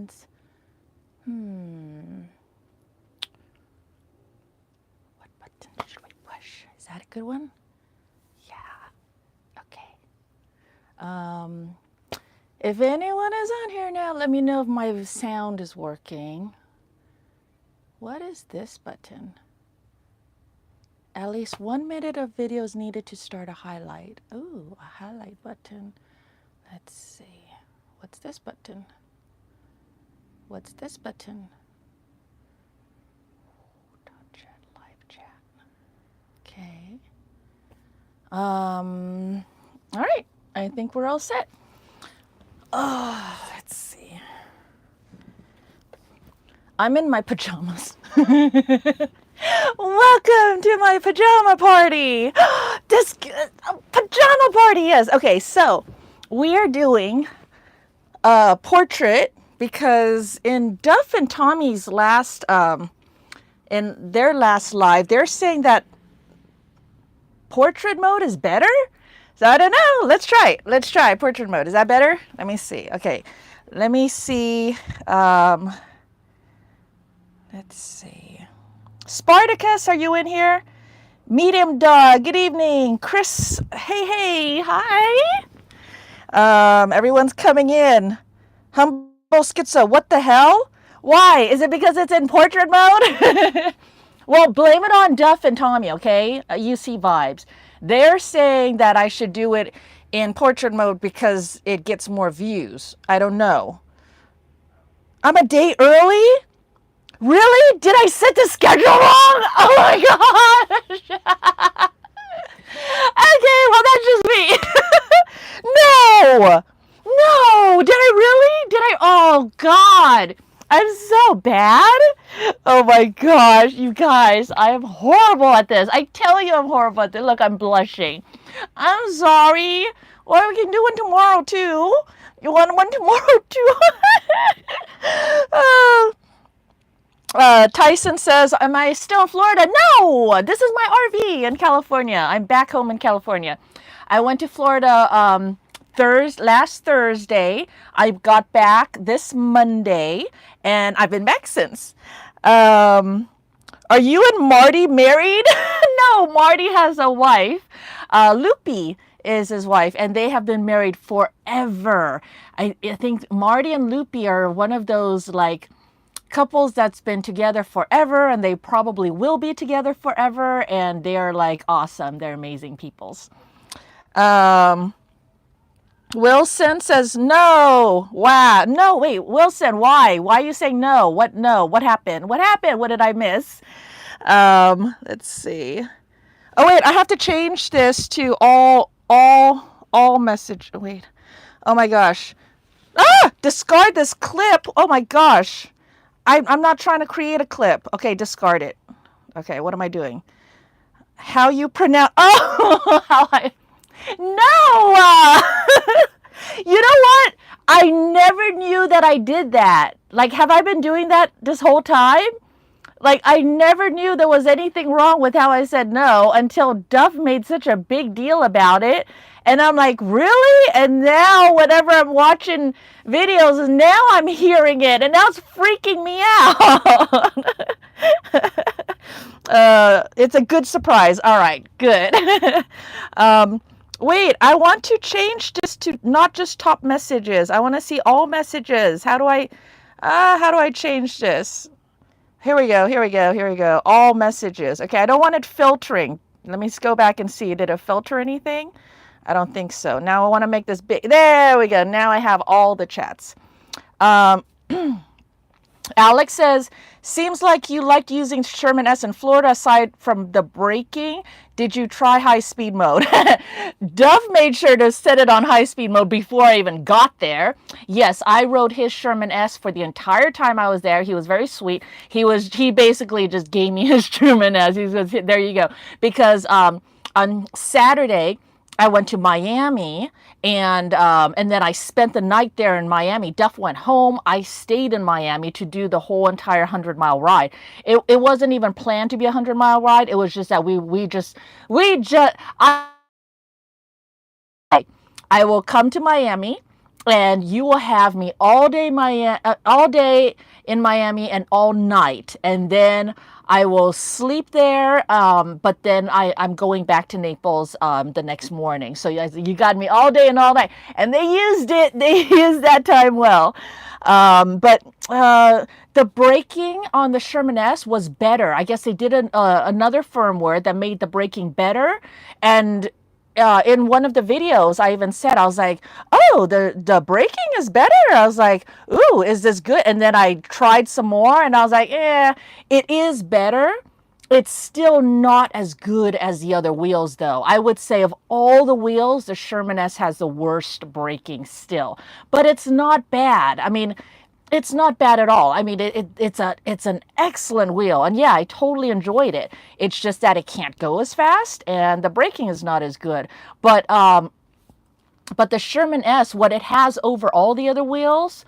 buttons. What button should we push? Is that a good one? Yeah. Okay. If anyone is on here now, let me know if my sound is working. What is this button? At least 1 minute of video is needed to start a highlight. Ooh, a highlight button. Let's see. What's this button? What's this button? Chat, live chat. Okay. All right. I think we're all set. Oh, let's see. I'm in my pajamas. Welcome to my pajama party. This pajama party, yes. Okay, so we are doing a portrait because in Duff and Tommy's last, in their last live, they're saying that portrait mode is better. So I don't know. Let's try it. Let's try portrait mode. Is that better? Let me see. Okay, let me see. Let's see. Spartacus, are you in here? Medium Dog, good evening. Chris, hey, hi. Everyone's coming in. Humble Schizo, what the hell? Why? Is it because it's in portrait mode? Well, blame it on Duff and Tommy, okay? UC vibes. They're saying that I should do it in portrait mode because it gets more views. I don't know. I'm a day early? Really? Did I set the schedule wrong? Oh my gosh. Okay, well, that's just me. No, did I really? Did I? Oh God, I'm so bad. Oh my gosh, you guys, I am horrible at this. I tell you I'm horrible at this. Look, I'm blushing. I'm sorry. Or we can do one tomorrow too. You want one tomorrow too? Tyson says, am I still in Florida? No, this is my RV in California. I'm back home in California. I went to Florida last Thursday. I got back this Monday, and I've been back since. Are you and Marty married? No, Marty has a wife. Loopy is his wife, and they have been married forever. I think Marty and Loopy are one of those, like, couples that's been together forever, and they probably will be together forever, and they are like awesome. They're amazing peoples. Wilson says no. Wow. No, wait, Wilson, why? Why are you saying no? What no? What happened? What happened? What did I miss? Let's see. Oh wait, I have to change this to all message. Wait. Oh my gosh. Discard this clip. Oh my gosh. I'm not trying to create a clip. Okay, discard it. Okay, what am I doing? How you pronounce... Oh, how I... No! You know what? I never knew that I did that. Like, have I been doing that this whole time? Like, I never knew there was anything wrong with how I said no until Duff made such a big deal about it. And I'm like, really? And now whenever I'm watching videos, now I'm hearing it. And now it's freaking me out. It's a good surprise. All right, good. Wait, I want to change this to not just top messages. I want to see all messages. How do I change this? Here we go. All messages. Okay, I don't want it filtering. Let me just go back and see. Did it filter anything? I don't think so. Now I want to make this big. There we go. Now I have all the chats. Alex says, seems like you liked using Sherman S in Florida aside from the braking. Did you try high-speed mode? Duff made sure to set it on high-speed mode before I even got there. Yes, I rode his Sherman S for the entire time I was there. He was very sweet. He basically just gave me his Sherman S. He says, there you go. Because on Saturday, I went to Miami, and then I spent the night there in Miami. Duff went home. I stayed in Miami to do the whole entire 100-mile ride. It wasn't even planned to be a 100-mile ride. It was just that I will come to Miami, and you will have me all day all day in Miami and all night, and then I will sleep there. But then I'm going back to Naples the next morning. So you got me all day and all night, and they used it. They used that time well. But the braking on the Sherman S was better. I guess they did another firmware that made the braking better, and in one of the videos, I even said, I was like, "Oh, the braking is better." I was like, "Ooh, is this good?" And then I tried some more, and I was like, "Yeah, it is better." It's still not as good as the other wheels, though. I would say of all the wheels, the Sherman S has the worst braking still, but it's not bad. I mean, it's not bad at all. I mean, it's an excellent wheel, and yeah, I totally enjoyed it. It's just that it can't go as fast, and the braking is not as good. But the Sherman S, what it has over all the other wheels,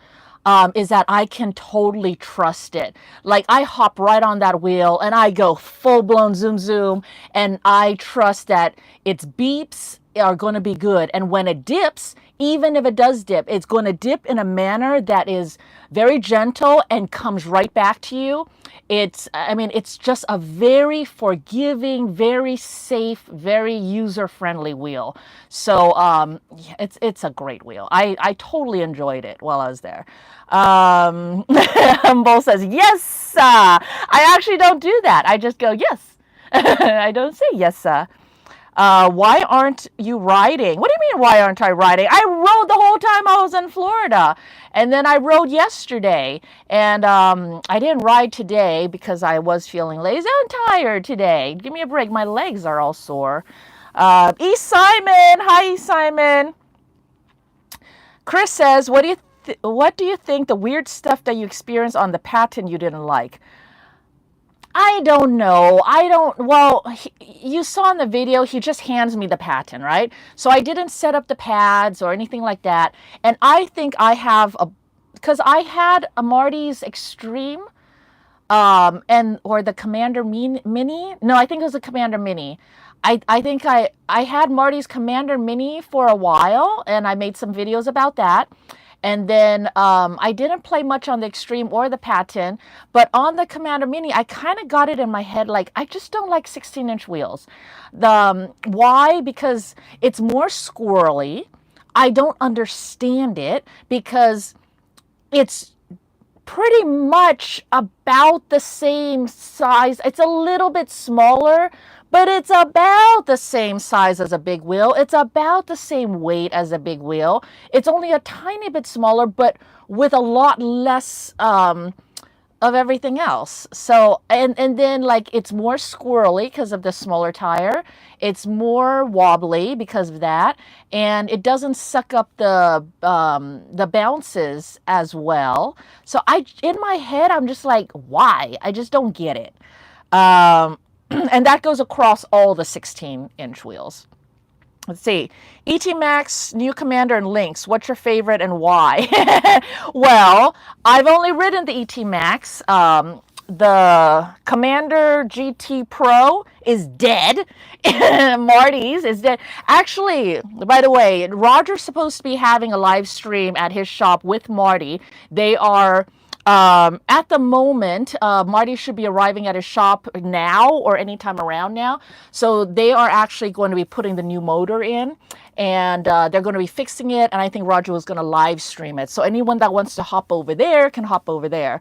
is that I can totally trust it. Like I hop right on that wheel and I go full blown zoom zoom, and I trust that its beeps are going to be good. And when it dips, even if it does dip, it's going to dip in a manner that is very gentle and comes right back to you. I mean, it's just a very forgiving, very safe, very user-friendly wheel. So yeah, it's a great wheel. I totally enjoyed it while I was there. Bull says, yes, sir. I actually don't do that. I just go, yes. I don't say yes, sir. Why aren't you riding? What do you mean, why aren't I riding? I rode the whole time I was in Florida. And then I rode yesterday. And I didn't ride today because I was feeling lazy. I'm tired today. Give me a break. My legs are all sore. E. Simon. Hi, E. Simon. Chris says, what do you think the weird stuff that you experienced on the patent you didn't like? I don't know. Well, you saw in the video, he just hands me the patent, right? So I didn't set up the pads or anything like that. And I think I have because I had a Marty's Extreme, or the Commander Mini. No, I think it was the Commander Mini. I think I had Marty's Commander Mini for a while, and I made some videos about that. And then I didn't play much on the Extreme or the Patent, but on the Commander Mini, I kind of got it in my head, like, I just don't like 16-inch wheels. Why? Because it's more squirrely. I don't understand it because it's pretty much about the same size. It's a little bit smaller, but it's about the same size as a big wheel. It's about the same weight as a big wheel. It's only a tiny bit smaller, but with a lot less of everything else. So, and then like it's more squirrely because of the smaller tire. It's more wobbly because of that, and it doesn't suck up the bounces as well. So in my head, I'm just like, why? I just don't get it. And that goes across all the 16-inch wheels. Let's see. ETMax, New Commander, and Lynx. What's your favorite and why? Well, I've only ridden the ETMax. The Commander GT Pro is dead. Marty's is dead. Actually, by the way, Roger's supposed to be having a live stream at his shop with Marty. They are... at the moment, Marty should be arriving at his shop now or anytime around now. So they are actually going to be putting the new motor in, and they're going to be fixing it. And I think Roger was going to live stream it. So anyone that wants to hop over there can hop over there.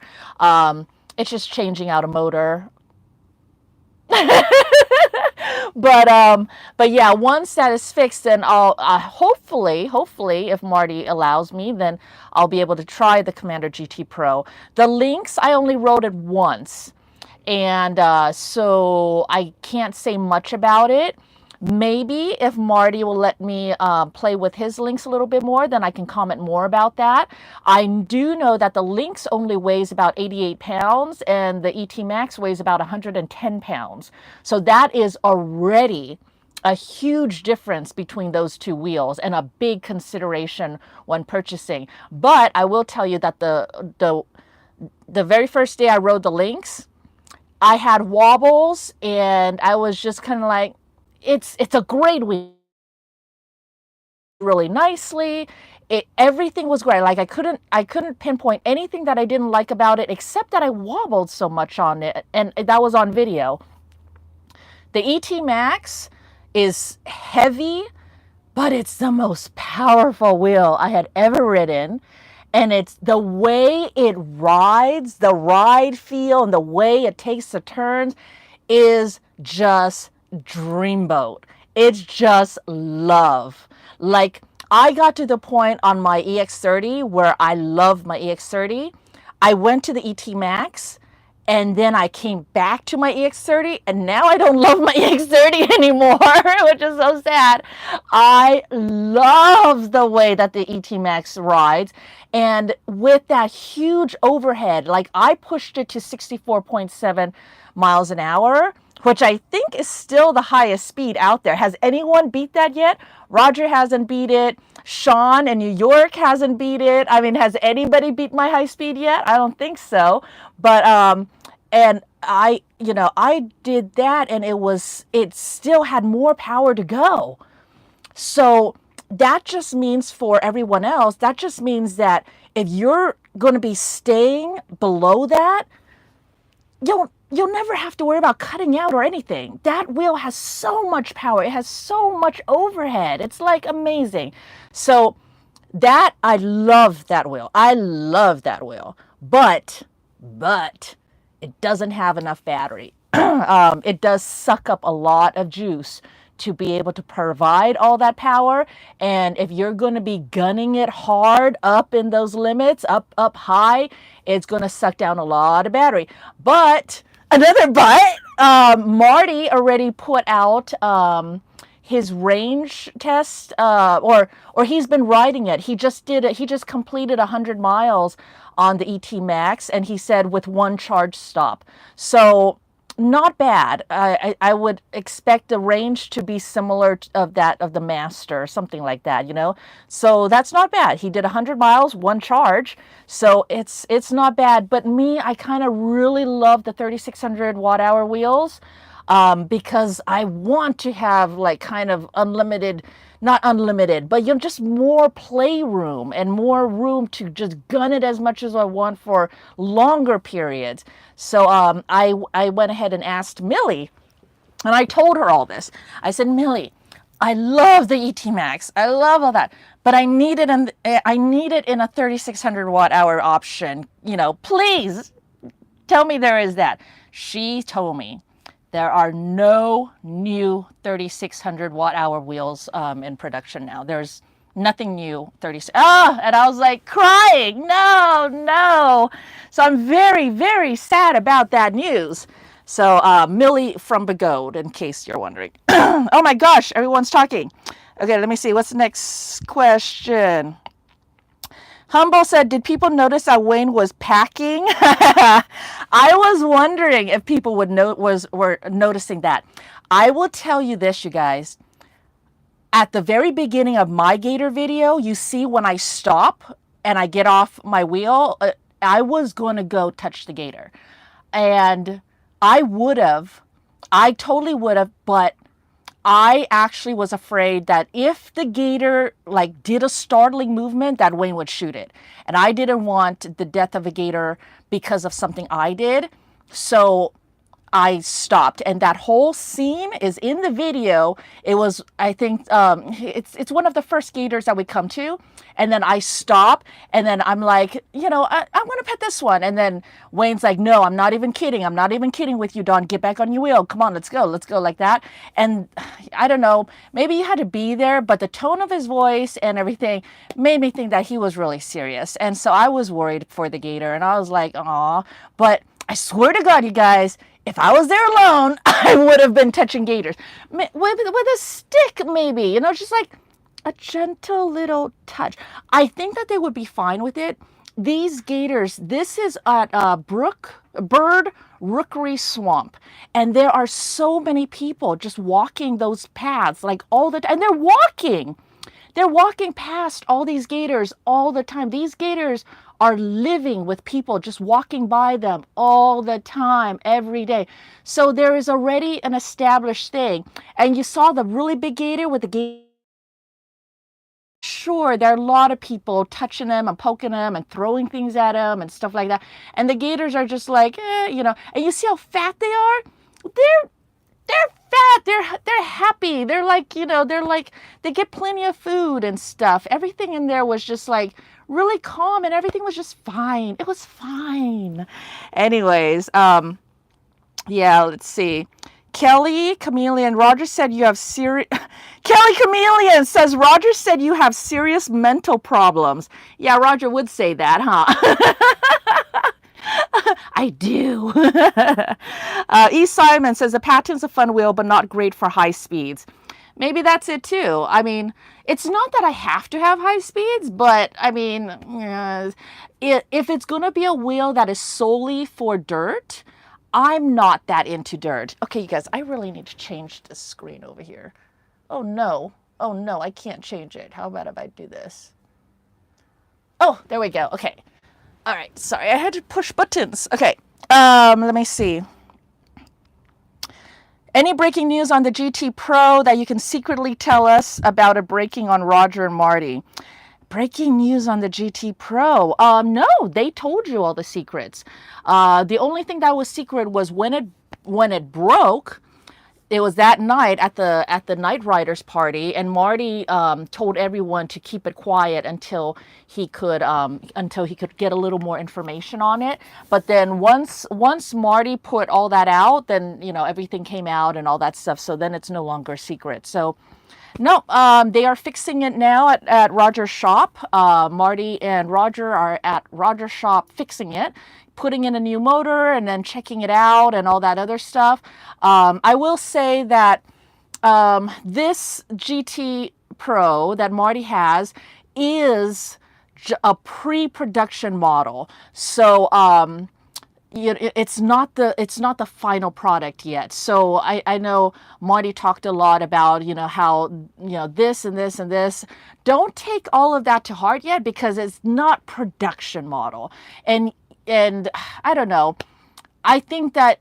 It's just changing out a motor. But yeah, once that is fixed, then I'll hopefully, if Marty allows me, then I'll be able to try the Commander GT Pro. The Lynx, I only rode it once, and so I can't say much about it. Maybe if Marty will let me play with his Lynx a little bit more, then I can comment more about that. I do know that the Lynx only weighs about 88 pounds and the ETMax weighs about 110 pounds. So that is already a huge difference between those two wheels and a big consideration when purchasing. But I will tell you that the very first day I rode the Lynx, I had wobbles and I was just kind of like, it's a great wheel, really nicely. Everything was great. Like I couldn't pinpoint anything that I didn't like about it, except that I wobbled so much on it, and that was on video. The ETMax is heavy, but it's the most powerful wheel I had ever ridden. And it's the way it rides, the ride feel, and the way it takes the turns is just dreamboat. It's just love. Like, I got to the point on my EX30 where I love my EX30. I went to the ETMax, and then I came back to my EX30, and now I don't love my EX30 anymore, which is so sad. I love the way that the ETMax rides, and with that huge overhead, like I pushed it to 64.7 miles an hour, which I think is still the highest speed out there. Has anyone beat that yet? Roger hasn't beat it. Sean in New York hasn't beat it. I mean, has anybody beat my high speed yet? I don't think so. But and I did that, and it still had more power to go. So that just means for everyone else, that just means that if you're going to be staying below that, you'll never have to worry about cutting out or anything. That wheel has so much power. It has so much overhead. It's like amazing. So that, I love that wheel. I love that wheel. But it doesn't have enough battery. It does suck up a lot of juice to be able to provide all that power. And if you're going to be gunning it hard up in those limits, up high, it's going to suck down a lot of battery. But another Marty already put out his range test, or he's been riding it. He just completed 100 miles on the ETMax, and he said with one charge stop. So not bad. I would expect the range to be similar of that of the Master, something like that, So that's not bad. He did 100 miles, one charge. So it's not bad. But me, I kind of really love the 3600 watt hour wheels, because I want to have like kind of unlimited, not unlimited, but just more playroom and more room to just gun it as much as I want for longer periods. So I went ahead and asked Millie, and I told her all this. I said, Millie, I love the ETMax. I love all that, but I need it in a 3600 watt hour option. Please tell me there is that. She told me there are no new 3600 watt hour wheels in production now. There's nothing new. And I was like crying. No. So I'm very, very sad about that news. So Millie from Begode, in case you're wondering. Oh my gosh, everyone's talking. Okay, let me see. What's the next question? Humble said, did people notice that Wayne was packing? I was wondering if people were noticing that. I will tell you this, you guys. At the very beginning of my Gator video, you see when I stop and I get off my wheel, I was going to go touch the Gator. And I totally would have, but I actually was afraid that if the Gator did a startling movement, that Wayne would shoot it. And I didn't want the death of a Gator because of something I did. So I stopped, and that whole scene is in the video. It was, I think, it's one of the first Gators that we come to, and then I stop, and then I'm like, I want to pet this one, and then Wayne's like, no, I'm not even kidding. I'm not even kidding with you, Dawn. Get back on your wheel. Come on, let's go, like that. And I don't know, maybe you had to be there, but the tone of his voice and everything made me think that he was really serious, and so I was worried for the Gator, and I was like, aw, but I swear to God, you guys, if I was there alone, I would have been touching Gators with a stick, maybe, just like a gentle little touch. I think that they would be fine with it. These Gators, this is at Bird Rookery Swamp, and there are so many people just walking those paths all the time, and they're walking past all these Gators all the time. These Gators are living with people just walking by them all the time, every day. So there is already an established thing. And you saw the really big Gator with the Gator sure, there are a lot of people touching them and poking them and throwing things at them and stuff like that. And the gators are just like, and you see how fat they are? They're they're fat. They're happy. They're like, they get plenty of food and stuff. Everything in there was just like really calm and everything was just fine. It was fine. Anyways, yeah, let's see. Kelly Chameleon, Roger said you have serious. Kelly Chameleon says Roger said you have serious mental problems. Yeah, Roger would say that, huh? I do. E. Simon says the Patton's a fun wheel, but not great for high speeds. Maybe that's it too. I mean, it's not that I have to have high speeds, but I mean, if it's going to be a wheel that is solely for dirt, I'm not that into dirt. Okay, you guys, I really need to change the screen over here. Oh no. Oh no, I can't change it. How about if I do this? Oh, there we go. Okay. All right, sorry, I had to push buttons. Okay, let me see. Any breaking news on the GT Pro that you can secretly tell us about a breaking on Roger and Marty? Breaking news on the GT Pro. No, they told you all the secrets. The only thing that was secret was when it broke. It was that night at the Night Riders party, and Marty told everyone to keep it quiet until he could get a little more information on it. But then once Marty put all that out, then everything came out and all that stuff. So then it's no longer a secret. So no, they are fixing it now at Roger's shop. Marty and Roger are at Roger's shop fixing it, putting in a new motor and then checking it out and all that other stuff. I will say that this GT Pro that Marty has is a pre-production model. So it's not the final product yet. So I know Marty talked a lot about how this and this and this. Don't take all of that to heart yet, because it's not production model. And I don't know. I think that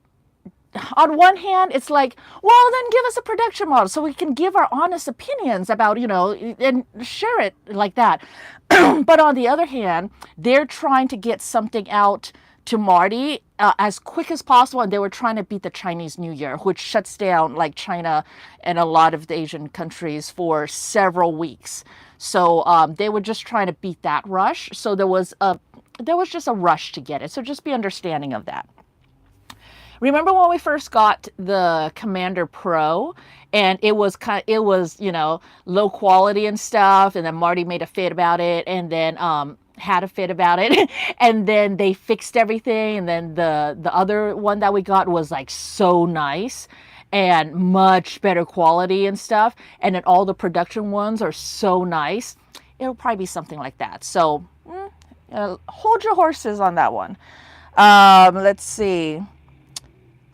on one hand, it's like, well, then give us a production model so we can give our honest opinions about, and share it like that. But on the other hand, they're trying to get something out to Marty as quick as possible, and they were trying to beat the Chinese New Year, which shuts down like China and a lot of the Asian countries for several weeks. So they were just trying to beat that rush. So there was just a rush to get it. So just be understanding of that. Remember when we first got the Commander Pro, and it was low quality and stuff, and then Marty made a fit about it, and then had a fit about it, and then they fixed everything, and then the other one that we got was like so nice and much better quality and stuff, and then all the production ones are so nice. It'll probably be something like that. So hold your horses on that one. Let's see.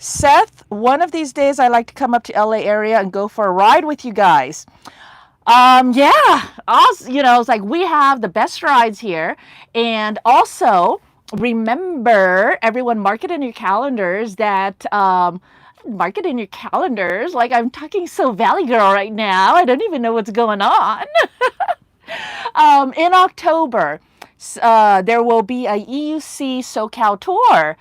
Seth, one of these days I'd like to come up to LA area and go for a ride with you guys. Yeah, it's like we have the best rides here. And also, remember, everyone, mark it in your calendars that, mark it in your calendars, like I'm talking so Valley Girl right now. I don't even know what's going on. In October, there will be a EUC SoCal tour.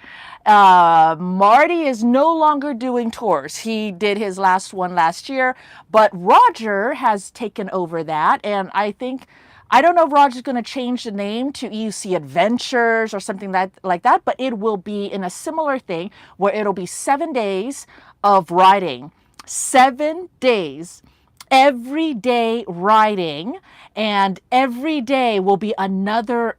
Marty is no longer doing tours. He did his last one last year, but Roger has taken over that. And I don't know if Roger's going to change the name to EUC Adventures or something like that, but it will be in a similar thing where it'll be 7 days of riding. 7 days. Every day riding, and every day will be another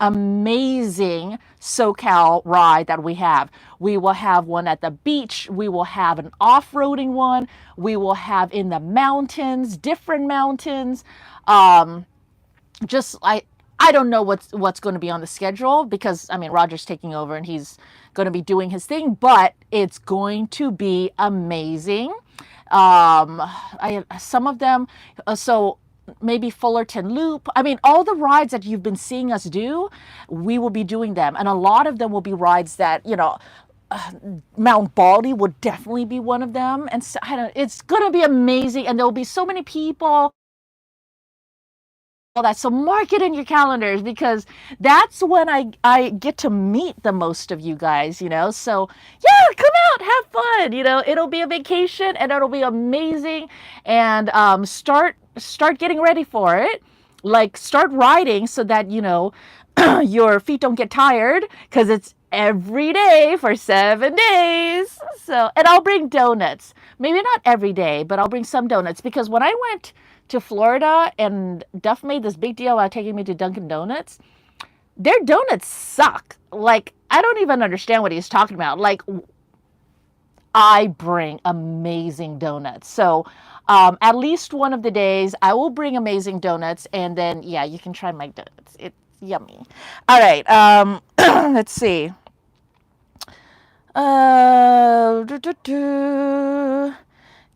amazing SoCal ride that we have. We will have one at the beach. We will have an off-roading one. We will have in the mountains, different mountains. I don't know what's going to be on the schedule, because Roger's taking over and he's going to be doing his thing, but it's going to be amazing. Some of them, so maybe Fullerton Loop. All the rides that you've been seeing us do, we will be doing them. And a lot of them will be rides that, Mount Baldy would definitely be one of them. And so, it's going to be amazing. And there'll be so many people that. So mark it in your calendars because that's when I get to meet the most of you guys, you know. So yeah, come out, have fun. You know, it'll be a vacation and it'll be amazing. And start getting ready for it. Like start riding so that you know your feet don't get tired because it's every day for 7 days. So, and I'll bring donuts. Maybe not every day, but I'll bring some donuts because when I went to Florida and Duff made this big deal about taking me to Dunkin' Donuts, their donuts suck. Like, I don't even understand what he's talking about. Like, I bring amazing donuts. So, at least one of the days, I will bring amazing donuts, and then yeah, you can try my donuts. It's yummy. All right. Let's see.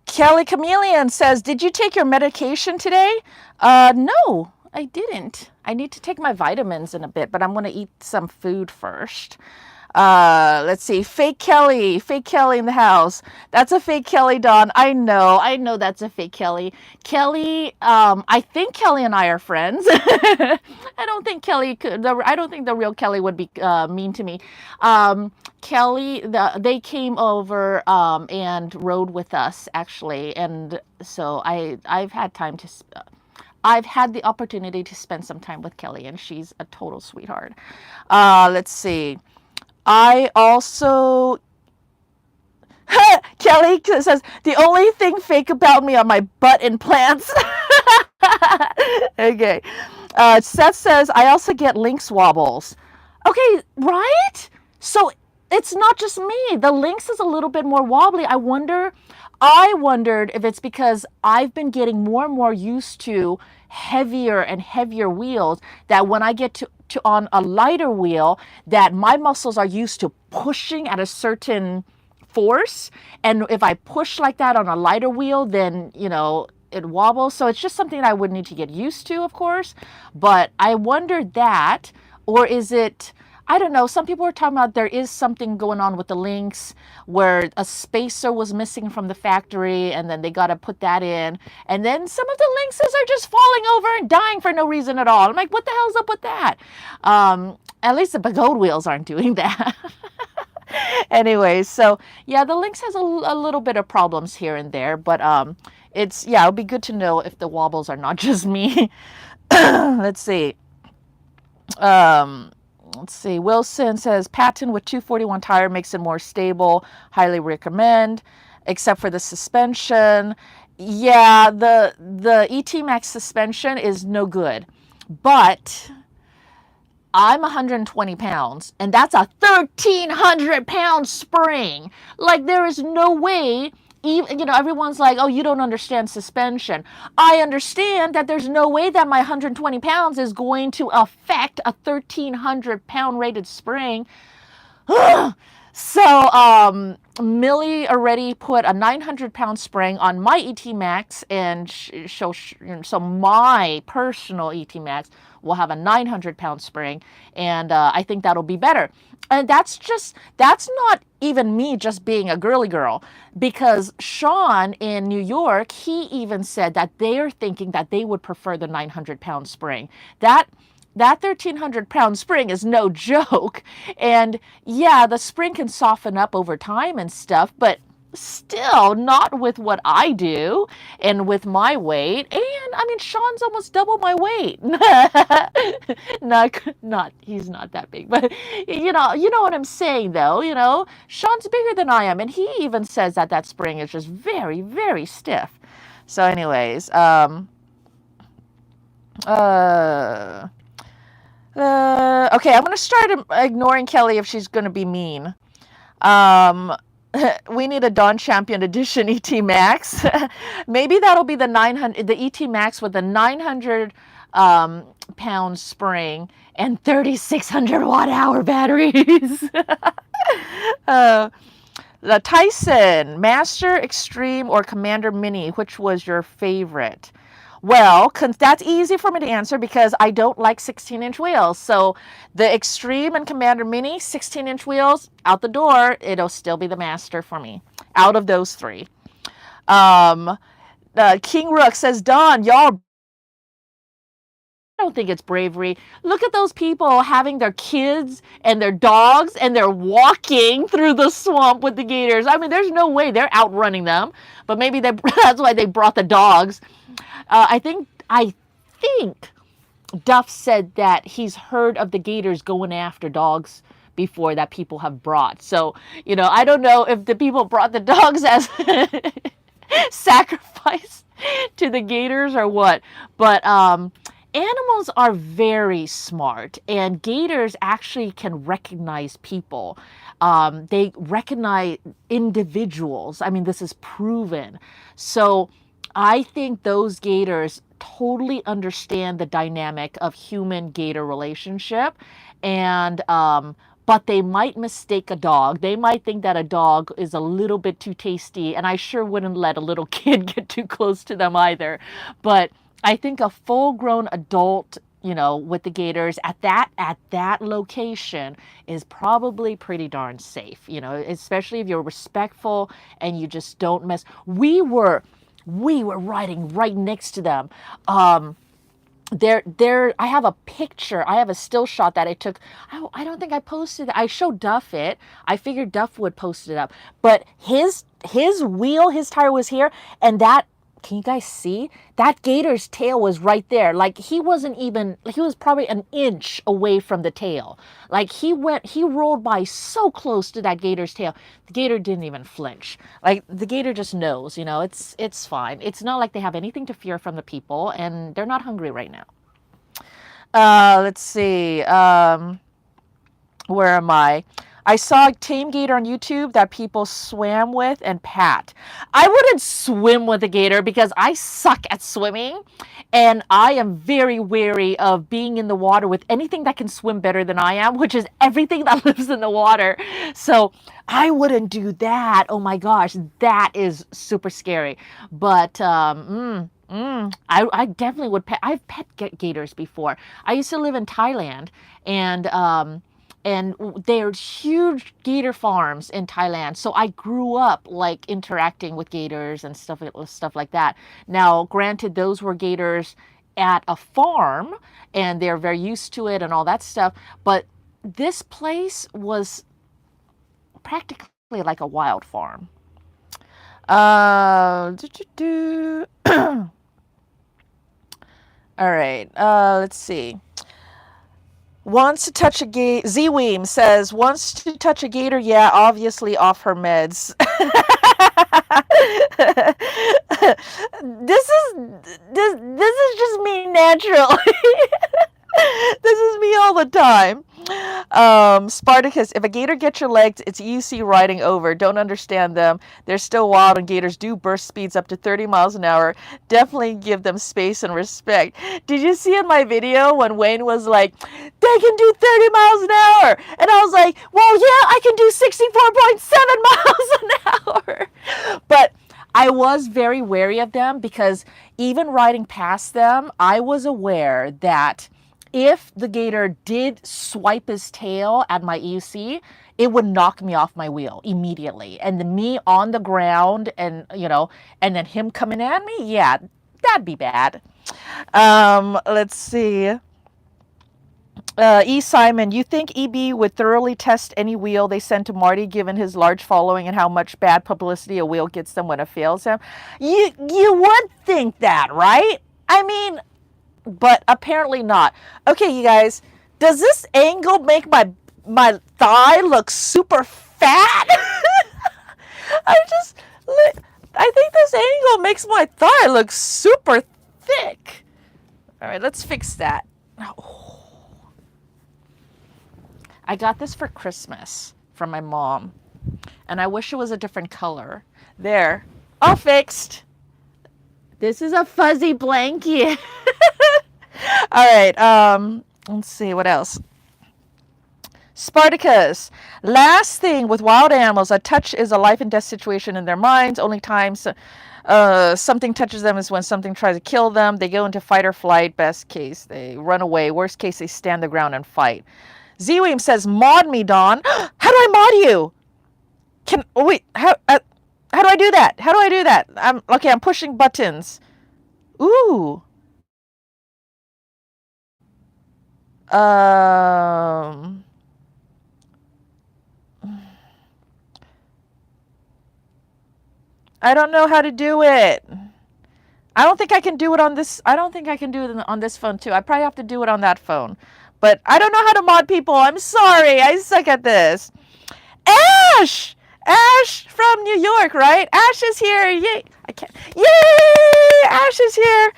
Kelly Chameleon says, "Did you take your medication today?" No, I didn't. I need to take my vitamins in a bit, but I'm going to eat some food first. Let's see. Fake Kelly in the house. That's a fake Kelly, Dawn. I know that's a fake Kelly. Kelly, I think Kelly and I are friends. I don't think I don't think the real Kelly would be mean to me. Kelly, they came over and rode with us actually, and so I've had time to. I've had the opportunity to spend some time with Kelly, and she's a total sweetheart. Let's see. I also, Kelly says, the only thing fake about me are my butt implants. Okay. Seth says, I also get Lynx wobbles. Okay, right? So it's not just me. The Lynx is a little bit more wobbly. I wondered if it's because I've been getting more and more used to heavier and heavier wheels that when I get to on a lighter wheel that my muscles are used to pushing at a certain force, and if I push like that on a lighter wheel, then you know it wobbles. So it's just something I would need to get used to, of course. But I wondered that, or is it, I don't know. Some people are talking about there is something going on with the Lynx where a spacer was missing from the factory and then they got to put that in. And then some of the Lynxes are just falling over and dying for no reason at all. I'm like, what the hell's up with that? At least the Pagode wheels aren't doing that. Anyways, so yeah, the Lynx has a little bit of problems here and there, but it'll be good to know if the wobbles are not just me. Let's see. Let's see. Wilson says Patent with 241 tire makes it more stable. Highly recommend, except for the suspension. Yeah, the ETMax suspension is no good, but I'm 120 pounds, and that's a 1,300-pound spring. Like, there is no way. Even, you know, everyone's like, oh, you don't understand suspension. I understand that there's no way that my 120 pounds is going to affect a 1,300-pound rated spring. So, Millie already put a 900-pound spring on my ETMax, and so my personal ETMax will have a 900-pound spring, and I think that'll be better. And that's not even me just being a girly girl, because Sean in New York, he even said that they're thinking that they would prefer the 900-pound spring. That 1,300-pound spring is no joke. And yeah, the spring can soften up over time and stuff, but still not with what I do and with my weight. And I mean, Sean's almost double my weight. He's not that big, but you know what I'm saying though, you know, Sean's bigger than I am. And he even says that spring is just very, very stiff. So anyways, okay, I'm going to start ignoring Kelly if she's going to be mean. We need a Dawn Champion Edition ETMax. Maybe that'll be the ETMax with the 900 pound spring and 3,600 watt-hour batteries. The Tyson, Master, Extreme, or Commander Mini, which was your favorite? Well, that's easy for me to answer because I don't like 16-inch wheels. So the Extreme and Commander Mini, 16-inch wheels, out the door, it'll still be the Master for me, out of those three. King Rook says, Dawn, y'all don't think it's bravery. Look at those people having their kids and their dogs, and they're walking through the swamp with the gators. I mean, there's no way they're outrunning them, but maybe that's why they brought the dogs. I think Duff said that he's heard of the gators going after dogs before that people have brought. So, I don't know if the people brought the dogs as sacrifice to the gators or what, but animals are very smart, and gators actually can recognize people. They recognize individuals. I mean, this is proven. So I think those gators totally understand the dynamic of human-gator relationship, and but they might mistake a dog. They might think that a dog is a little bit too tasty, and I sure wouldn't let a little kid get too close to them either. But I think a full-grown adult, with the gators at that location is probably pretty darn safe, especially if you're respectful and you just don't mess. We were riding right next to them. I have a picture. I have a still shot that I took. I don't think I posted it. I showed Duff it. I figured Duff would post it up. But his wheel, his tire was here, and that, can you guys see? That gator's tail was right there. Like, he was probably an inch away from the tail. Like, he rolled by so close to that gator's tail. The gator didn't even flinch. Like, the gator just knows, it's fine. It's not like they have anything to fear from the people, and they're not hungry right now. Let's see. Where am I? I saw a tame gator on YouTube that people swam with and pat. I wouldn't swim with a gator because I suck at swimming, and I am very wary of being in the water with anything that can swim better than I am, which is everything that lives in the water. So I wouldn't do that. Oh my gosh, that is super scary. But I definitely would pet. I've pet gators before. I used to live in Thailand, and there's huge gator farms in Thailand. So I grew up like interacting with gators and stuff like that. Now, granted, those were gators at a farm, and they're very used to it and all that stuff. But this place was practically like a wild farm. All right, let's see. Wants to touch a gator. Z-Weem says, wants to touch a gator. Yeah, obviously off her meds. This is just me naturally. This is me all the time. Spartacus, if a gator gets your legs, it's EUC riding over. Don't understand them. They're still wild, and gators do burst speeds up to 30 miles an hour. Definitely give them space and respect. Did you see in my video when Wayne was like, they can do 30 miles an hour? And I was like, well, yeah, I can do 64.7 miles an hour. But I was very wary of them because even riding past them, I was aware that if the gator did swipe his tail at my EUC, it would knock me off my wheel immediately. And then me on the ground and, and then him coming at me, yeah, that'd be bad. Let's see. E. Simon, you think EB would thoroughly test any wheel they send to Marty, given his large following and how much bad publicity a wheel gets them when it fails him? You would think that, right? I mean, but apparently not. Okay, you guys, does this angle make my thigh look super fat? I think this angle makes my thigh look super thick. All right, let's fix that. Oh. I got this for Christmas from my mom, and I wish it was a different color. There, all fixed. This is a fuzzy blanket. All right, let's see, what else? Spartacus, last thing with wild animals, a touch is a life and death situation in their minds. Only times something touches them is when something tries to kill them. They go into fight or flight. Best case, they run away. Worst case, they stand the ground and fight. Z-Weem says, mod me, Dawn. How do I mod you? How do I do that? How do I do that? I'm pushing buttons. Ooh. Um, I don't know how to do it. I don't think I can do it on this. I don't think I can do it on this phone too. I probably have to do it on that phone. But I don't know how to mod people. I'm sorry. I suck at this. Ash! Ash from New York, right? Ash is here. Yay! I can't. Yay! Ash is here.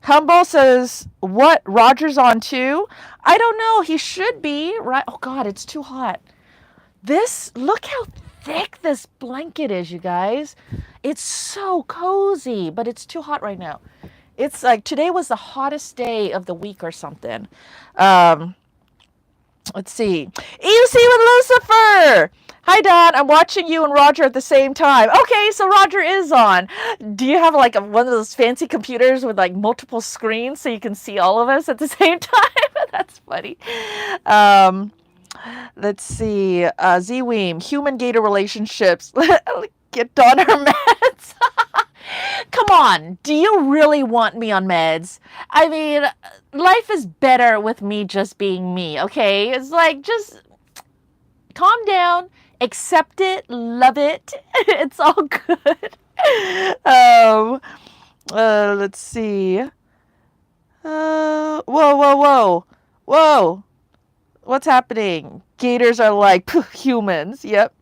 Humble says, what? Roger's on too? I don't know. He should be, right? Oh God, it's too hot. Look how thick this blanket is, you guys. It's so cozy, but it's too hot right now. It's like today was the hottest day of the week or something. Um, let's see. EUC with Lucifer. Hi, Don. I'm watching you and Roger at the same time. Okay, so Roger is on. Do you have like one of those fancy computers with like multiple screens so you can see all of us at the same time? That's funny. Um, let's see. Z-Weem, human gator relationships. Get Dawn her meds. Come on. Do you really want me on meds? I mean, life is better with me just being me, okay? It's like, just calm down, accept it, love it. It's all good. Um, let's see. Whoa. Whoa. What's happening? Gators are like humans. Yep.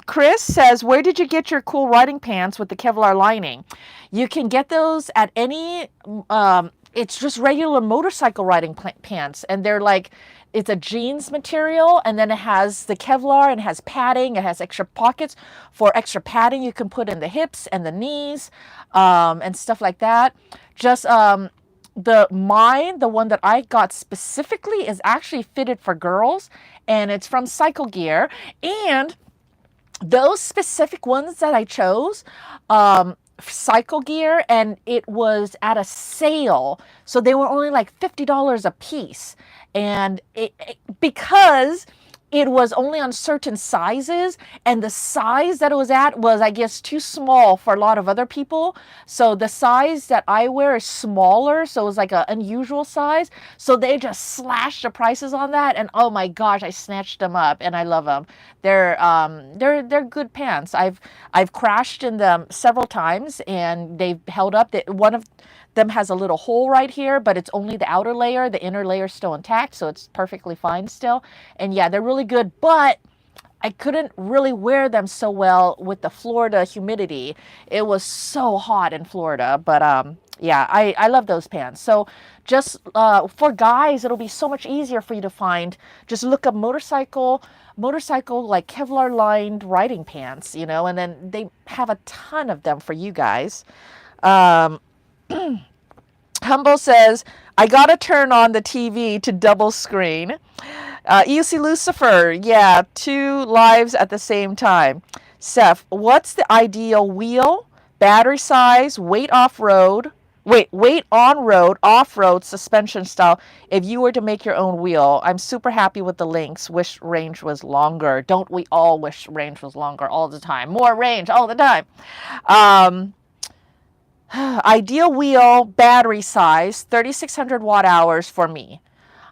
Chris says, where did you get your cool riding pants with the Kevlar lining? You can get those at any, it's just regular motorcycle riding pants. And they're like, it's a jeans material, and then it has the Kevlar and it has padding. It has extra pockets for extra padding you can put in the hips and the knees, and stuff like that. Just, the one that I got specifically is actually fitted for girls, and it's from Cycle Gear. And those specific ones that I chose, Cycle Gear, and it was at a sale, so they were only like $50 a piece. And because it was only on certain sizes, and the size that it was at was, I guess, too small for a lot of other people. So the size that I wear is smaller, so it was like an unusual size. So they just slashed the prices on that, and oh my gosh, I snatched them up, and I love them. They're good pants. I've crashed in them several times, and they've held up. One of them has a little hole right here, but it's only the outer layer. The inner layer is still intact, so it's perfectly fine still. And yeah, they're really good, but I couldn't really wear them so well with the Florida humidity. It was so hot in Florida, but yeah, I love those pants. So just for guys, it'll be so much easier for you to find. Just look up motorcycle like Kevlar lined riding pants, and then they have a ton of them for you guys. Humble says, I gotta turn on the TV to double screen. EUC Lucifer, yeah, 2 lives at the same time. Seth, what's the ideal wheel, battery size, weight on-road, off-road, suspension style if you were to make your own wheel? I'm super happy with the links. Wish range was longer. Don't we all wish range was longer all the time? More range all the time. Ideal wheel, battery size, 3,600 watt hours for me.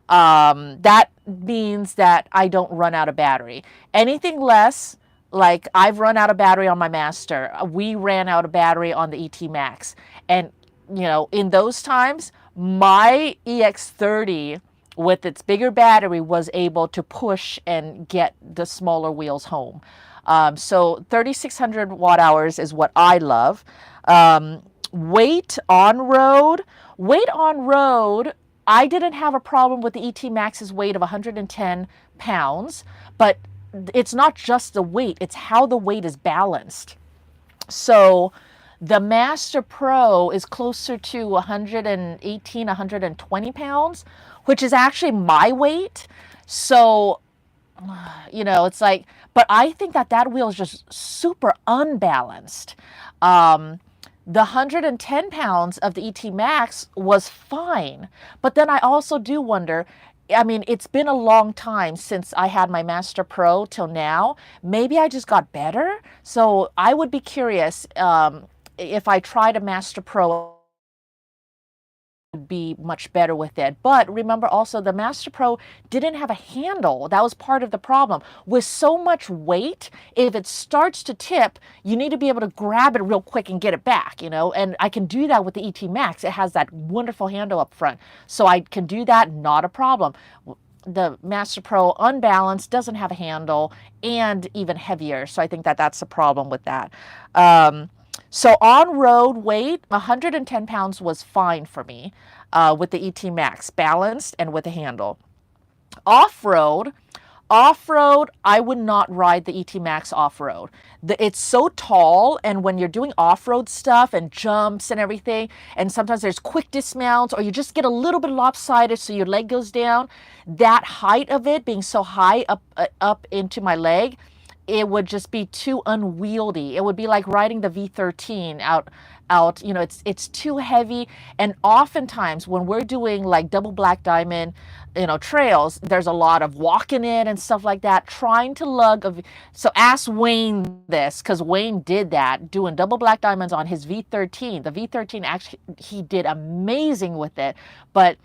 That means that I don't run out of battery. Anything less, like I've run out of battery on my Master. We ran out of battery on the ETMax. And, in those times, my EX30 with its bigger battery was able to push and get the smaller wheels home. So 3,600 watt hours is what I love. Weight on road, I didn't have a problem with the ETMax's weight of 110 pounds, but it's not just the weight, it's how the weight is balanced. So the Master Pro is closer to 118, 120 pounds, which is actually my weight. So, it's like, but I think that wheel is just super unbalanced. The 110 pounds of the ETMax was fine. But then I also do wonder, I mean, it's been a long time since I had my Master Pro till now. Maybe I just got better. So I would be curious if I tried a Master Pro be much better with it. But remember also the Master Pro didn't have a handle. That was part of the problem. With so much weight, if it starts to tip, you need to be able to grab it real quick and get it back, you know, and I can do that with the ETMax. It has that wonderful handle up front. So I can do that, not a problem. The Master Pro unbalanced, doesn't have a handle, and even heavier. So I think that that's a problem with that. So on-road weight, 110 pounds was fine for me with the ETMax, balanced and with a handle. Off-road, I would not ride the ETMax off-road. It's so tall, and when you're doing off-road stuff and jumps and everything, and sometimes there's quick dismounts, or you just get a little bit lopsided so your leg goes down, that height of it being so high up into my leg, it would just be too unwieldy. It would be like riding the V13 out, you know, it's too heavy. And oftentimes when we're doing like double black diamond, you know, trails, there's a lot of walking in and stuff like that, trying to lug so ask Wayne this, because Wayne did that, doing double black diamonds on his V13. The V13 actually, he did amazing with it. But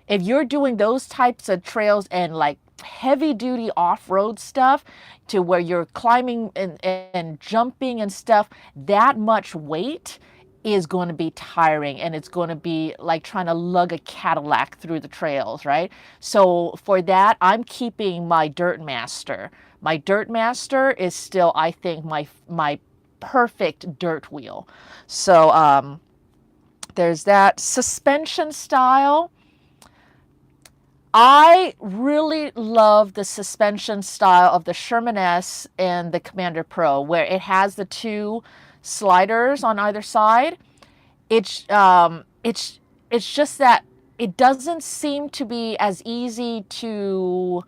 if you're doing those types of trails and like heavy duty off-road stuff to where you're climbing and jumping and stuff, that much weight is going to be tiring, and it's going to be like trying to lug a Cadillac through the trails, right? So for that, I'm keeping my Dirt Master. My Dirt Master is still, I think, my perfect dirt wheel. So there's that. Suspension style. I really love the suspension style of the Sherman S and the Commander Pro, where it has the two sliders on either side. It's just that it doesn't seem to be as easy to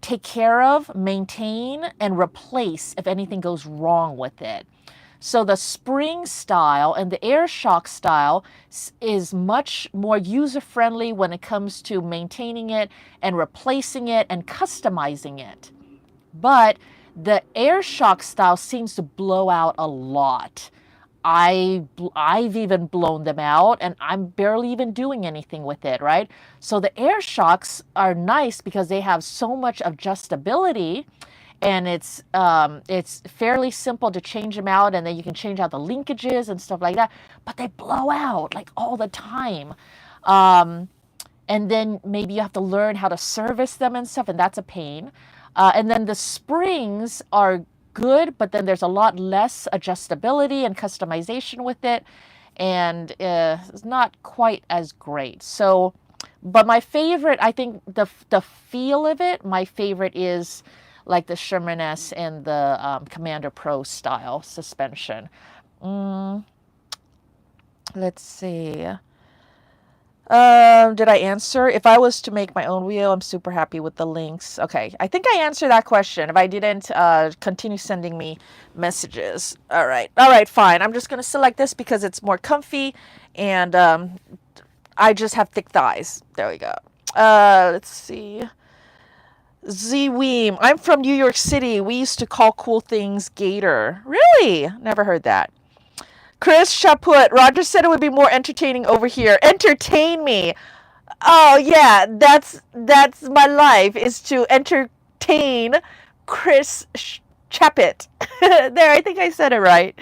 take care of, maintain, and replace if anything goes wrong with it. So the spring style and the air shock style is much more user-friendly when it comes to maintaining it and replacing it and customizing it. But the air shock style seems to blow out a lot. I've even blown them out, and I'm barely even doing anything with it, right? So the air shocks are nice because they have so much adjustability, and it's fairly simple to change them out, and then you can change out the linkages and stuff like that. But they blow out like all the time. And then maybe you have to learn how to service them and stuff, and that's a pain. And then the springs are good, but then there's a lot less adjustability and customization with it, and it's not quite as great. So, but my favorite, I think the feel of it, my favorite is like the Sherman S and the Commander Pro style suspension. Let's see. Did I answer? If I was to make my own wheel, I'm super happy with the links. Okay, I think I answered that question. If I didn't, continue sending me messages. All right, fine. I'm just going to select this because it's more comfy, and I just have thick thighs. There we go. Let's see. Z-Weem. I'm from New York City. We used to call cool things Gator. Really? Never heard that. Chris Chaput, Roger said it would be more entertaining over here. Entertain me. Oh yeah, that's my life, is to entertain Chris Chaput. There, I think I said it right.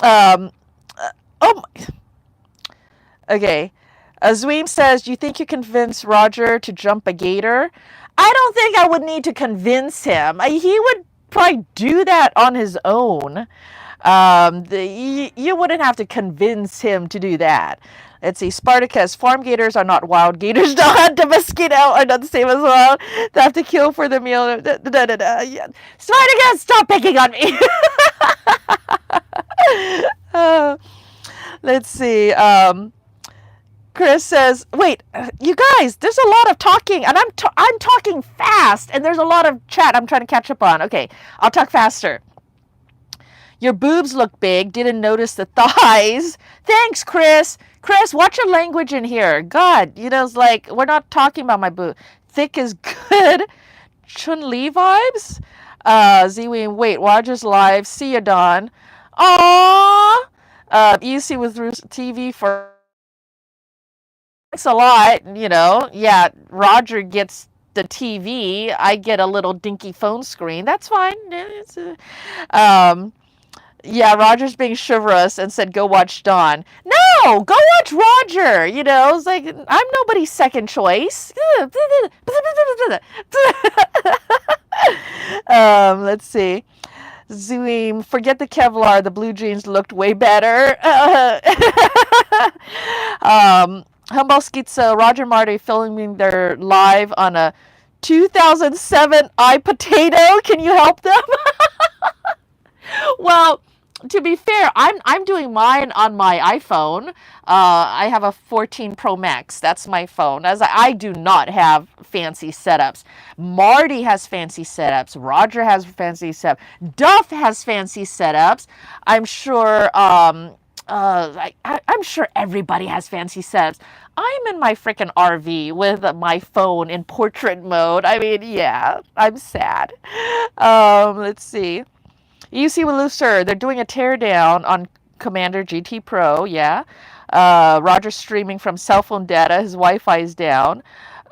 Oh my. Okay. Zweem says, do you think you convince Roger to jump a gator? I don't think I would need to convince him. He would probably do that on his own. You wouldn't have to convince him to do that. Let's see. Spartacus. Farm gators are not wild gators. The hunt, the mosquito are not the same as wild. They have to kill for the meal. Yeah. Spartacus, stop picking on me. Let's see. Chris says, wait, you guys, there's a lot of talking, and I'm talking fast, and there's a lot of chat I'm trying to catch up on. Okay, I'll talk faster. Your boobs look big. Didn't notice the thighs. Thanks, Chris. Chris, watch your language in here. God, you know, it's like, we're not talking about my boob. Thick is good. Chun-Li vibes? Z-Wing, wait, Roger's live. See ya, Don. Aww. EUC with TV for Thanks a lot, you know. Yeah, Roger gets the TV. I get a little dinky phone screen. That's fine. Um, yeah, Roger's being chivalrous and said, "Go watch Dawn." No, go watch Roger. You know, it's like I'm nobody's second choice. Let's see. Zoom, forget the Kevlar. The blue jeans looked way better. Humble Schizo, Roger Marty filming their live on a 2007 iPotato. Can you help them? Well, to be fair, I'm doing mine on my iPhone. I have a 14 Pro Max. That's my phone. As I do not have fancy setups. Marty has fancy setups. Roger has fancy setups. Duff has fancy setups. I'm sure. I'm sure everybody has fancy setups. I'm in my freaking RV with my phone in portrait mode. I mean, yeah, I'm sad. Let's see. EUC Ungerground, they're doing a teardown on Commander GT Pro, yeah. Roger's streaming from cell phone data. His Wi-Fi is down.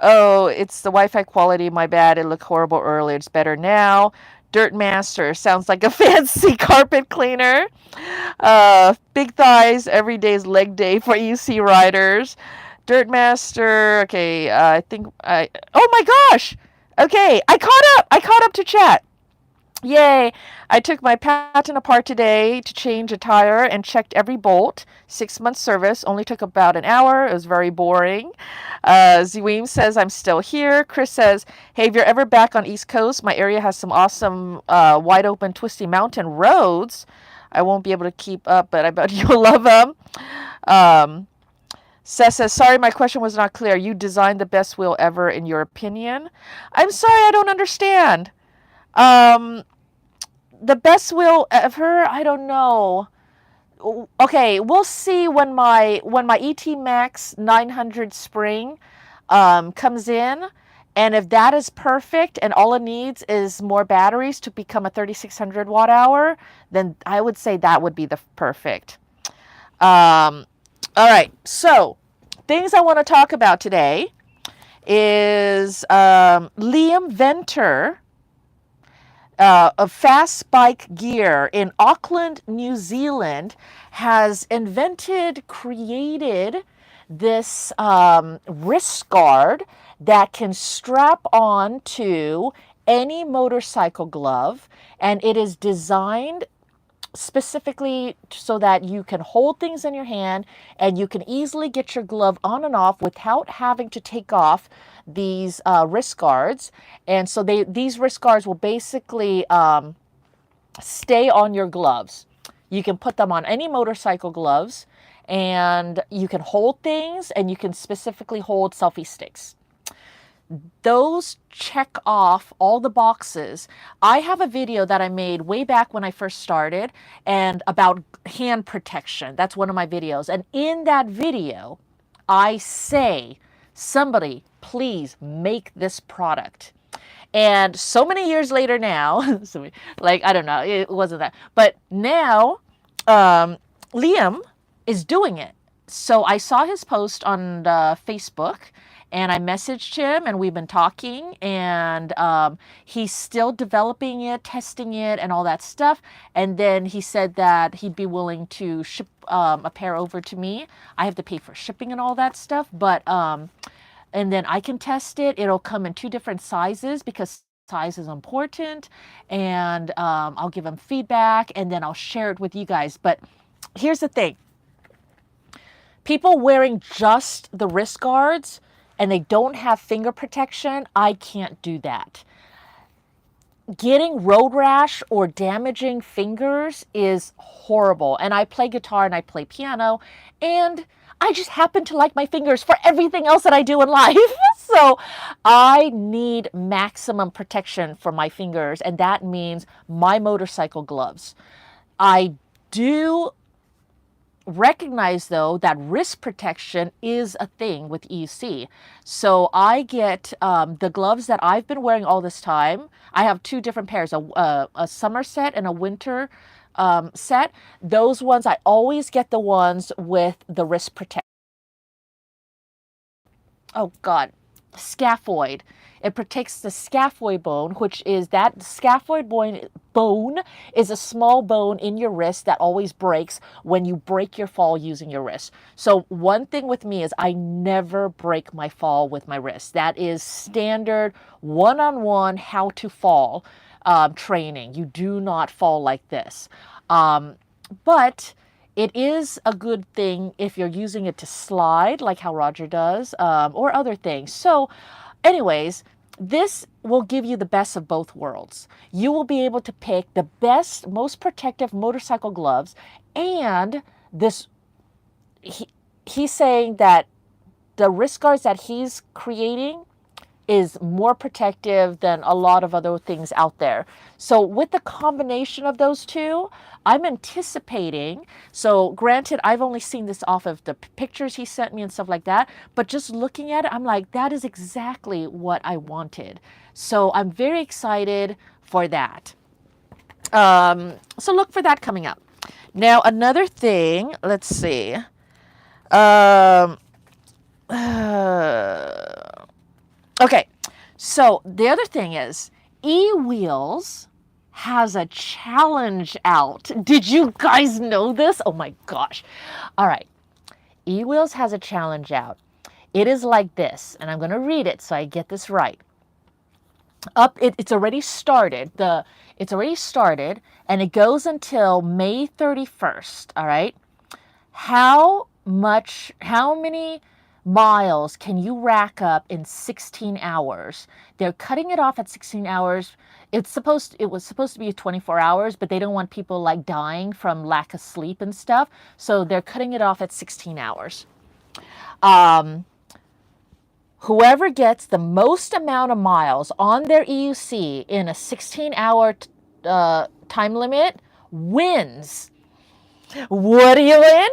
Oh, it's the Wi-Fi quality. My bad. It looked horrible earlier. It's better now. Dirt Master sounds like a fancy carpet cleaner. Big thighs. Every day's leg day for EUC riders. Dirt Master. Okay, I think I. Oh my gosh. Okay, I caught up. I caught up to chat. Yay! I took my patent apart today to change a tire and checked every bolt. 6 month service, only took about an hour. It was very boring. Zweem says, I'm still here. Chris says, hey, if you're ever back on East Coast, my area has some awesome wide open twisty mountain roads. I won't be able to keep up, but I bet you'll love them. Seth says, sorry, my question was not clear. You designed the best wheel ever in your opinion? I'm sorry, I don't understand. The best wheel ever? I don't know. Okay, we'll see when my ETMax 900 spring comes in, and if that is perfect and all it needs is more batteries to become a 3600 watt hour, then I would say that would be the perfect. All right, so things I want to talk about today is Liam Venter of Fast Bike Gear in Auckland, New Zealand, has created this wrist guard that can strap on to any motorcycle glove, and it is designed specifically so that you can hold things in your hand and you can easily get your glove on and off without having to take off these wrist guards. And so these wrist guards will basically stay on your gloves. You can put them on any motorcycle gloves, and you can hold things, and you can specifically hold selfie sticks. Those check off all the boxes. I have a video that I made way back when I first started and about hand protection. That's one of my videos. And in that video, I say, somebody please make this product. And so many years later now, like, I don't know, it wasn't that. But now Liam is doing it. So I saw his post on Facebook, and I messaged him, and we've been talking, and he's still developing it, testing it, and all that stuff. And then he said that he'd be willing to ship a pair over to me. I have to pay for shipping and all that stuff, but and then I can test it. It'll come in 2 different sizes because size is important, and I'll give him feedback, and then I'll share it with you guys. But here's the thing. People wearing just the wrist guards and they don't have finger protection, I can't do that. Getting road rash or damaging fingers is horrible. And I play guitar and I play piano, and I just happen to like my fingers for everything else that I do in life. So I need maximum protection for my fingers, and that means my motorcycle gloves. I do recognize, though, that wrist protection is a thing with EUC. So I get the gloves that I've been wearing all this time. I have 2 different pairs, a summer set and a winter set. Those ones, I always get the ones with the wrist protection. oh God, scaphoid. It protects the scaphoid bone, which is that scaphoid bone is a small bone in your wrist that always breaks when you break your fall using your wrist. So one thing with me is I never break my fall with my wrist. That is standard one-on-one how to fall training. You do not fall like this. But it is a good thing if you're using it to slide, like how Roger does, or other things. So anyways, this will give you the best of both worlds. You will be able to pick the best, most protective motorcycle gloves, and this, he's saying that the wrist guards that he's creating is more protective than a lot of other things out there. So with the combination of those two, I'm anticipating, so granted, I've only seen this off of the pictures he sent me and stuff like that, but just looking at it, I'm like, that is exactly what I wanted. So I'm very excited for that. So look for that coming up. Now, another thing, let's see. Okay, so the other thing is EWheels has a challenge out. Did you guys know this? Oh my gosh. All right, EWheels has a challenge out. It is like this, and I'm going to read it so I get this right. It's already started. It's already started, and it goes until May 31st. All right. How many miles can you rack up in 16 hours? They're cutting it off at 16 hours. It was supposed to be 24 hours, but they don't want people like dying from lack of sleep and stuff. So they're cutting it off at 16 hours. Whoever gets the most amount of miles on their EUC in a 16-hour time limit wins. What do you win?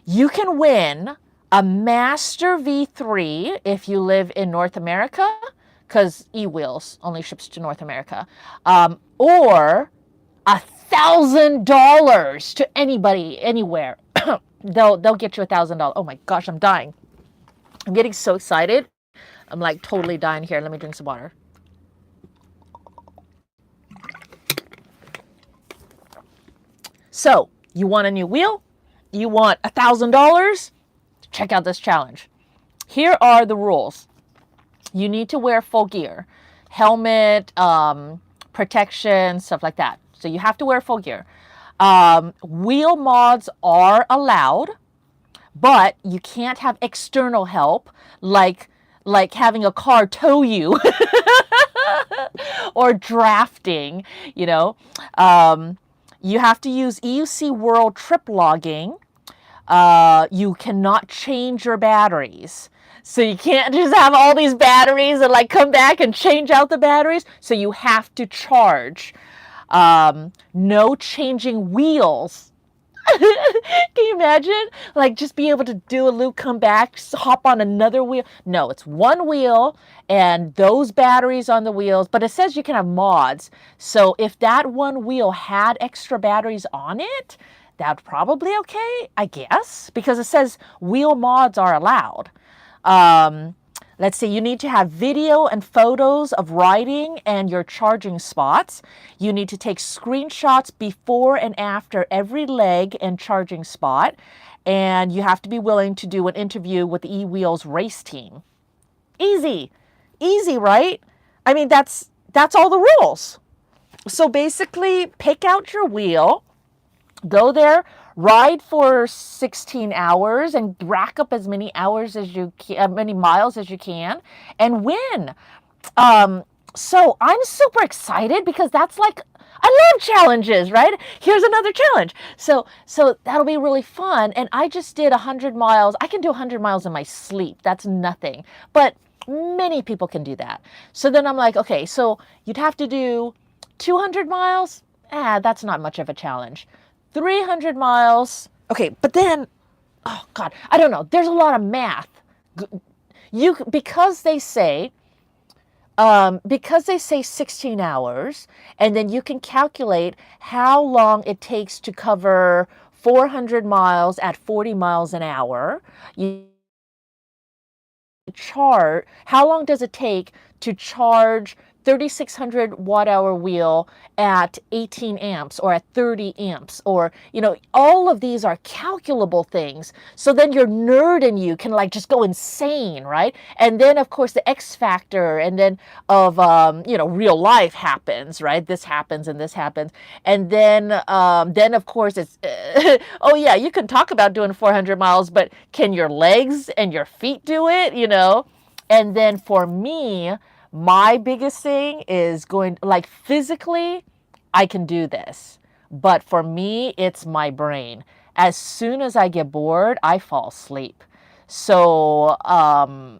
You can win a Master V3 if you live in North America, because EWheels only ships to North America, or $1,000 to anybody, anywhere. they'll get you $1,000. Oh my gosh, I'm dying. I'm getting so excited. I'm like totally dying here. Let me drink some water. So, you want a new wheel? You want $1,000? Check out this challenge. Here are the rules. You need to wear full gear, helmet, protection, stuff like that. So you have to wear full gear. Wheel mods are allowed, but you can't have external help like having a car tow you or drafting, you know. You have to use EUC World trip logging. You cannot change your batteries. So you can't just have all these batteries and like come back and change out the batteries. So you have to charge. No changing wheels. Can you imagine? Like just be able to do a loop, come back, hop on another wheel. No, it's one wheel and those batteries on the wheels. But it says you can have mods. So if that one wheel had extra batteries on it, that's probably okay, I guess, because it says wheel mods are allowed. Let's see, you need to have video and photos of riding and your charging spots. You need to take screenshots before and after every leg and charging spot. And you have to be willing to do an interview with the EWheels race team. Easy, easy, right? I mean, that's all the rules. So basically, pick out your wheel, go there, ride for 16 hours and rack up as many hours as you can, many miles as you can, and win. So I'm super excited because that's like, I love challenges, right? Here's another challenge. So that'll be really fun. And I just did 100 miles. I can do 100 miles in my sleep. That's nothing. But many people can do that. So then I'm like, okay, so you'd have to do 200 miles. That's not much of a challenge. 300 miles. Okay, but then, oh God, I don't know. There's a lot of math. Because they say 16 hours, and then you can calculate how long it takes to cover 400 miles at 40 miles an hour. charge, how long does it take to charge 3600 watt hour wheel at 18 amps or at 30 amps, or all of these are calculable things. So then your nerd in you can like just go insane, right? And then of course the X factor and then of real life happens, right? This happens and this happens, and then of course it's oh yeah, you can talk about doing 400 miles, but can your legs and your feet do it? And then for me, my biggest thing is going like physically, I can do this. But for me, it's my brain. As soon as I get bored, I fall asleep. So,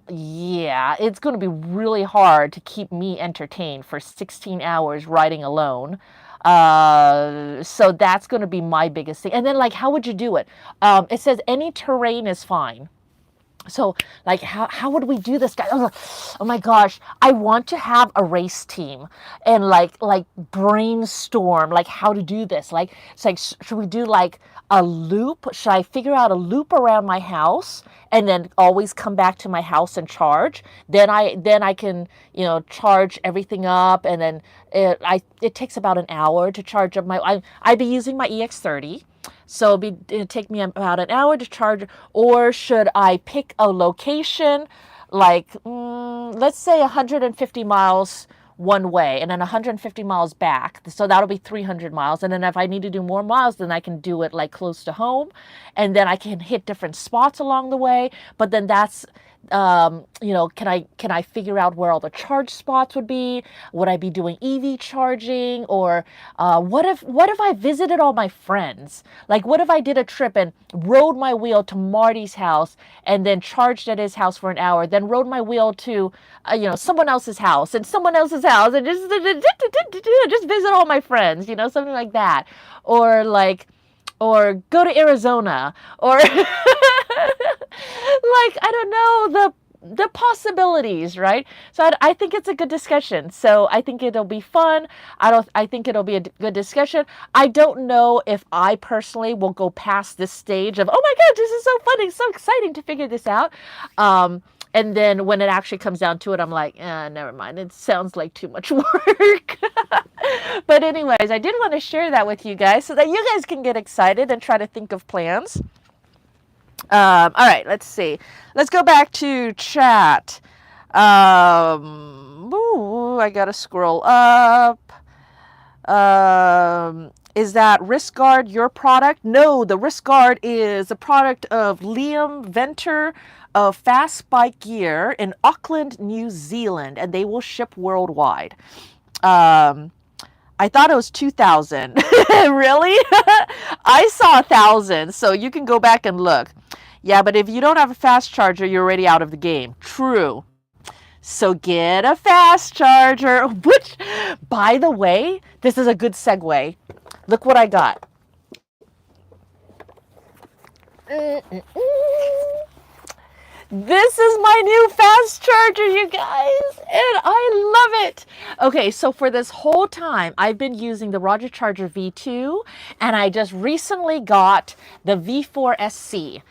yeah, it's going to be really hard to keep me entertained for 16 hours riding alone. So that's going to be my biggest thing. And then, like, how would you do it? It says any terrain is fine. So like how would we do this, guys? Oh my gosh, I want to have a race team and like brainstorm like how to do this. Like it's like, should we do like a loop? Should I figure out a loop around my house and then always come back to my house and charge? Then I can charge everything up, and then it takes about an hour to charge up I'd be using my EX30. So it'd take me about an hour to charge. Or should I pick a location like, let's say 150 miles one way and then 150 miles back. So that'll be 300 miles. And then if I need to do more miles, then I can do it like close to home. And then I can hit different spots along the way. But then that's, can I figure out where all the charge spots would be? Would I be doing EV charging? Or what if I visited all my friends? Like, what if I did a trip and rode my wheel to Marty's house and then charged at his house for an hour, then rode my wheel to someone else's house and someone else's house, and just visit all my friends, something like that. Or go to Arizona, or like, I don't know, the possibilities, right? So I think it's a good discussion. So I think it'll be fun. I think it'll be a good discussion. I don't know if I personally will go past this stage of, oh my God, this is so fun. It's so exciting to figure this out. And then when it actually comes down to it, I'm like, never mind. It sounds like too much work. But anyways, I did want to share that with you guys so that you guys can get excited and try to think of plans. All right, let's see. Let's go back to chat. I gotta scroll up. Is that wrist guard your product? No, the wrist guard is a product of Liam Venter of Fast Bike Gear in Auckland, New Zealand, and they will ship worldwide. I thought it was 2,000. Really? I saw 1,000, so you can go back and look. Yeah, but if you don't have a fast charger, you're already out of the game. True. So get a fast charger, which, by the way, this is a good segue. Look what I got. This is my new fast charger, you guys, and I love it. Okay, so for this whole time, I've been using the Roger Charger V2, and I just recently got the V4 SC.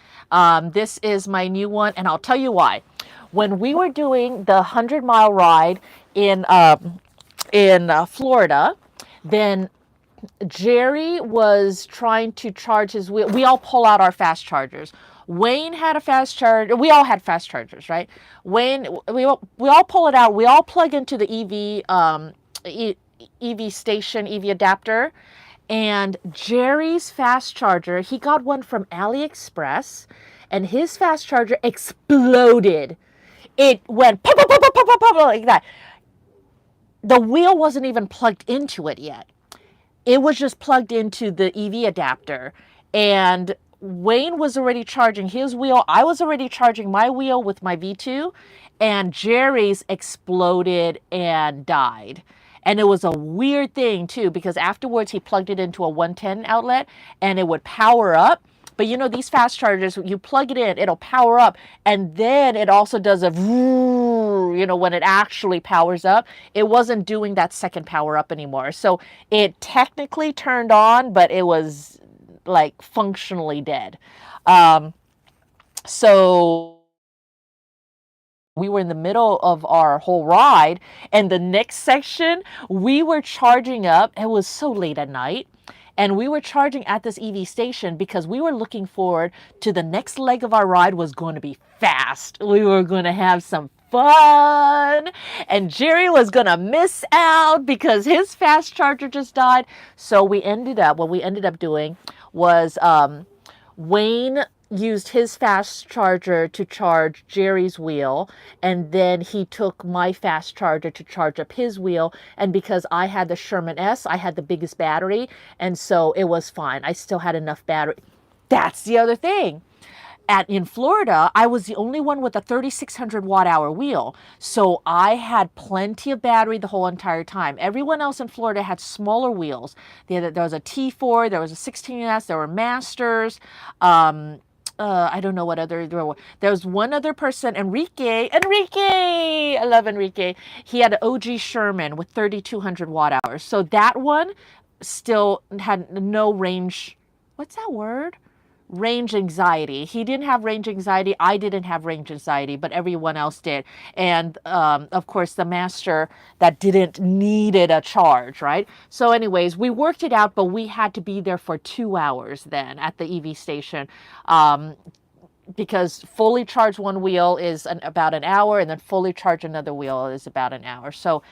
This is my new one, and I'll tell you why. When we were doing the 100-mile ride in Florida, then Jerry was trying to charge his wheel. We all pull out our fast chargers. Wayne had a fast charger. We all had fast chargers, right? Wayne, we all pull it out. We all plug into the EV station, EV adapter. And Jerry's fast charger, he got one from AliExpress, and his fast charger exploded. It went pop, pop, pop, pop, pop, pop, like that. The wheel wasn't even plugged into it yet. It was just plugged into the EV adapter. And Wayne was already charging his wheel. I was already charging my wheel with my V2. And Jerry's exploded and died. And it was a weird thing, too, because afterwards he plugged it into a 110 outlet and it would power up. But these fast chargers, you plug it in, it'll power up. And then it also does a, when it actually powers up. It wasn't doing that second power up anymore. So it technically turned on, but it was like functionally dead. So we were in the middle of our whole ride, and the next section we were charging up. It was so late at night, and we were charging at this EV station because we were looking forward to the next leg of our ride was going to be fast. We were going to have some fun, and Jerry was going to miss out because his fast charger just died. So what we ended up doing was Wayne used his fast charger to charge Jerry's wheel, and then he took my fast charger to charge up his wheel. And because I had the Sherman S, I had the biggest battery, and so it was fine. I still had enough battery. That's the other thing. In Florida, I was the only one with a 3600 watt hour wheel. So I had plenty of battery the whole entire time. Everyone else in Florida had smaller wheels. There was a T4, there was a 16S, there were Masters. I don't know what other there were. There was one other person, Enrique. I love Enrique. He had an OG Sherman with 3200 watt hours. So that one still had no range. What's that word? Range anxiety. He didn't have range anxiety. I didn't have range anxiety, but everyone else did. And of course, the Master that didn't needed a charge, right? So anyways, we worked it out, but we had to be there for 2 hours then at the EV station. Because fully charge one wheel is about an hour, and then fully charge another wheel is about an hour. So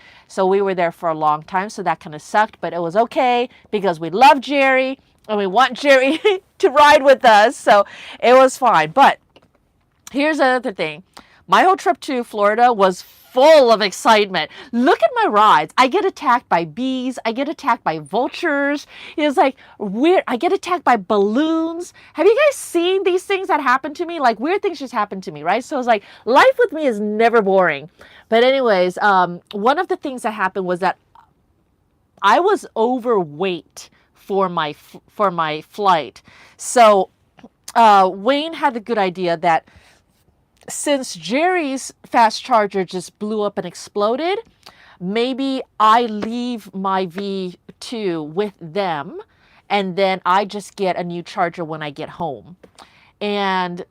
we were there for a long time, so that kind of sucked, but it was okay because we love Jerry and we want Jerry to ride with us, so it was fine. But here's another thing. My whole trip to Florida was full of excitement. Look at my rides. I get attacked by bees. I get attacked by vultures. It's like weird. I get attacked by balloons. Have you guys seen these things that happen to me? Like weird things just happen to me, right? So it's like life with me is never boring. But anyways, one of the things that happened was that I was overweight for my flight. So Wayne had the good idea that since Jerry's fast charger just blew up and exploded, maybe I leave my V2 with them, and then I just get a new charger when I get home. And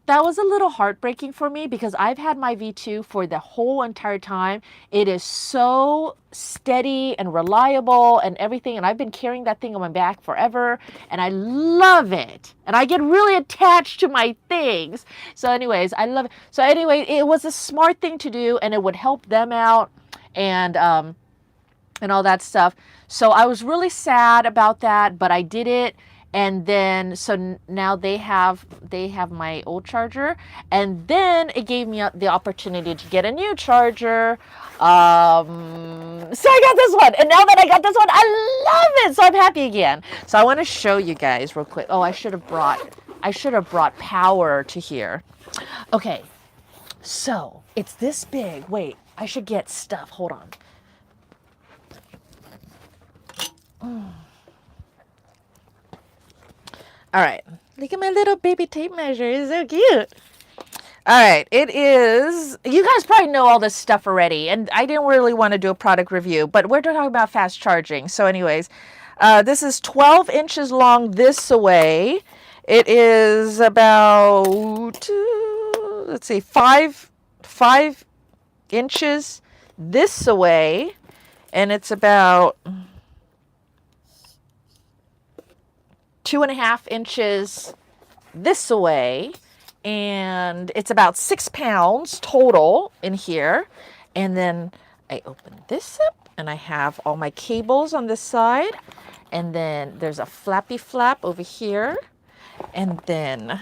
that was a little heartbreaking for me because I've had my V2 for the whole entire time. It is so steady and reliable and everything, and I've been carrying that thing on my back forever, and I love it. And I get really attached to my things. So anyways, I love it. So anyway, it was a smart thing to do, and it would help them out and all that stuff. So I was really sad about that, but I did it. And then, so now they have my old charger, and then it gave me the opportunity to get a new charger. So I got this one, and now that I got this one, I love it. So I'm happy again. So I want to show you guys real quick. Oh, I should have brought power to here. Okay, so it's this big. Wait, I should get stuff. Hold on. All right, look at my little baby tape measure. It's so cute. All right, it is, you guys probably know all this stuff already, and I didn't really want to do a product review, but we're talking about fast charging. So anyways, this is 12 inches long this way. It is about, let's see, 5 inches this way, and it's about 2.5 inches this way, and it's about 6 pounds total in here. And then I open this up, and I have all my cables on this side, and then there's a flappy flap over here, and then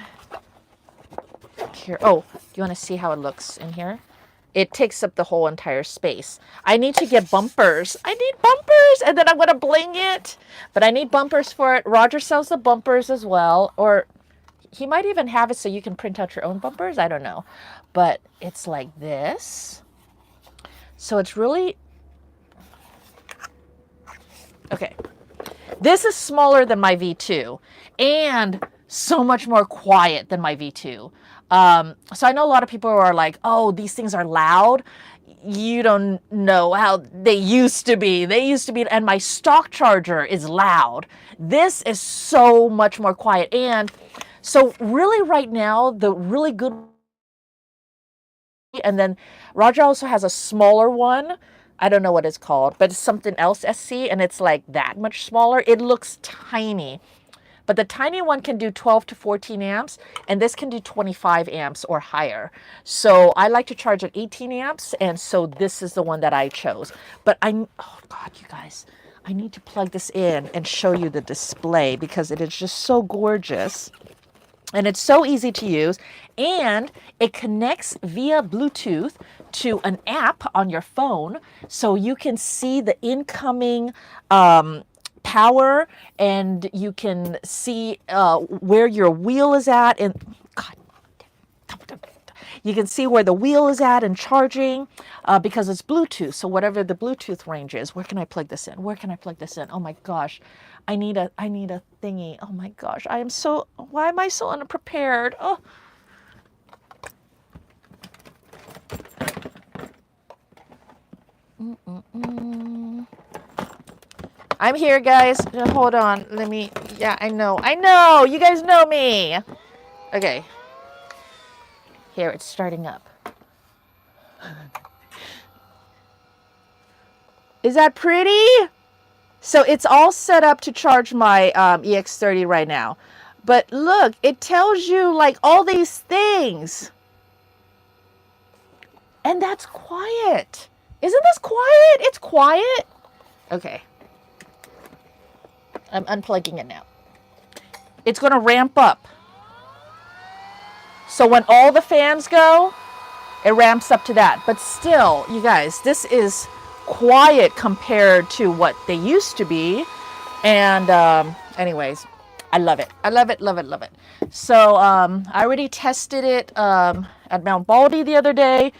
here, oh, do you want to see how it looks in here? It takes up the whole entire space. I need to get bumpers. I need bumpers, and then I'm going to bling it. But I need bumpers for it. Roger sells the bumpers as well. Or he might even have it so you can print out your own bumpers. I don't know. But it's like this. So it's really... Okay. This is smaller than my V2. And so much more quiet than my V2. So I know a lot of people are like, oh, these things are loud. You don't know how they used to be. They used to be, and my stock charger is loud. This is so much more quiet. And so really right now, the really good and then Roger also has a smaller one. I don't know what it's called, but it's something else SC, and it's like that much smaller. It looks tiny, but the tiny one can do 12 to 14 amps, and this can do 25 amps or higher. So I like to charge at 18 amps, and so this is the one that I chose. But oh God, you guys, I need to plug this in and show you the display because it is just so gorgeous. And it's so easy to use, and it connects via Bluetooth to an app on your phone, so you can see the incoming power, and you can see where your wheel is at, and God, you can see where the wheel is at and charging because it's Bluetooth. So whatever the Bluetooth range is, where can I plug this in? Where can I plug this in? Oh my gosh, I need a thingy. Oh my gosh, why am I so unprepared? Oh. I'm here, guys. Hold on. Yeah, I know. You guys know me. Okay. Here, it's starting up. Is that pretty? So it's all set up to charge my EX30 right now. But look, it tells you like all these things. And that's quiet. Isn't this quiet? It's quiet. Okay. I'm unplugging it now. It's going to ramp up. So when all the fans go, it ramps up to that. But still, you guys, this is quiet compared to what they used to be. And anyways, I love it. I love it, love it, love it. So I already tested it at Mount Baldy the other day,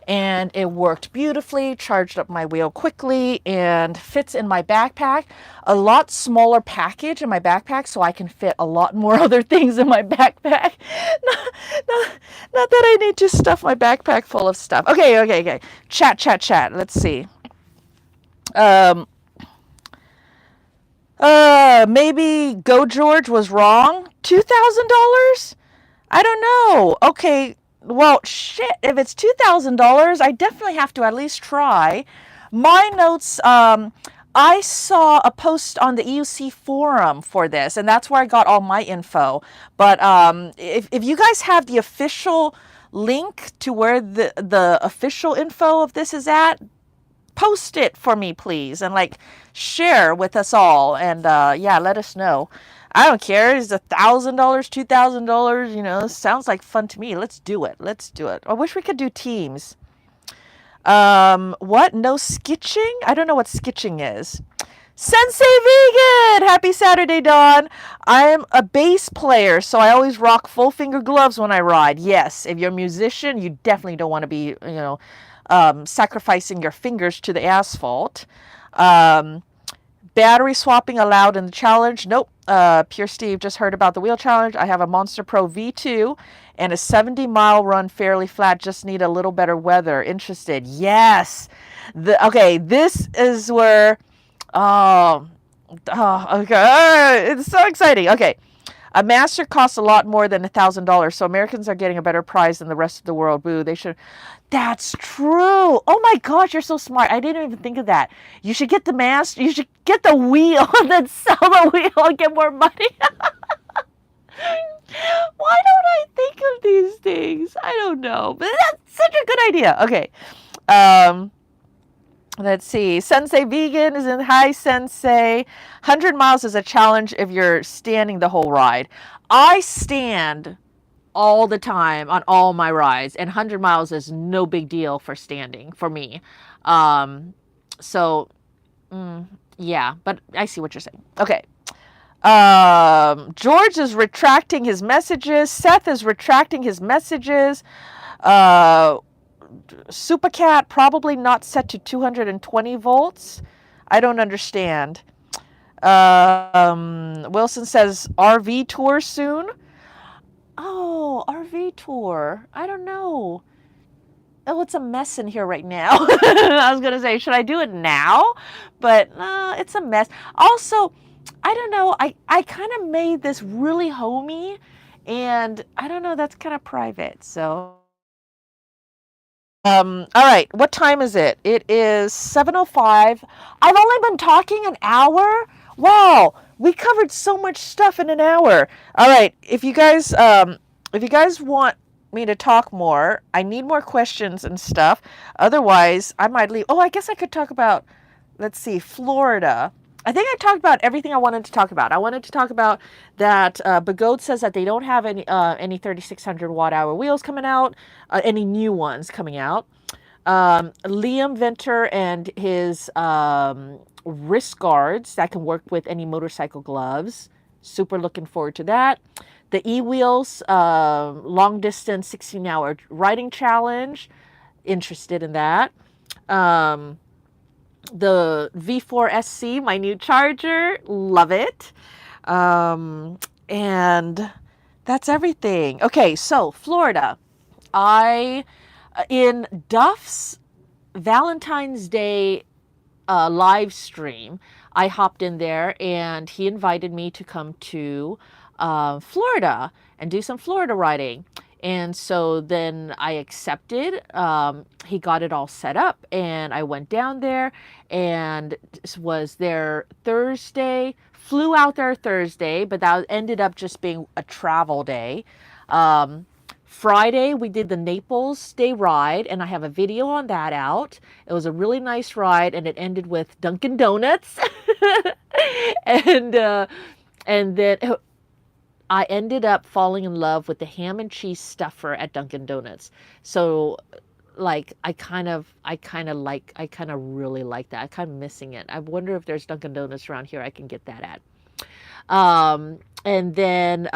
and it worked beautifully, charged up my wheel quickly, and fits in my backpack. A lot smaller package in my backpack, so I can fit a lot more other things in my backpack. Not that I need to stuff my backpack full of stuff. Okay. Chat. Let's see. Maybe Go George was wrong. $2,000? I don't know. Okay, well, shit. If it's $2,000, I definitely have to at least try. My notes. I saw a post on the EUC forum for this, and that's where I got all my info. But if you guys have the official link to where the official info of this is at, post it for me, please, and like share with us all, and yeah, let us know. I don't care. Is $1,000, $2,000? You know, sounds like fun to me. Let's do it. I wish we could do teams. What? No skitching? I don't know what skitching is. Sensei Vegan! Happy Saturday, Dawn. I'm a bass player, so I always rock full finger gloves when I ride. Yes, if you're a musician, you definitely don't want to be, sacrificing your fingers to the asphalt. Battery swapping allowed in the challenge? Nope. Pure Steve just heard about the wheel challenge. I have a Monster Pro V2 and a 70-mile run fairly flat. Just need a little better weather. Interested? Yes. Okay, this is where... Oh, okay. It's so exciting. Okay. A master costs a lot more than $1,000, so Americans are getting a better price than the rest of the world. Boo, they should. That's true. Oh my gosh, you're so smart. I didn't even think of that. You should get the master. You should get the wheel and then sell the wheel and get more money. Why don't I think of these things? I don't know, but that's such a good idea. Okay. Let's see. Sensei Vegan is in. Hi, Sensei. 100 miles is a challenge if you're standing the whole ride. I stand all the time on all my rides, and 100 miles is no big deal for standing for me. Yeah, but I see what you're saying. Okay. George is retracting his messages. Seth is retracting his messages. Supercat probably not set to 220 volts. I don't understand. Wilson says RV tour soon. Oh, RV tour. I don't know. Oh, it's a mess in here right now. I was going to say, should I do it now? But it's a mess. Also, I don't know. I kind of made this really homey, and I don't know. That's kind of private. So All right, what time is it? It is 7:05. I've only been talking an hour. Wow, we covered so much stuff in an hour. All right, if you guys want me to talk more, I need more questions and stuff. Otherwise, I might leave. Oh, I guess I could talk about, let's see, Florida. I think I talked about everything I wanted to talk about. I wanted to talk about that Begode says that they don't have any 3600 watt hour wheels coming out, any new ones coming out. Liam Venter and his wrist guards that can work with any motorcycle gloves. Super looking forward to that. The EWheels long distance 16-hour riding challenge. Interested in that. Um, the V4 SC, my new charger, love it. And that's everything. Okay, so Florida. I in Duff's Valentine's Day live stream, I hopped in there and he invited me to come to Florida and do some Florida riding. And so then I accepted. He got it all set up and I went down there and was there Thursday, flew out there Thursday, but that ended up just being a travel day. Um, Friday, we did the Naples Day ride, and I have a video on that out. It was a really nice ride, and it ended with Dunkin' Donuts. and and then I ended up falling in love with the ham and cheese stuffer at Dunkin' Donuts. So like I kind of really like that. I'm kind of missing it. I wonder if there's Dunkin' Donuts around here I can get that at. And then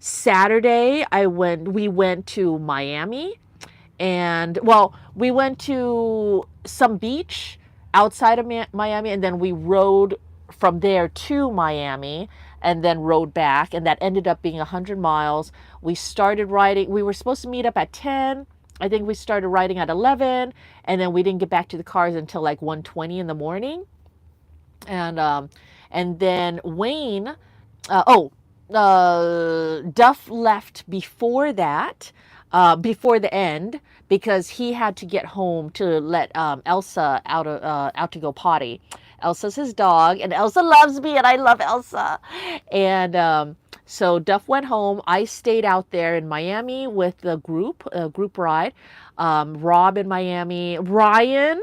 Saturday we went to Miami and well, we went to some beach outside of Miami and then we rode from there to Miami and then rode back and that ended up being 100 miles. We started riding. We were supposed to meet up at 10. I think we started riding at 11 and then we didn't get back to the cars until like 1:20 in the morning. And then Wayne, Duff left before that, before the end, because he had to get home to let Elsa out to go potty. Elsa's his dog, and Elsa loves me, and I love Elsa. And so Duff went home. I stayed out there in Miami with the group ride. Rob in Miami, Ryan,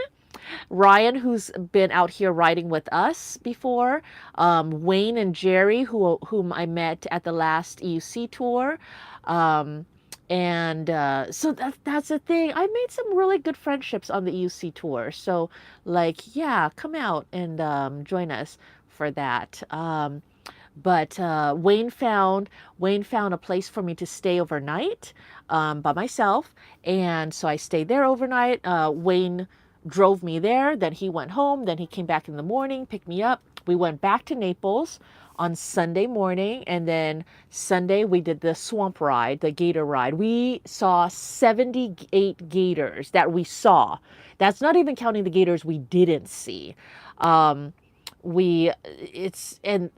who's been out here riding with us before, Wayne and Jerry, whom I met at the last EUC tour. Um, and so that's the thing. I made some really good friendships on the EUC tour. So, like, yeah, come out and join us for that. But Wayne found a place for me to stay overnight by myself, and so I stayed there overnight. Wayne drove me there. Then he went home. Then he came back in the morning, picked me up. We went back to Naples on Sunday morning, and then Sunday we did the swamp ride, the Gator ride. We saw 78 gators that we saw. That's not even counting the gators we didn't see. We it's and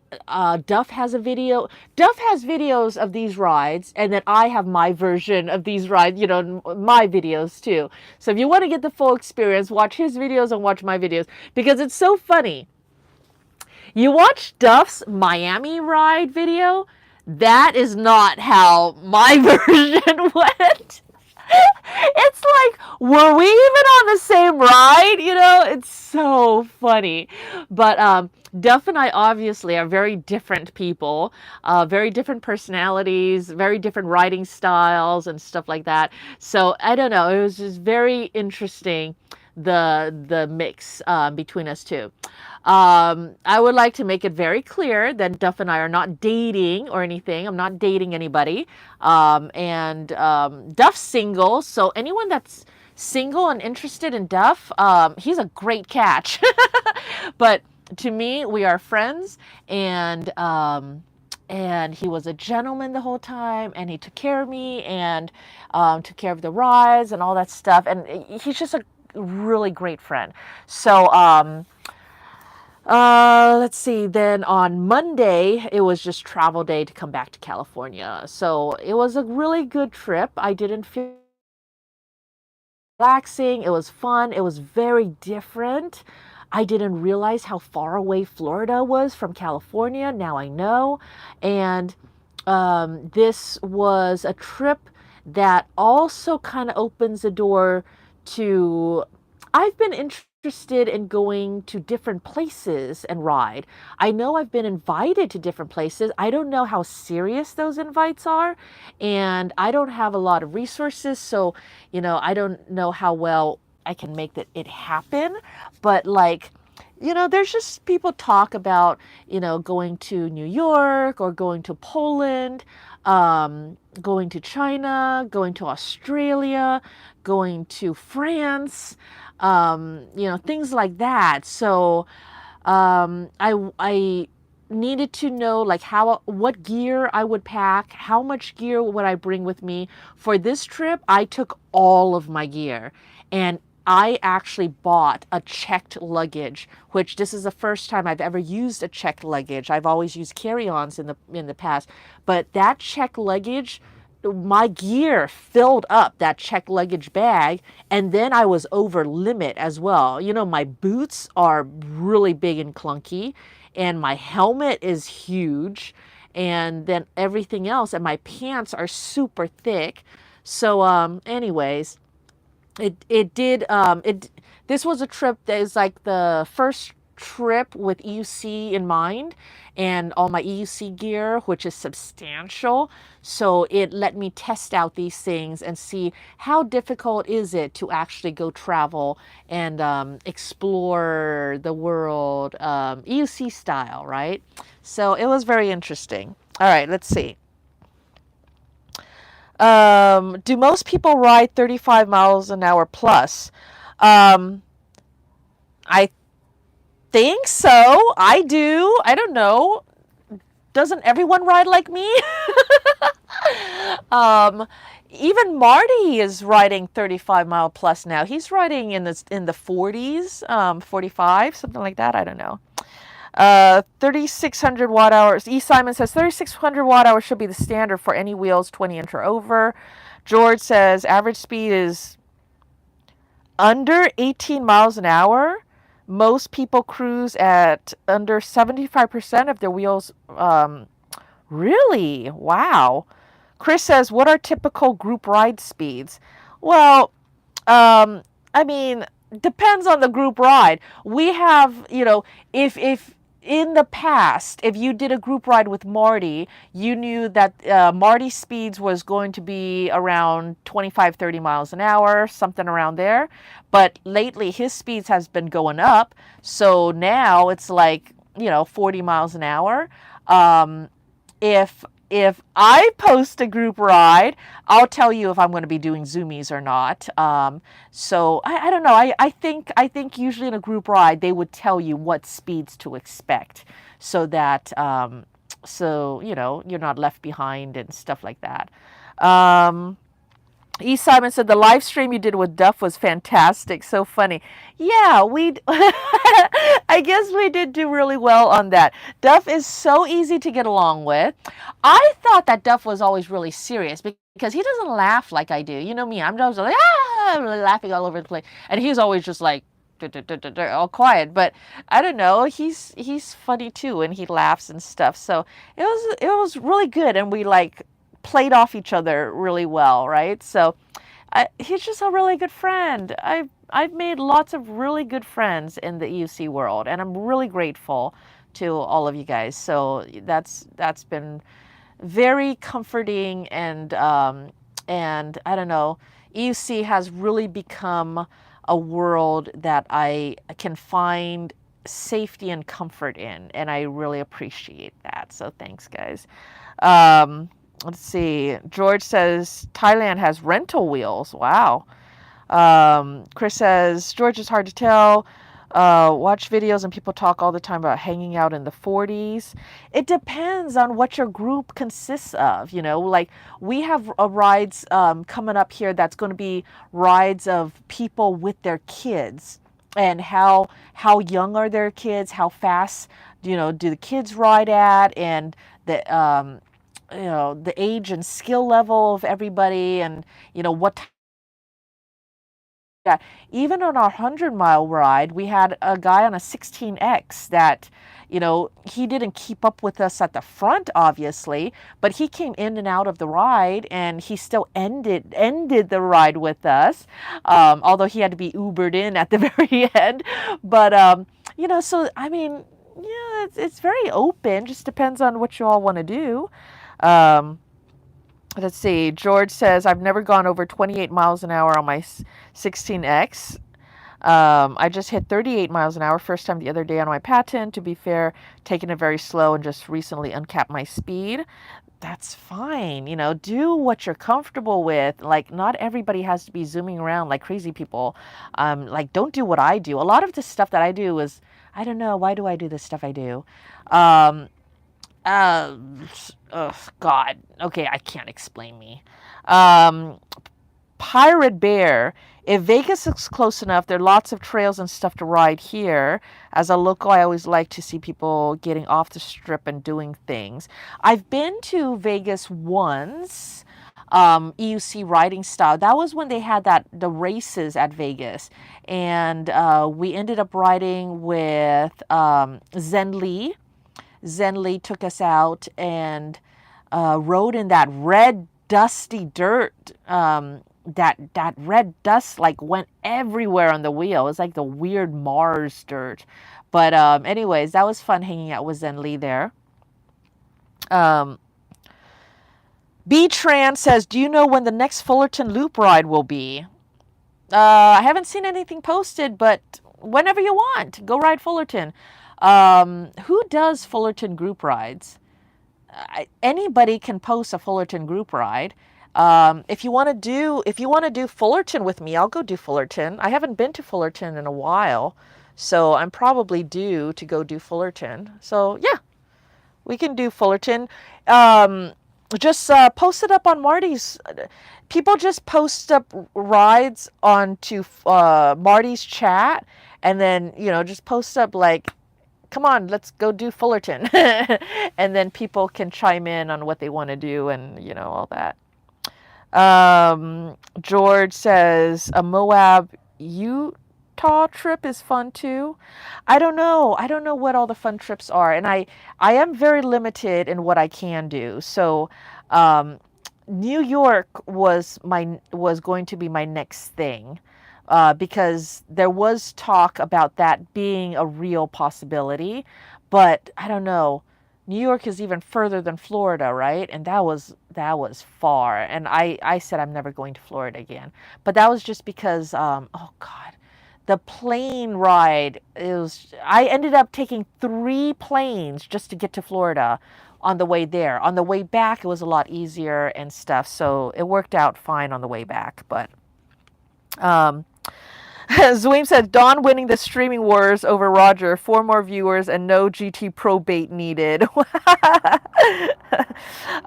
Duff has a video. Duff has videos of these rides, and then I have my version of these rides, my videos too. So if you want to get the full experience, watch his videos and watch my videos because it's so funny. You watch Duff's Miami ride video, that is not how my version went. It's like, were we even on the same ride? It's so funny. But Duff and I obviously are very different people, very different personalities, very different writing styles and stuff like that. So I don't know. It was just very interesting, the mix between us two. I would like to make it very clear that Duff and I are not dating or anything. I'm not dating anybody. And Duff's single, so anyone that's single and interested in Duff, he's a great catch. But to me, we are friends, and he was a gentleman the whole time, and he took care of me and took care of the rides and all that stuff. And he's just a really great friend. So let's see. Then on Monday, it was just travel day to come back to California. So it was a really good trip. I didn't feel relaxing. It was fun. It was very different. I didn't realize how far away Florida was from California. Now I know. And this was a trip that also kind of opens the door to. I've been interested in going to different places and ride. I know I've been invited to different places. I don't know how serious those invites are, and I don't have a lot of resources, so I don't know how well I can make it happen. But like, there's just people talk about, going to New York or going to Poland, going to China, going to Australia, going to France, things like that. So I needed to know like what gear I would pack, how much gear would I bring with me. For this trip, I took all of my gear, and I actually bought a checked luggage, which this is the first time I've ever used a checked luggage. I've always used carry-ons in the past, but that checked luggage, my gear filled up that checked luggage bag, and then I was over limit as well. My boots are really big and clunky, and my helmet is huge, and then everything else, and my pants are super thick. So anyways, it did it this was a trip that is like the first trip with EUC in mind, and all my EUC gear, which is substantial. So it let me test out these things and see how difficult is it to actually go travel and explore the world EUC style, right? So it was very interesting. All right, let's see. Do most people ride 35 miles an hour plus? Um, I think so. I do. I don't know. Doesn't everyone ride like me? um, Even Marty is riding 35-mile plus now. He's riding in the 40s, 45, something like that. I don't know. 3,600 watt hours. E. Simon says 3,600 watt hours should be the standard for any wheels 20-inch or over. George says average speed is under 18 miles an hour. Most people cruise at under 75% of their wheels. Really? Wow. Chris says, what are typical group ride speeds? Well, I mean, depends on the group ride. We have, if in the past, if you did a group ride with Marty, you knew that Marty's speeds was going to be around 25, 30 miles an hour, something around there. But lately, his speeds has been going up. So now it's like, 40 miles an hour. If I post a group ride, I'll tell you if I'm going to be doing zoomies or not. So I don't know. I think usually in a group ride they would tell you what speeds to expect, so that you're not left behind and stuff like that. E. Simon said the live stream you did with Duff was fantastic, so funny. Yeah, I guess we did do really well on that. Duff is so easy to get along with. I thought that Duff was always really serious because he doesn't laugh like I do. You know me, I'm just like really laughing all over the place, and he's always just like all quiet. But I don't know, he's funny too, and he laughs and stuff. So it was really good, and we like played off each other really well, right? So he's just a really good friend. I've made lots of really good friends in the EUC world, and I'm really grateful to all of you guys. So that's been very comforting, and I don't know, EUC has really become a world that I can find safety and comfort in, and I really appreciate that. So thanks, guys. Let's see. George says Thailand has rental wheels. Wow. Chris says George is hard to tell. Watch videos and people talk all the time about hanging out in the 40s. It depends on what your group consists of. Like we have rides coming up here that's going to be rides of people with their kids, and how young are their kids, how fast do the kids ride at, and the age and skill level of everybody, and what even on our 100-mile ride, we had a guy on a 16X that, you know, he didn't keep up with us at the front, obviously, but he came in and out of the ride, and he still ended the ride with us, although he had to be Ubered in at the very end. But you know, so I mean, yeah, it's very open. Just depends on what you all want to do. Um, let's see. George says, I've never gone over 28 miles an hour on my 16X. I just hit 38 miles an hour first time the other day on my patent. To be fair, taking it very slow and just recently uncapped my speed. That's fine. You know, do what you're comfortable with. Like, not everybody has to be zooming around like crazy people. Like, don't do what I do. A lot of the stuff that I do is, I don't know, why do I do this stuff I do? Um, oh, God. Okay, I can't explain me. Um, Pirate Bear. If Vegas is close enough, there are lots of trails and stuff to ride here. As a local, I always like to see people getting off the strip and doing things. I've been to Vegas once, EUC riding style. That was when they had the races at Vegas. And we ended up riding with Zen Lee. Zen Lee took us out and rode in that red, dusty dirt. That red dust like went everywhere on the wheel. It was like the weird Mars dirt. But anyways, that was fun hanging out with Zen Lee there. B-Tran says, do you know when the next Fullerton Loop ride will be? I haven't seen anything posted, but whenever you want, go ride Fullerton. Who does Fullerton group rides? Anybody can post a Fullerton group ride. If you want to do Fullerton with me, I'll go do Fullerton. I haven't been to Fullerton in a while, so I'm probably due to go do Fullerton. So yeah, we can do Fullerton. Just post it up on Marty's. People just post up rides onto Marty's chat, and then, you know, just post up like, come on, let's go do Fullerton. And then people can chime in on what they want to do and, you know, all that. George says a Moab Utah trip is fun too. I don't know. I don't know what all the fun trips are. And I am very limited in what I can do. So, New York was going to be my next thing. Because there was talk about that being a real possibility, but I don't know. New York is even further than Florida, right? And that was far. And I said I'm never going to Florida again. But that was just because, oh God, the plane ride I ended up taking 3 planes just to get to Florida on the way there. On the way back, it was a lot easier and stuff. So it worked out fine on the way back. But Zweem said, Dawn winning the streaming wars over Roger. 4 more viewers and no GT probate needed.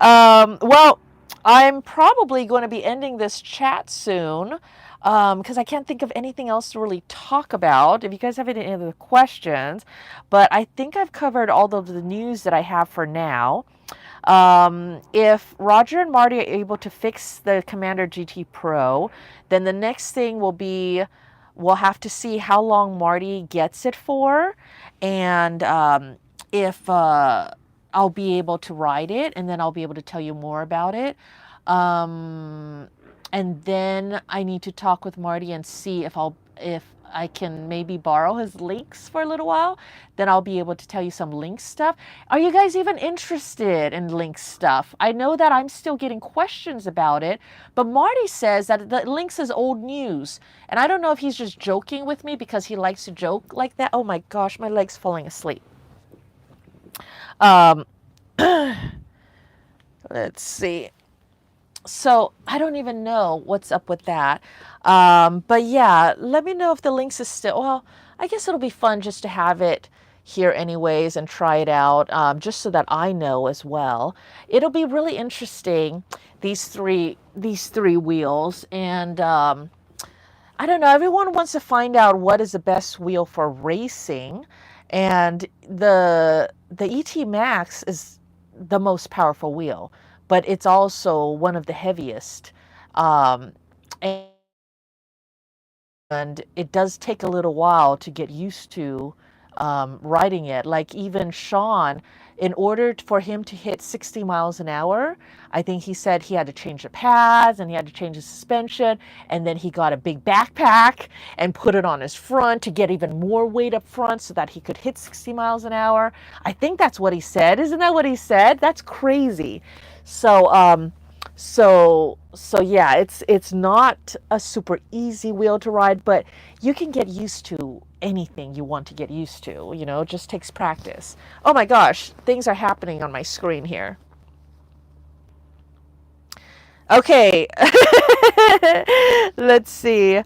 Well, I'm probably going to be ending this chat soon because I can't think of anything else to really talk about. If you guys have any other questions, but I think I've covered all of the news that I have for now. If Roger and Marty are able to fix the Commander GT Pro, then the next thing will be, we'll have to see how long Marty gets it for, and if I'll be able to ride it, and then I'll be able to tell you more about it. And then I need to talk with Marty and see if I can maybe borrow his links for a little while. Then I'll be able to tell you some link stuff. Are you guys even interested in link stuff? I know that I'm still getting questions about it, but Marty says that the links is old news. And I don't know if he's just joking with me because he likes to joke like that. Oh my gosh, my leg's falling asleep. Let's see. So I don't even know what's up with that. But yeah, let me know if the links is still, well, I guess it'll be fun just to have it here anyways and try it out, just so that I know as well. It'll be really interesting, these three wheels. And I don't know, everyone wants to find out what is the best wheel for racing. And the ETMax is the most powerful wheel, but it's also one of the heaviest. And and it does take a little while to get used to riding it. Like even Sean, in order for him to hit 60 miles an hour, I think he said he had to change the pads and he had to change the suspension, and then he got a big backpack and put it on his front to get even more weight up front so that he could hit 60 miles an hour. I think that's what he said. Isn't that what he said? That's crazy. So yeah, it's not a super easy wheel to ride, but you can get used to anything you want to get used to. You know, it just takes practice. Oh my gosh, things are happening on my screen here. Okay, let's see.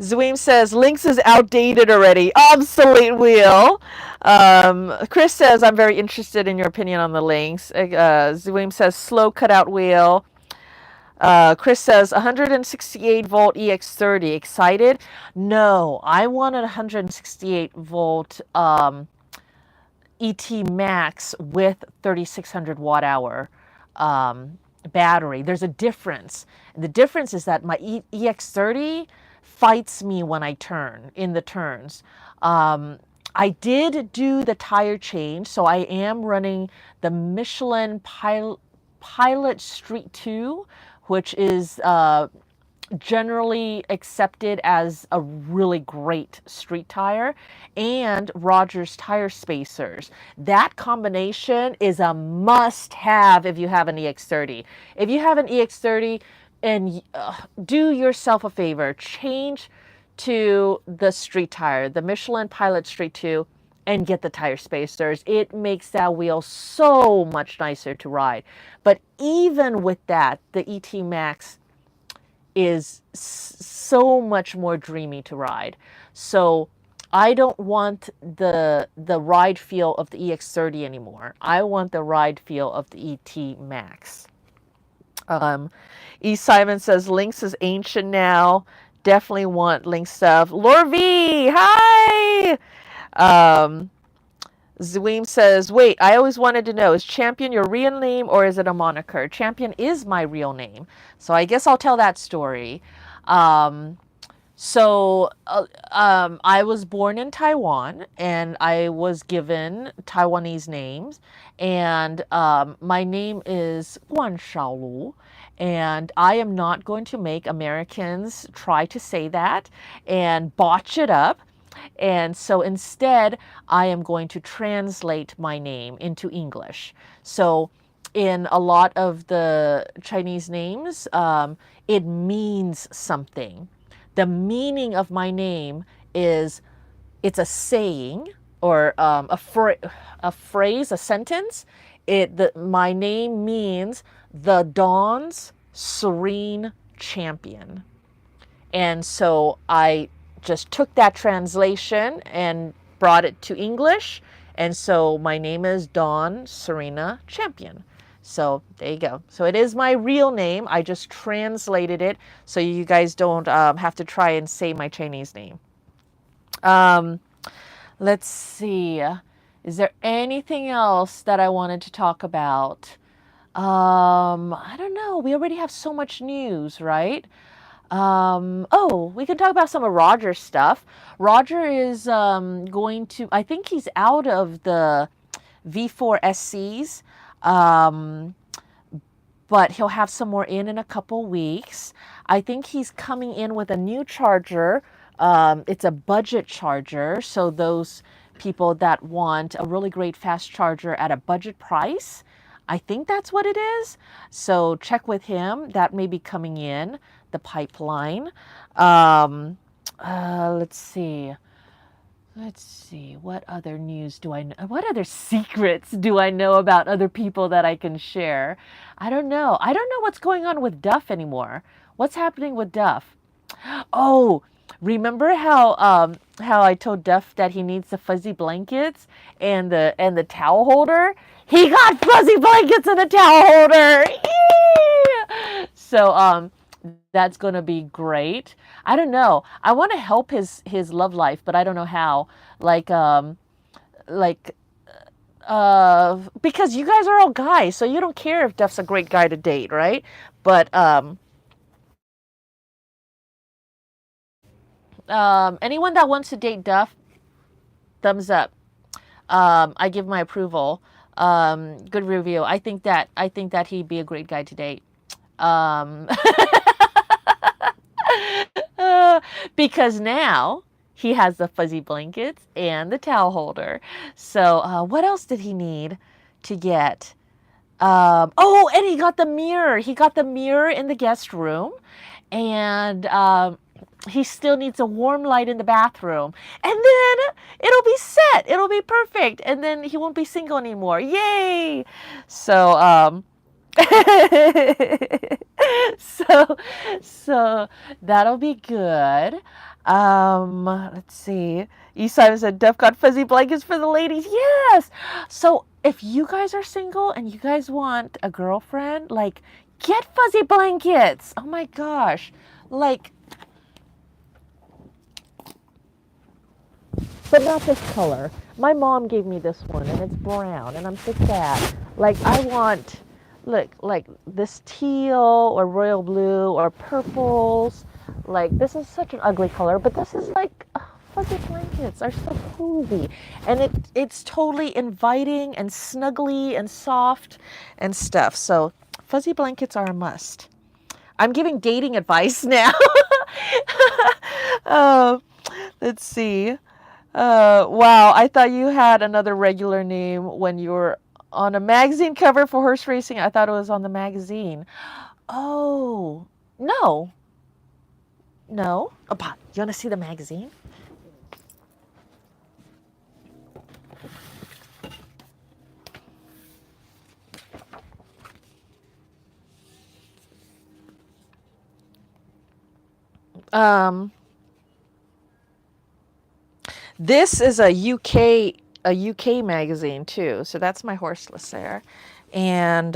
Zweem says Lynx is outdated already. Obsolete wheel. Chris says I'm very interested in your opinion on the Lynx. Zweem says slow cutout wheel. Chris says 168 volt EX30. Excited? No, I wanted 168 volt ETMax with 3600 watt hour battery. There's a difference. And the difference is that my EX30 fights me when I turn in the turns. I did do the tire change, so I am running the Michelin Pilot Street 2, which is generally accepted as a really great street tire, and Rogers tire spacers. That combination is a must-have if you have an EX30. If you have an EX30, and do yourself a favor, change to the street tire, the Michelin Pilot Street 2, and get the tire spacers. It makes that wheel so much nicer to ride. But even with that, the ETMax is so much more dreamy to ride. So I don't want the ride feel of the EX30 anymore. I want the ride feel of the ETMax. E. Simon says Lynx is ancient now. Definitely want Lynx stuff. Laura V, hi. Zweem says, wait, I always wanted to know, is Champion your real name or is it a moniker? Champion is my real name. So I guess I'll tell that story. I was born in Taiwan and I was given Taiwanese names. And my name is Guan Shaolu. And I am not going to make Americans try to say that and botch it up. And so instead, I am going to translate my name into English. So in a lot of the Chinese names, it means something. The meaning of my name is it's a saying or a phrase, a sentence. My name means the dawn's serene champion. And so I just took that translation and brought it to English. And so my name is Dawn Serena Champion. So there you go. So it is my real name. I just translated it so you guys don't have to try and say my Chinese name. Let's see. Is there anything else that I wanted to talk about? I don't know. We already have so much news, right? We can talk about some of Roger's stuff. Roger is going to, I think he's out of the V4 SCs, but he'll have some more in a couple weeks. I think he's coming in with a new charger. It's a budget charger, so those people that want a really great fast charger at a budget price, I think that's what it is. So check with him. That may be coming in the pipeline. Let's see. What other news do I know? What other secrets do I know about other people that I can share? I don't know. I don't know what's going on with Duff anymore. What's happening with Duff? Oh, remember how I told Duff that he needs the fuzzy blankets and the towel holder? He got fuzzy blankets and a towel holder. Yay! So that's going to be great. I don't know. I want to help his love life, but I don't know how. Because you guys are all guys, so you don't care if Duff's a great guy to date, right? But Anyone that wants to date Duff, thumbs up. I give my approval. Good review. I think that he'd be a great guy to date. Um, because now he has the fuzzy blankets and the towel holder. So what else did he need to get? Oh, and he got the mirror. He got the mirror in the guest room, and he still needs a warm light in the bathroom. And then it'll be set. It'll be perfect. And then he won't be single anymore. Yay! So, so, so that'll be good. Let's see. Simon said, Def got fuzzy blankets for the ladies. Yes. So if you guys are single and you guys want a girlfriend, like, get fuzzy blankets. Oh my gosh. Like, but not this color. My mom gave me this one and it's brown and I'm so sad. Like, I want, look, like this teal or royal blue or purples. Like, this is such an ugly color, but this is like, fuzzy blankets are so cozy. And it's totally inviting and snuggly and soft and stuff. So fuzzy blankets are a must. I'm giving dating advice now. uh, let's see. Wow, I thought you had another regular name when you were on a magazine cover for horse racing. I thought it was on the magazine. Oh, no. No. Opa, you want to see the magazine? Um, this is a UK magazine too. So that's my horse list there. And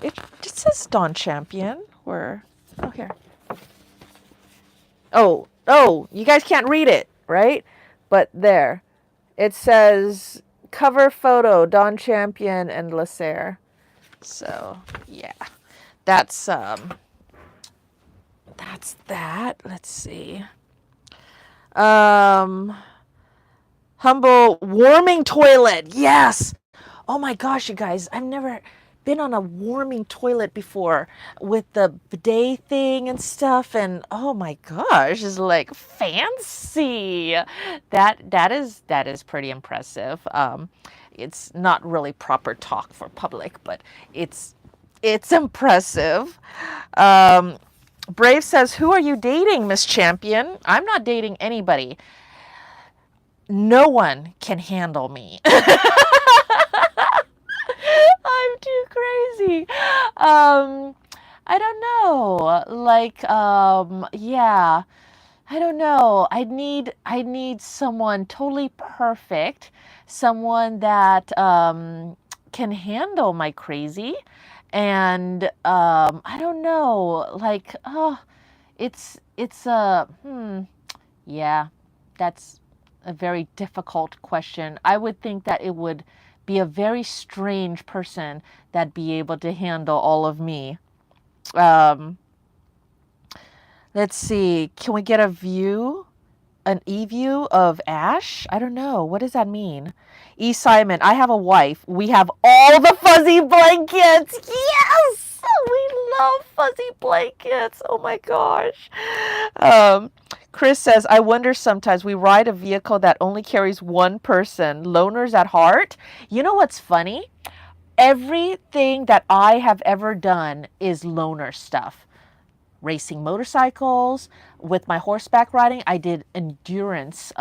it says Don Champion. Where? Oh, here. Oh, you guys can't read it, right? But there. It says cover photo Don Champion and Lasser. So, yeah. That's that. Let's see. Humble warming toilet. Yes. Oh my gosh, you guys. I've never been on a warming toilet before with the bidet thing and stuff, and oh my gosh, it's like fancy. That is pretty impressive. It's not really proper talk for public, but it's impressive. Brave says, "Who are you dating, Miss Champion?" I'm not dating anybody. No one can handle me. I'm too crazy. I don't know. Like, yeah, I don't know. I need someone totally perfect, someone that can handle my crazy, and I don't know. Like, oh, it's a yeah, that's a very difficult question. I would think that it would be a very strange person that'd be able to handle all of me. Um, let's see. Can we get a view? An e-view of Ash? I don't know. What does that mean? E. Simon, I have a wife. We have all the fuzzy blankets. Yes! We love fuzzy blankets. Oh my gosh. Chris says, I wonder sometimes we ride a vehicle that only carries one person. Loners at heart. You know what's funny? Everything that I have ever done is loner stuff. Racing motorcycles, with my horseback riding, I did endurance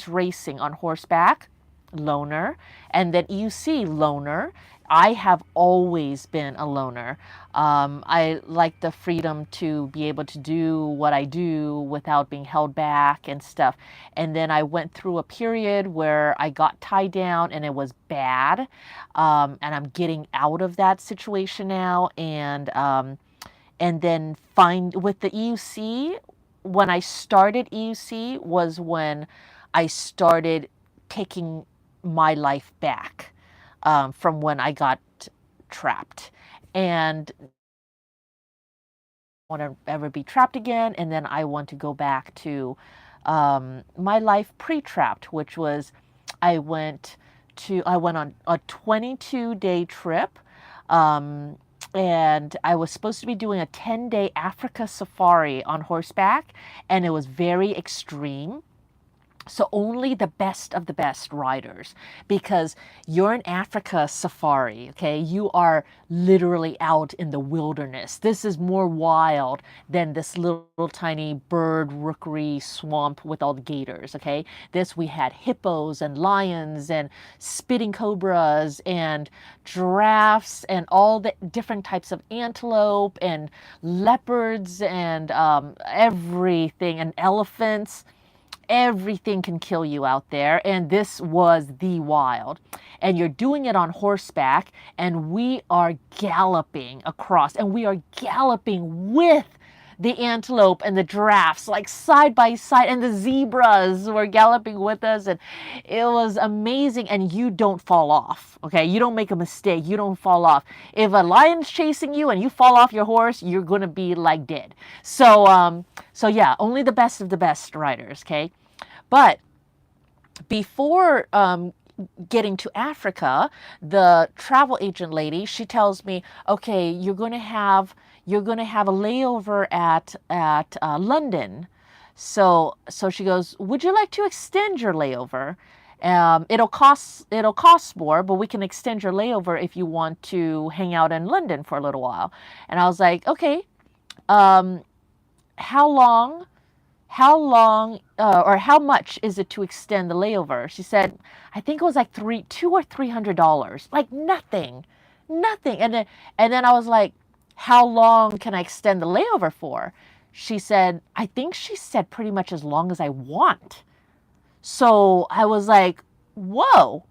racing on horseback, loner, and then EUC loner. I have always been a loner. I like the freedom to be able to do what I do without being held back and stuff. And then I went through a period where I got tied down and it was bad. And I'm getting out of that situation now. And then with the EUC, when I started EUC was when I started taking my life back from when I got trapped. And want to ever be trapped again. And then I want to go back to my life pre-trapped, which was I went on a 22-day trip. Um, and I was supposed to be doing a 10-day Africa safari on horseback, and it was very extreme. So only the best of the best riders, because you're in Africa safari, okay? You are literally out in the wilderness. This is more wild than this little tiny bird rookery swamp with all the gators, okay? This, we had hippos and lions and spitting cobras and giraffes and all the different types of antelope and leopards and everything, and elephants. Everything can kill you out there, and this was the wild. And you're doing it on horseback, and we are galloping across, and we are galloping with the antelope and the giraffes, like side by side, and the zebras were galloping with us, and it was amazing. And you don't fall off, okay? You don't make a mistake, you don't fall off. If a lion's chasing you and you fall off your horse, you're gonna be like dead. So yeah, only the best of the best riders, okay? But before getting to Africa, the travel agent lady, she tells me, okay, you're going to have a layover at London. So she goes, would you like to extend your layover? It'll cost more, but we can extend your layover if you want to hang out in London for a little while. And I was like, okay, how long or how much is it to extend the layover? She said, I think it was like $200 or $300, like nothing. And then I was like, how long can I extend the layover for? She said, I think she said pretty much as long as I want. So I was like, whoa,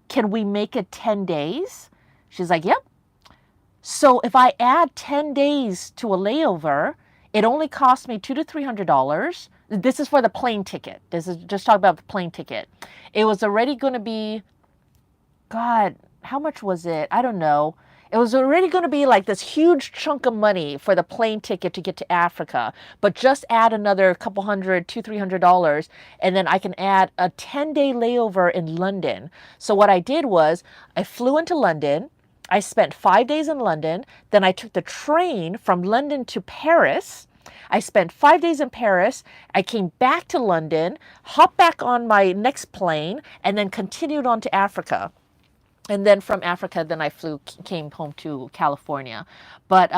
can we make it 10 days? She's like, yep. So if I add 10 days to a layover, it only cost me $200 to $300. This is for the plane ticket. This is just talking about the plane ticket. It was already going to be, God, how much was it? I don't know. It was already going to be like this huge chunk of money for the plane ticket to get to Africa, but just add another couple hundred, $200 to $300, and then I can add a 10-day layover in London. So what I did was I flew into London. I spent 5 days in London. Then I took the train from London to Paris. I spent 5 days in Paris. I came back to London, hopped back on my next plane, and then continued on to Africa. And then from Africa, then I came home to California. But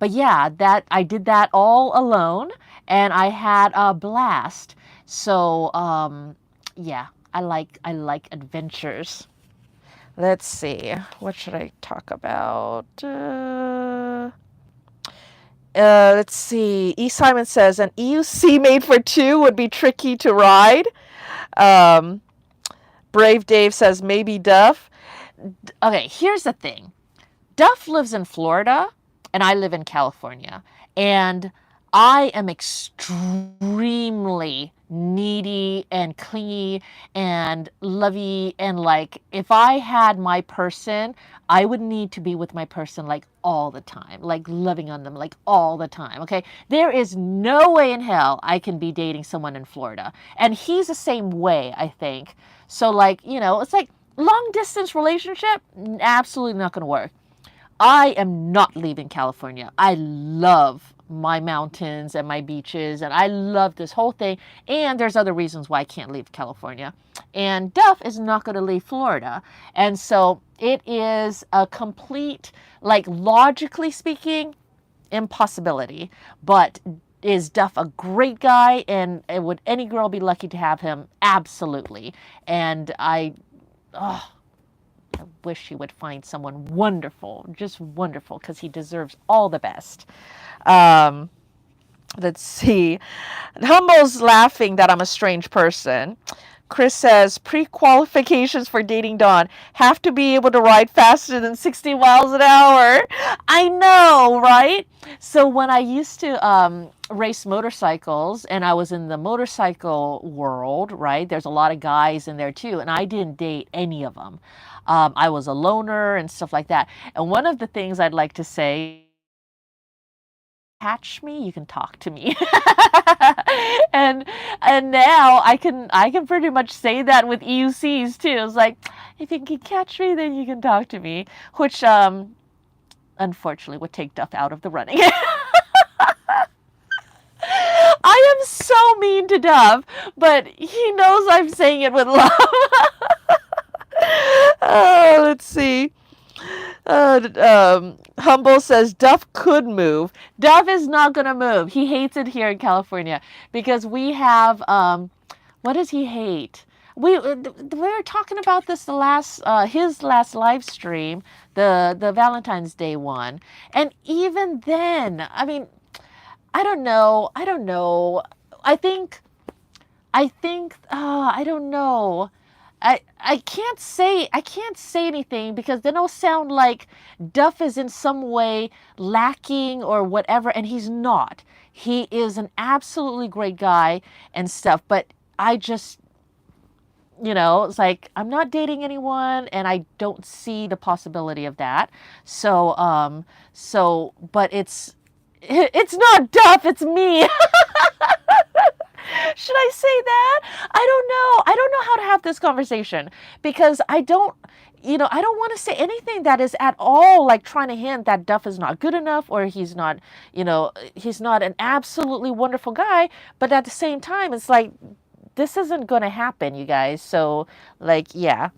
yeah, that I did that all alone, and I had a blast. So yeah, I like adventures. Let's see, what should I talk about? Let's see. E. Simon says an EUC made for two would be tricky to ride. Brave Dave says maybe Duff. Okay, here's the thing. Duff lives in Florida, and I live in California. And I am extremely needy and clingy and lovey, and like if I had my person, I would need to be with my person like all the time, like loving on them like all the time. Okay, there is no way in hell I can be dating someone in Florida, and he's the same way, I think. So like, it's like long distance relationship, absolutely not going to work. I am not leaving California. I love my mountains and my beaches, and I love this whole thing. And there's other reasons why I can't leave California. And Duff is not going to leave Florida. And so it is a complete, like logically speaking, impossibility. But is Duff a great guy? And would any girl be lucky to have him? Absolutely. And I wish he would find someone wonderful, just wonderful, because he deserves all the best. Let's see. Humble's laughing that I'm a strange person. Chris says, pre-qualifications for dating Dawn. Have to be able to ride faster than 60 miles an hour. I know, right? So when I used to race motorcycles, and I was in the motorcycle world, right? There's a lot of guys in there too, and I didn't date any of them. I was a loner and stuff like that. And one of the things I'd like to say catch me, you can talk to me. and and now I can pretty much say that with EUCs too. It's like, if you can catch me, then you can talk to me, which unfortunately would take Duff out of the running. I am so mean to Duff, but he knows I'm saying it with love. Oh, let's see. Humble says Duff could move. Duff is not going to move. He hates it here in California because we have, what does he hate? We were talking about this the last his last live stream, the Valentine's Day one, and even then, I mean, I don't know. I don't know. I think I don't know. I can't say anything because then it'll sound like Duff is in some way lacking or whatever, and he's not. He is an absolutely great guy and stuff, but I just, it's like I'm not dating anyone and I don't see the possibility of that. But it's not Duff, it's me. Should I say that? I don't know. I don't know how to have this conversation because I don't want to say anything that is at all like trying to hint that Duff is not good enough or he's not an absolutely wonderful guy. But at the same time, it's like, this isn't going to happen, you guys. So like, yeah.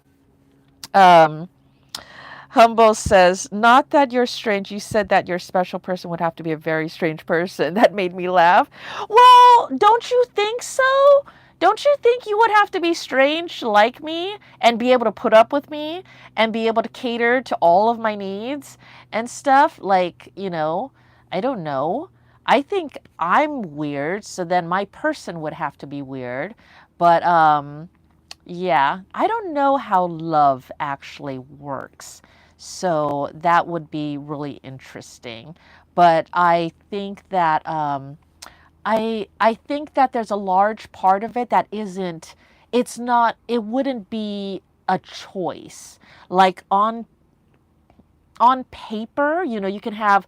Humble says, not that you're strange. You said that your special person would have to be a very strange person. That made me laugh. Well, don't you think so? Don't you think you would have to be strange like me and be able to put up with me and be able to cater to all of my needs and stuff? Like, I don't know. I think I'm weird, so then my person would have to be weird. But yeah, I don't know how love actually works. So that would be really interesting. But I think that I think that there's a large part of it that it wouldn't be a choice. Like on paper, you can have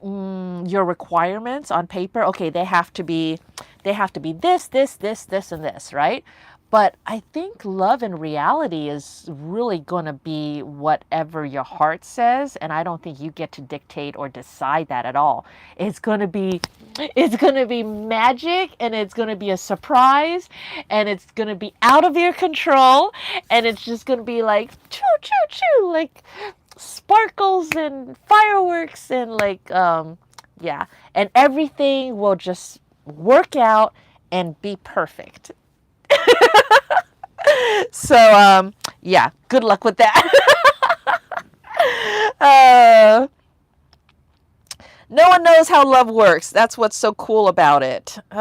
your requirements on paper. Okay, they have to be this, and this, right? But I think love in reality is really going to be whatever your heart says, and I don't think you get to dictate or decide that at all. It's going to be magic, and it's going to be a surprise, and it's going to be out of your control, and it's just going to be like choo choo choo, like sparkles and fireworks and like yeah, and everything will just work out and be perfect. So yeah, good luck with that. No one knows how love works. That's what's so cool about it. You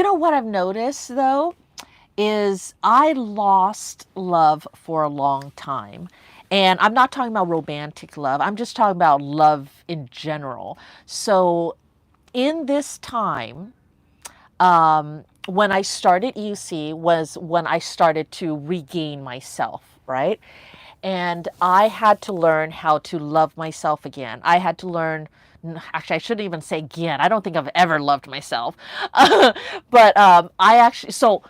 know what I've noticed though is I lost love for a long time. And I'm not talking about romantic love. I'm just talking about love in general. So in this time, when I started EUC was when I started to regain myself, right? And I had to learn how to love myself again. I had to learn, actually, I shouldn't even say again. I don't think I've ever loved myself. But I actually, so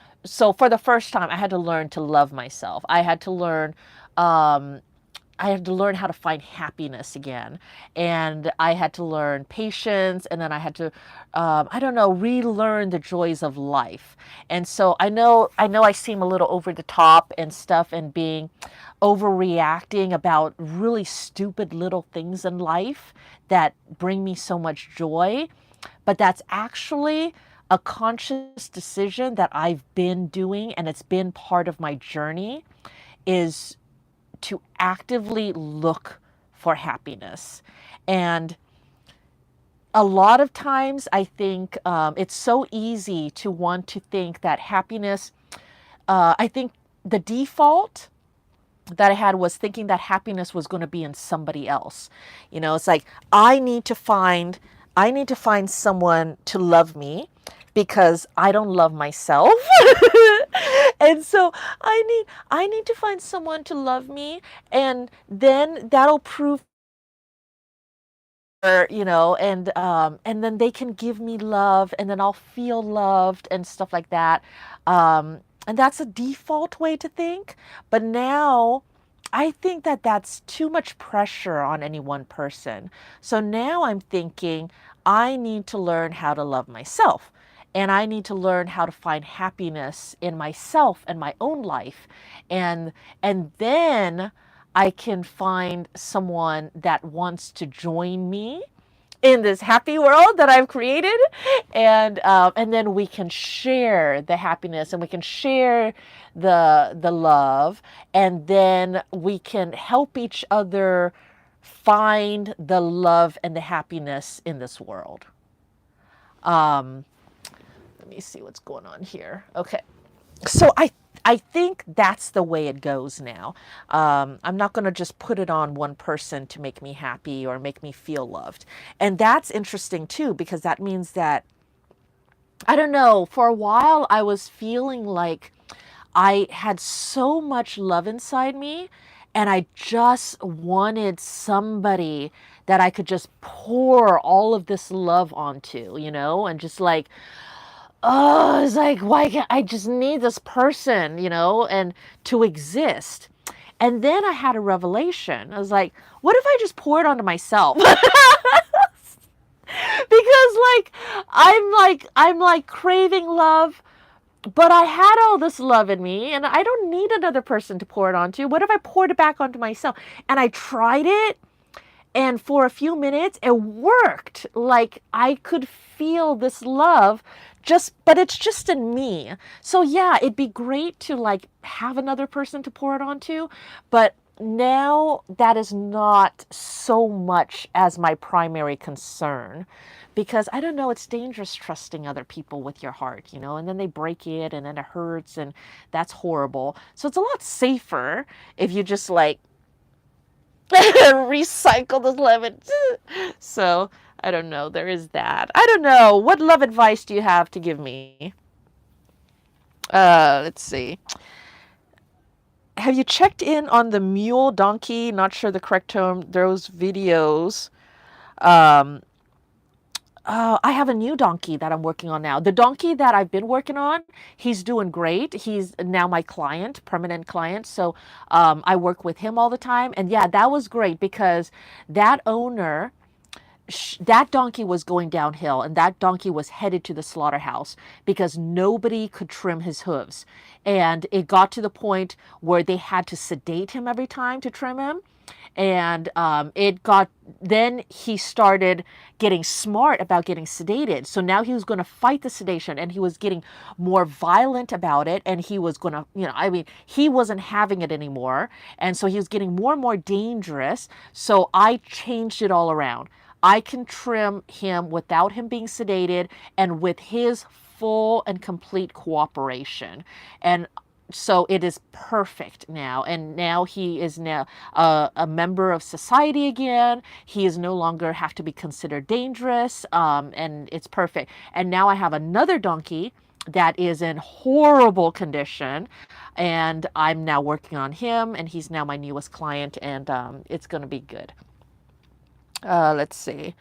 for the first time, I had to learn to love myself. I had to learn how to find happiness again. And I had to learn patience. And then I had to, I don't know, relearn the joys of life. And so I know I seem a little over the top and stuff and being overreacting about really stupid little things in life that bring me so much joy. But that's actually a conscious decision that I've been doing, and it's been part of my journey, is to actively look for happiness. And a lot of times I think it's so easy to want to think that happiness, I think the default that I had was thinking that happiness was going to be in somebody else. It's like, I need to find someone to love me because I don't love myself. And so I need to find someone to love me, and then that'll prove and then they can give me love, and then I'll feel loved and stuff like that. And that's a default way to think. But now I think that that's too much pressure on any one person. So now I'm thinking I need to learn how to love myself. And I need to learn how to find happiness in myself and my own life. And then I can find someone that wants to join me in this happy world that I've created, and then we can share the happiness, and we can share the love, and then we can help each other find the love and the happiness in this world. Um, Let me see what's going on here. Okay, so I think that's the way it goes now. I'm not going to just put it on one person to make me happy or make me feel loved. And that's interesting too, because that means that, I don't know, for a while I was feeling like I had so much love inside me, and I just wanted somebody that I could just pour all of this love onto, and just like, oh, it's like, why can't I just need this person, and to exist. And then I had a revelation. I was like, what if I just pour it onto myself? Because I'm like craving love, but I had all this love in me and I don't need another person to pour it onto. What if I poured it back onto myself? And I tried it, and for a few minutes, it worked. Like I could feel this love, but it's just in me. So yeah, it'd be great to like have another person to pour it onto, but now that is not so much as my primary concern, because I don't know, it's dangerous trusting other people with your heart, and then they break it and then it hurts, and that's horrible. So it's a lot safer if you just like recycle the lemon. So I don't know. There is that. I don't know. What love advice do you have to give me? Let's see. Have you checked in on the mule donkey? Not sure the correct term. Those videos. Um, I have a new donkey that I'm working on now. The donkey that I've been working on, he's doing great. He's now my client, permanent client. So I work with him all the time. And yeah, that was great because that owner, that donkey was going downhill, and that donkey was headed to the slaughterhouse because nobody could trim his hooves. And it got to the point where they had to sedate him every time to trim him. And then he started getting smart about getting sedated. So now he was going to fight the sedation, and he was getting more violent about it. And he was going to, he wasn't having it anymore. And so he was getting more and more dangerous. So I changed it all around. I can trim him without him being sedated and with his full and complete cooperation. And so it is perfect now. And now he is now a member of society again. He is no longer have to be considered dangerous. And it's perfect. And now I have another donkey that is in horrible condition, and I'm now working on him, and he's now my newest client, and it's going to be good. Let's see.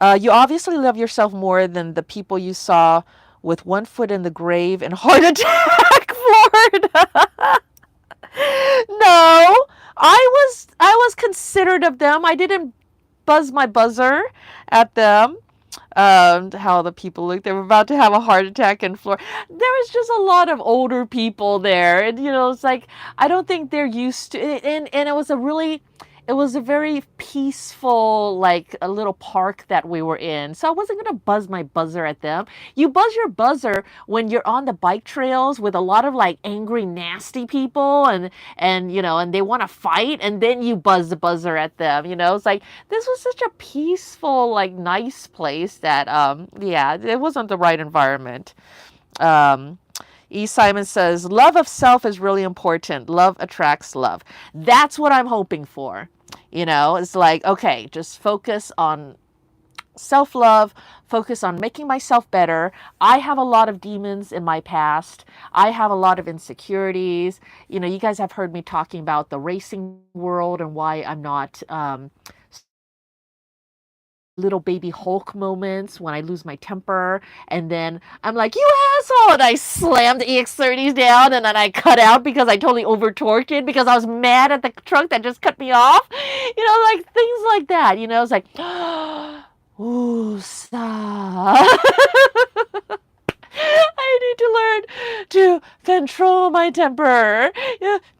You obviously love yourself more than the people you saw with one foot in the grave and heart attack, Florida. No, I was considerate of them. I didn't buzz my buzzer at them. How the people looked. They were about to have a heart attack in Florida. There was just a lot of older people there, and it's like I don't think they're used to it. And it was a very peaceful, like a little park that we were in. So I wasn't going to buzz my buzzer at them. You buzz your buzzer when you're on the bike trails with a lot of like angry, nasty people, and they want to fight, and then you buzz the buzzer at them. It's like this was such a peaceful, like nice place that yeah, it wasn't the right environment. E. Simon says, love of self is really important. Love attracts love. That's what I'm hoping for. It's like, okay, just focus on self-love, focus on making myself better. I have a lot of demons in my past. I have a lot of insecurities. You guys have heard me talking about the racing world and why I'm not little baby Hulk moments when I lose my temper, and then I'm like, you asshole, and I slammed the EX30s down, and then I cut out because I totally over torqued it because I was mad at the truck that just cut me off. Like things like that. It's like, ooh, stop. I need to learn to control my temper.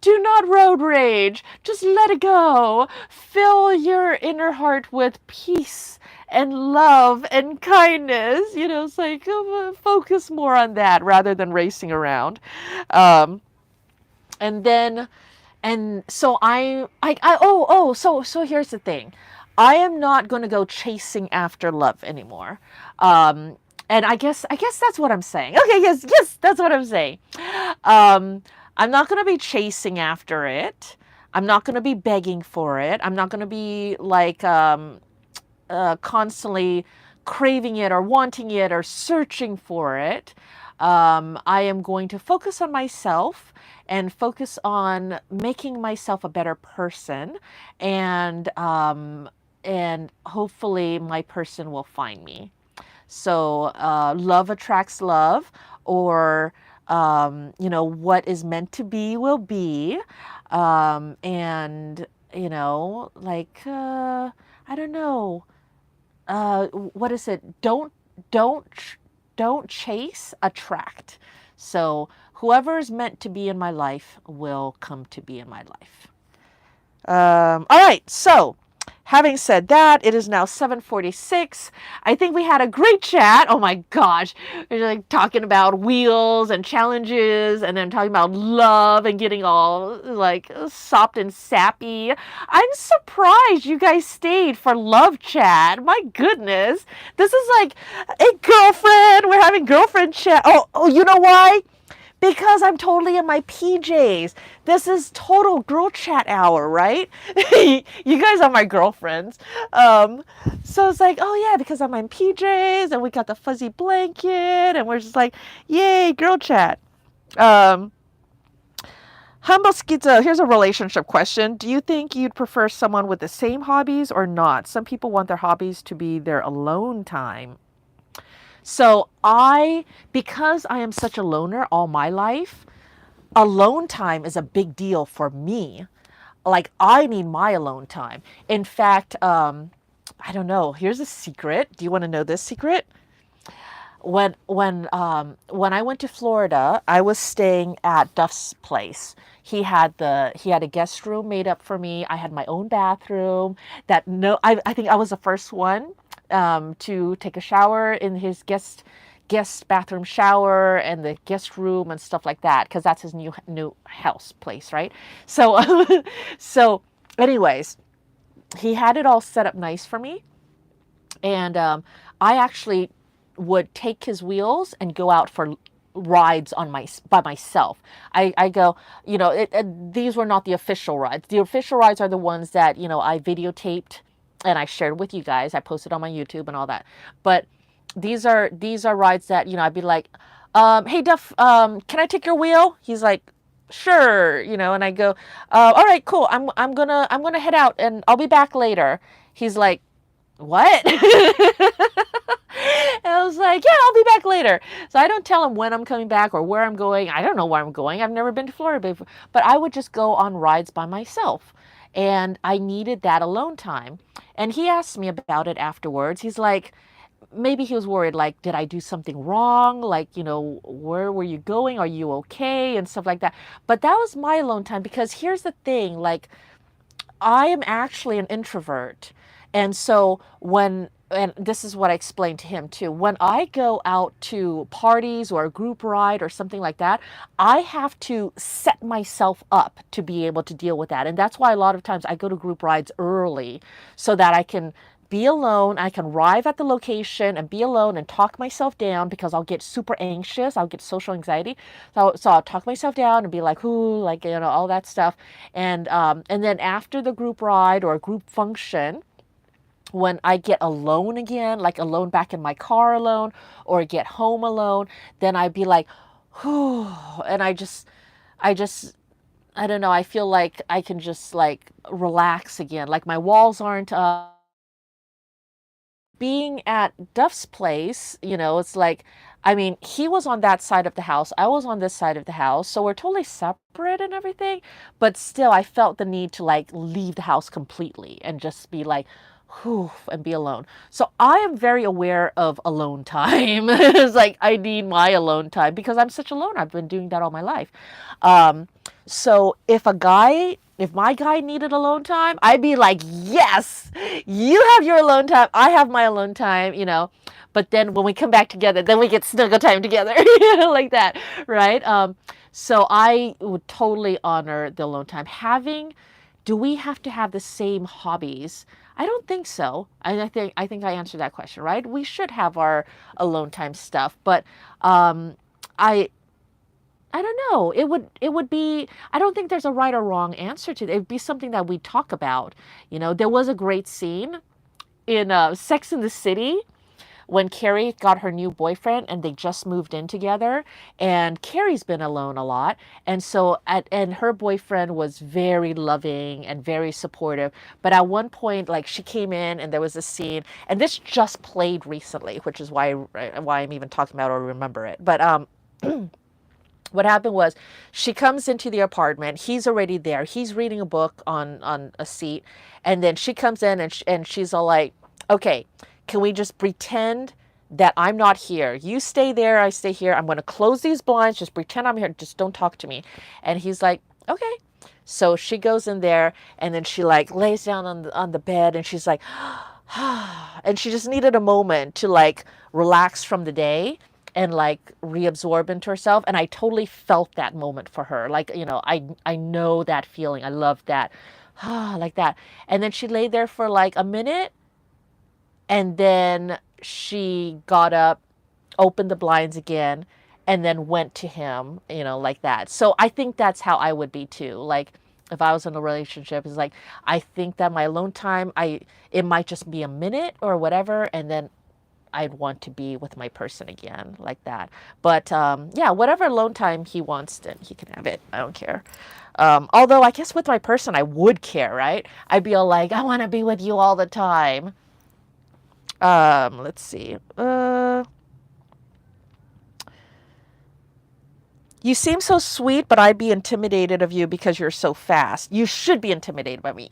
Do not road rage. Just let it go. Fill your inner heart with peace and love and kindness. It's like focus more on that rather than racing around. Um, and then, and so so here's the thing. I am not going to go chasing after love anymore. Um, and I guess that's what I'm saying. Okay, yes, that's what I'm saying. Um, I'm not going to be chasing after it. I'm not going to be begging for it. I'm not going to be like constantly craving it or wanting it or searching for it. I am going to focus on myself and focus on making myself a better person, and hopefully my person will find me. So love attracts love, or what is meant to be will be, and I don't know, what is it? Don't chase, attract. So whoever is meant to be in my life will come to be in my life. All right, so having said that, it is now 7:46. I think we had a great chat. Oh my gosh. We're like talking about wheels and challenges, and then talking about love and getting all like sopped and sappy. I'm surprised you guys stayed for love chat. My goodness. This is like a girlfriend. We're having girlfriend chat. Oh, you know why? Because I'm totally in my PJs. This is total girl chat hour, right? You guys are my girlfriends. So it's like, oh yeah, because I'm in PJs and we got the fuzzy blanket and we're just like, yay, girl chat. Um, Humble Schizo, here's a relationship question. Do you think you'd prefer someone with the same hobbies or not? Some people want their hobbies to be their alone time. So because I am such a loner all my life, alone time is a big deal for me. Like I need my alone time. In fact, I don't know. Here's a secret. Do you want to know this secret? When I went to Florida, I was staying at Duff's place. He had a guest room made up for me. I had my own bathroom. I think I was the first one to take a shower in his guest bathroom shower and the guest room and stuff like that, because that's his new house place, right? So so anyways, he had it all set up nice for me, and I actually would take his wheels and go out for rides by myself. I go, these were not the official rides. The official rides are the ones that I videotaped and I shared with you guys. I posted on my YouTube and all that. But these are rides that I'd be like, hey Duff, can I take your wheel? He's like, sure, and I go, all right, cool. I'm gonna head out and I'll be back later. He's like, what? And I was like, yeah, I'll be back later. So I don't tell him when I'm coming back or where I'm going. I don't know where I'm going. I've never been to Florida before. But I would just go on rides by myself. And I needed that alone time. And he asked me about it afterwards. He's like, maybe he was worried, like, did I do something wrong? Like, where were you going? Are you okay? And stuff like that. But that was my alone time, because here's the thing, like, I am actually an introvert. And so and this is what I explained to him too, when I go out to parties or a group ride or something like that, I have to set myself up to be able to deal with that. And that's why a lot of times I go to group rides early, so that I can be alone. I can arrive at the location and be alone and talk myself down, because I'll get super anxious. I'll get social anxiety. So I'll talk myself down and be like, ooh, like, all that stuff. And then after the group ride or a group function, when I get alone again, like alone back in my car alone, or get home alone, then I'd be like, whew, and I just, I don't know, I feel like I can just like relax again. Like my walls aren't up. being at Duff's place, it's like, I mean, he was on that side of the house. I was on this side of the house. So we're totally separate and everything. But still, I felt the need to like leave the house completely and just be like, whew, and be alone. So I am very aware of alone time. It's like, I need my alone time because I'm such alone. I've been doing that all my life. Um, so if my guy needed alone time, I'd be like, yes, you have your alone time. I have my alone time. But then when we come back together, then we get snuggle time together, like that, right? So I would totally honor the alone time. Do we have to have the same hobbies? I don't think so. I think I answered that question, right? We should have our alone time stuff, but um, I I don't know. It would be, I don't think there's a right or wrong answer to it. It'd be something that we talk about. There was a great scene in Sex in the City when Carrie got her new boyfriend and they just moved in together, and Carrie's been alone a lot, and her boyfriend was very loving and very supportive, but at one point, like, she came in and there was a scene, and this just played recently, which is why I'm even talking about or remember it, but what happened was she comes into the apartment. He's already there. He's reading a book on a seat. And then she comes in and she's all like, okay, can we just pretend that I'm not here? You stay there. I stay here. I'm going to close these blinds. Just pretend I'm here. Just don't talk to me. And he's like, okay. So she goes in there and then she like lays down on the bed and she's like, and she just needed a moment to like relax from the day and like reabsorb into herself. And I totally felt that moment for her. Like, I know that feeling. I love that. Like that. And then she lay there for like a minute and then she got up, opened the blinds again, and then went to him, like that. So I think that's how I would be too. Like if I was in a relationship, it's like, I think that my alone time, it might just be a minute or whatever. And then I'd want to be with my person again, like that. But yeah, whatever alone time he wants, then he can have it. I don't care. Although I guess with my person, I would care, right? I'd be all like, I want to be with you all the time. Let's see. You seem so sweet, but I'd be intimidated of you because you're so fast. You should be intimidated by me.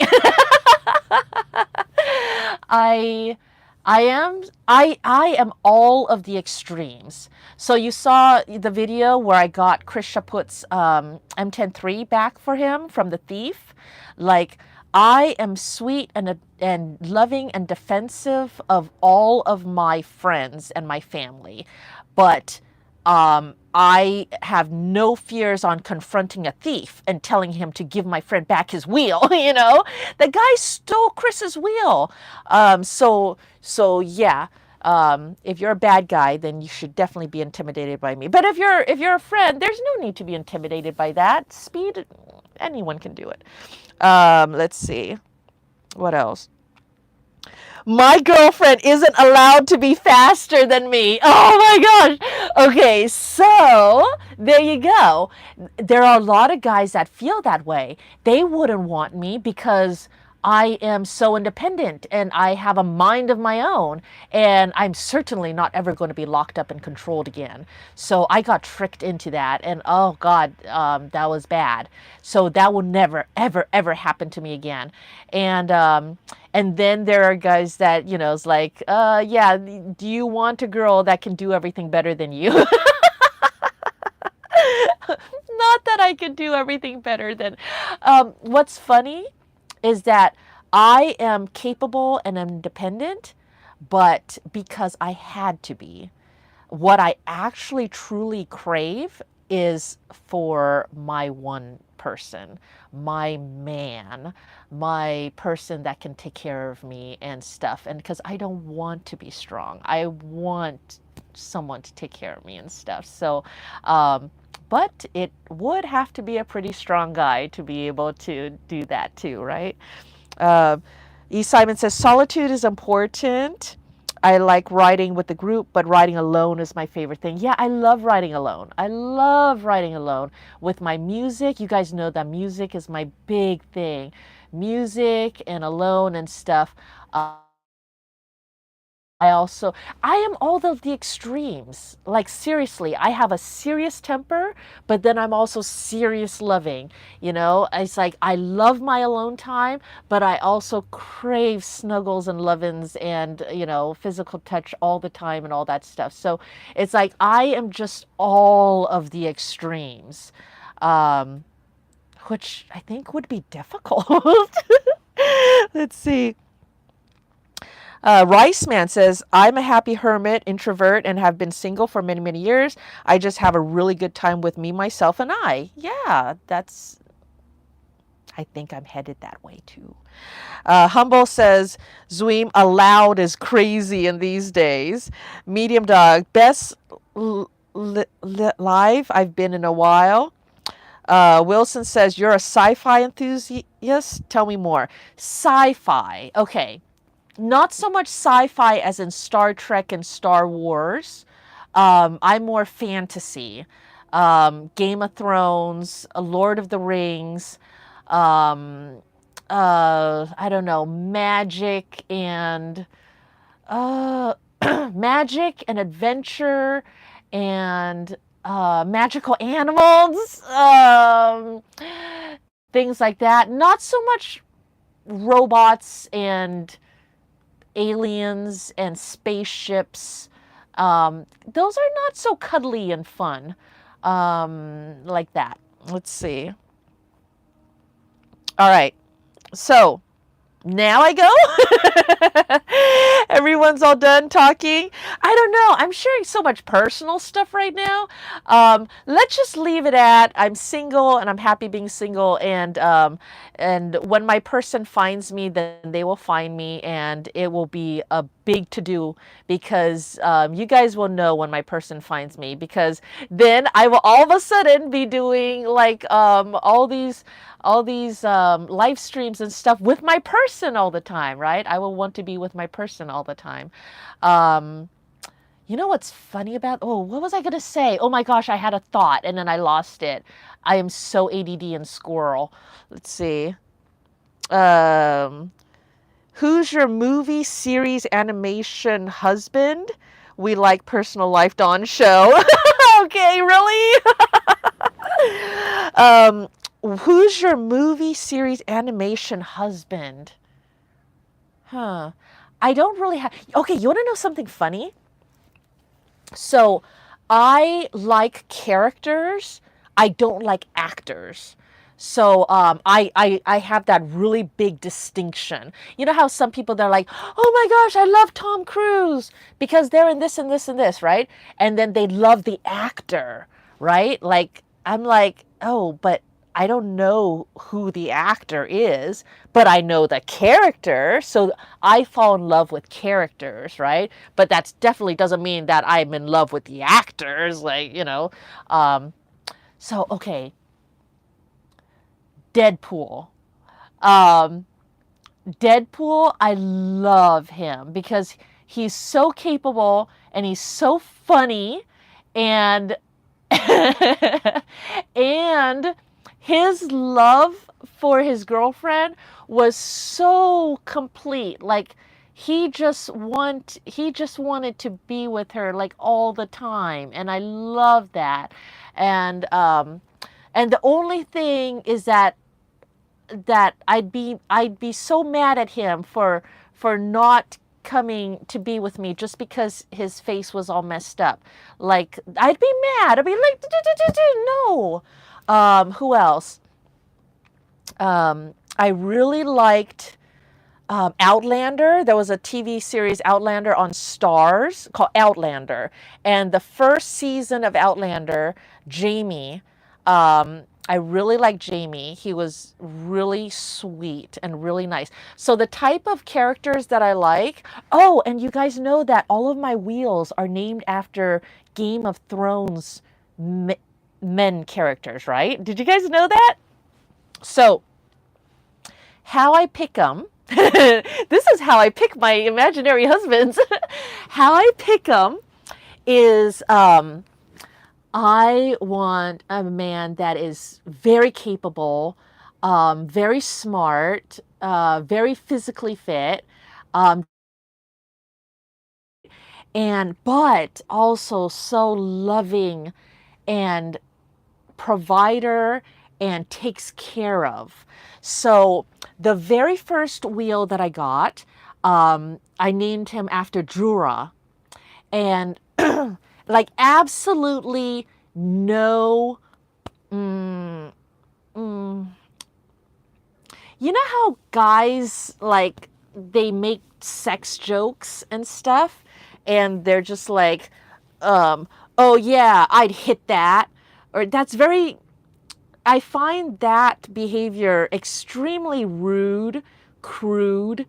I I am all of the extremes. So you saw the video where I got Chris Chaput's M103 back for him from the thief. Like, I am sweet and loving and defensive of all of my friends and my family, but I have no fears on confronting a thief and telling him to give my friend back his wheel. The guy stole Chris's wheel. So yeah. If you're a bad guy, then you should definitely be intimidated by me. But if you're a friend, there's no need to be intimidated by that. Speed, anyone can do it. Let's see. What else? My girlfriend isn't allowed to be faster than me. Oh my gosh. Okay, so there you go. There are a lot of guys that feel that way. They wouldn't want me because I am so independent and I have a mind of my own, and I'm certainly not ever going to be locked up and controlled again. So I got tricked into that, and oh God, that was bad. So that will never, ever, ever happen to me again. And then there are guys that, it's like, yeah, do you want a girl that can do everything better than you? Not that I can do everything better than. What's funny is that I am capable and independent, but because I had to be. What I actually truly crave is for my one person, my man, my person that can take care of me and stuff. And because I don't want to be strong, I want someone to take care of me and stuff. So, but it would have to be a pretty strong guy to be able to do that too, right? E. Simon says, solitude is important. I like riding with the group, but riding alone is my favorite thing. Yeah, I love riding alone. I love riding alone with my music. You guys know that music is my big thing. Music and alone and stuff. I am all of the extremes. Like seriously, I have a serious temper, but then I'm also serious loving. You know, it's like I love my alone time, but I also crave snuggles and lovins and, you know, physical touch all the time and all that stuff. So it's like I am just all of the extremes, um, which I think would be difficult. Let's see. Rice Man says, I'm a happy hermit, introvert, and have been single for many, many years. I just have a really good time with me, myself, and I. Yeah, I think I'm headed that way too. Humble says, Zweem, allowed is crazy in these days. Medium Dog, best live I've been in a while. Wilson says, you're a sci-fi enthusiast? Tell me more. Sci-fi. Okay. Not so much sci-fi as in Star Trek and Star Wars. I'm more fantasy. Game of Thrones, Lord of the Rings, um, I don't know, magic and uh, magic and adventure and magical animals, things like that. Not so much robots and aliens and spaceships. Those are not so cuddly and fun like that. Let's see. All right. So now I go? Everyone's all done talking. I don't know. I'm sharing so much personal stuff right now. Let's just leave it at I'm single and I'm happy being single. And when my person finds me, then they will find me, and it will be a big to do because you guys will know when my person finds me, because then I will all of a sudden be doing like all these live streams and stuff with my person all the time, right? I will want to be with my person all the time. Um, you know what's funny about, oh, what was I going to say? Oh my gosh, I had a thought and then I lost it. I am so ADD and squirrel. Let's see. Um, who's your movie, series, animation husband? We like personal life Dawn show. Okay, really? um, who's your movie, series, animation husband? Huh. I don't really have. Okay, you want to know something funny? So, I like characters. I don't like actors. So I have that really big distinction. You know how some people they're like, oh my gosh, I love Tom Cruise because they're in this and this and this, right? And then they love the actor, right? Like I'm like, oh, but I don't know who the actor is, but I know the character. So I fall in love with characters, right? But that definitely doesn't mean that I'm in love with the actors, like, you know. Um, so, okay, Deadpool. Um, Deadpool, I love him because he's so capable and he's so funny and and his love for his girlfriend was so complete. Like he just wanted to be with her like all the time, and I love that. And the only thing is that I'd be so mad at him for not coming to be with me just because his face was all messed up. Like I'd be mad. I'd be like, no. Who else? I really liked Outlander. There was a TV series Outlander on Stars called Outlander, and the first season of Outlander, Jamie. I really liked Jamie. He was really sweet and really nice. So the type of characters that I like. Oh, and you guys know that all of my wheels are named after Game of Thrones men characters, right? Did you guys know that? So how I pick them. This is how I pick my imaginary husbands. How I pick them is I want a man that is very capable, very smart, very physically fit, um, but also so loving and provider and takes care of. So the very first wheel that I got, I named him after Jura, and like absolutely no. Mm, mm, you know how guys like they make sex jokes and stuff, and they're just like, "Oh yeah, I'd hit that," or that's very. I find that behavior extremely rude, crude,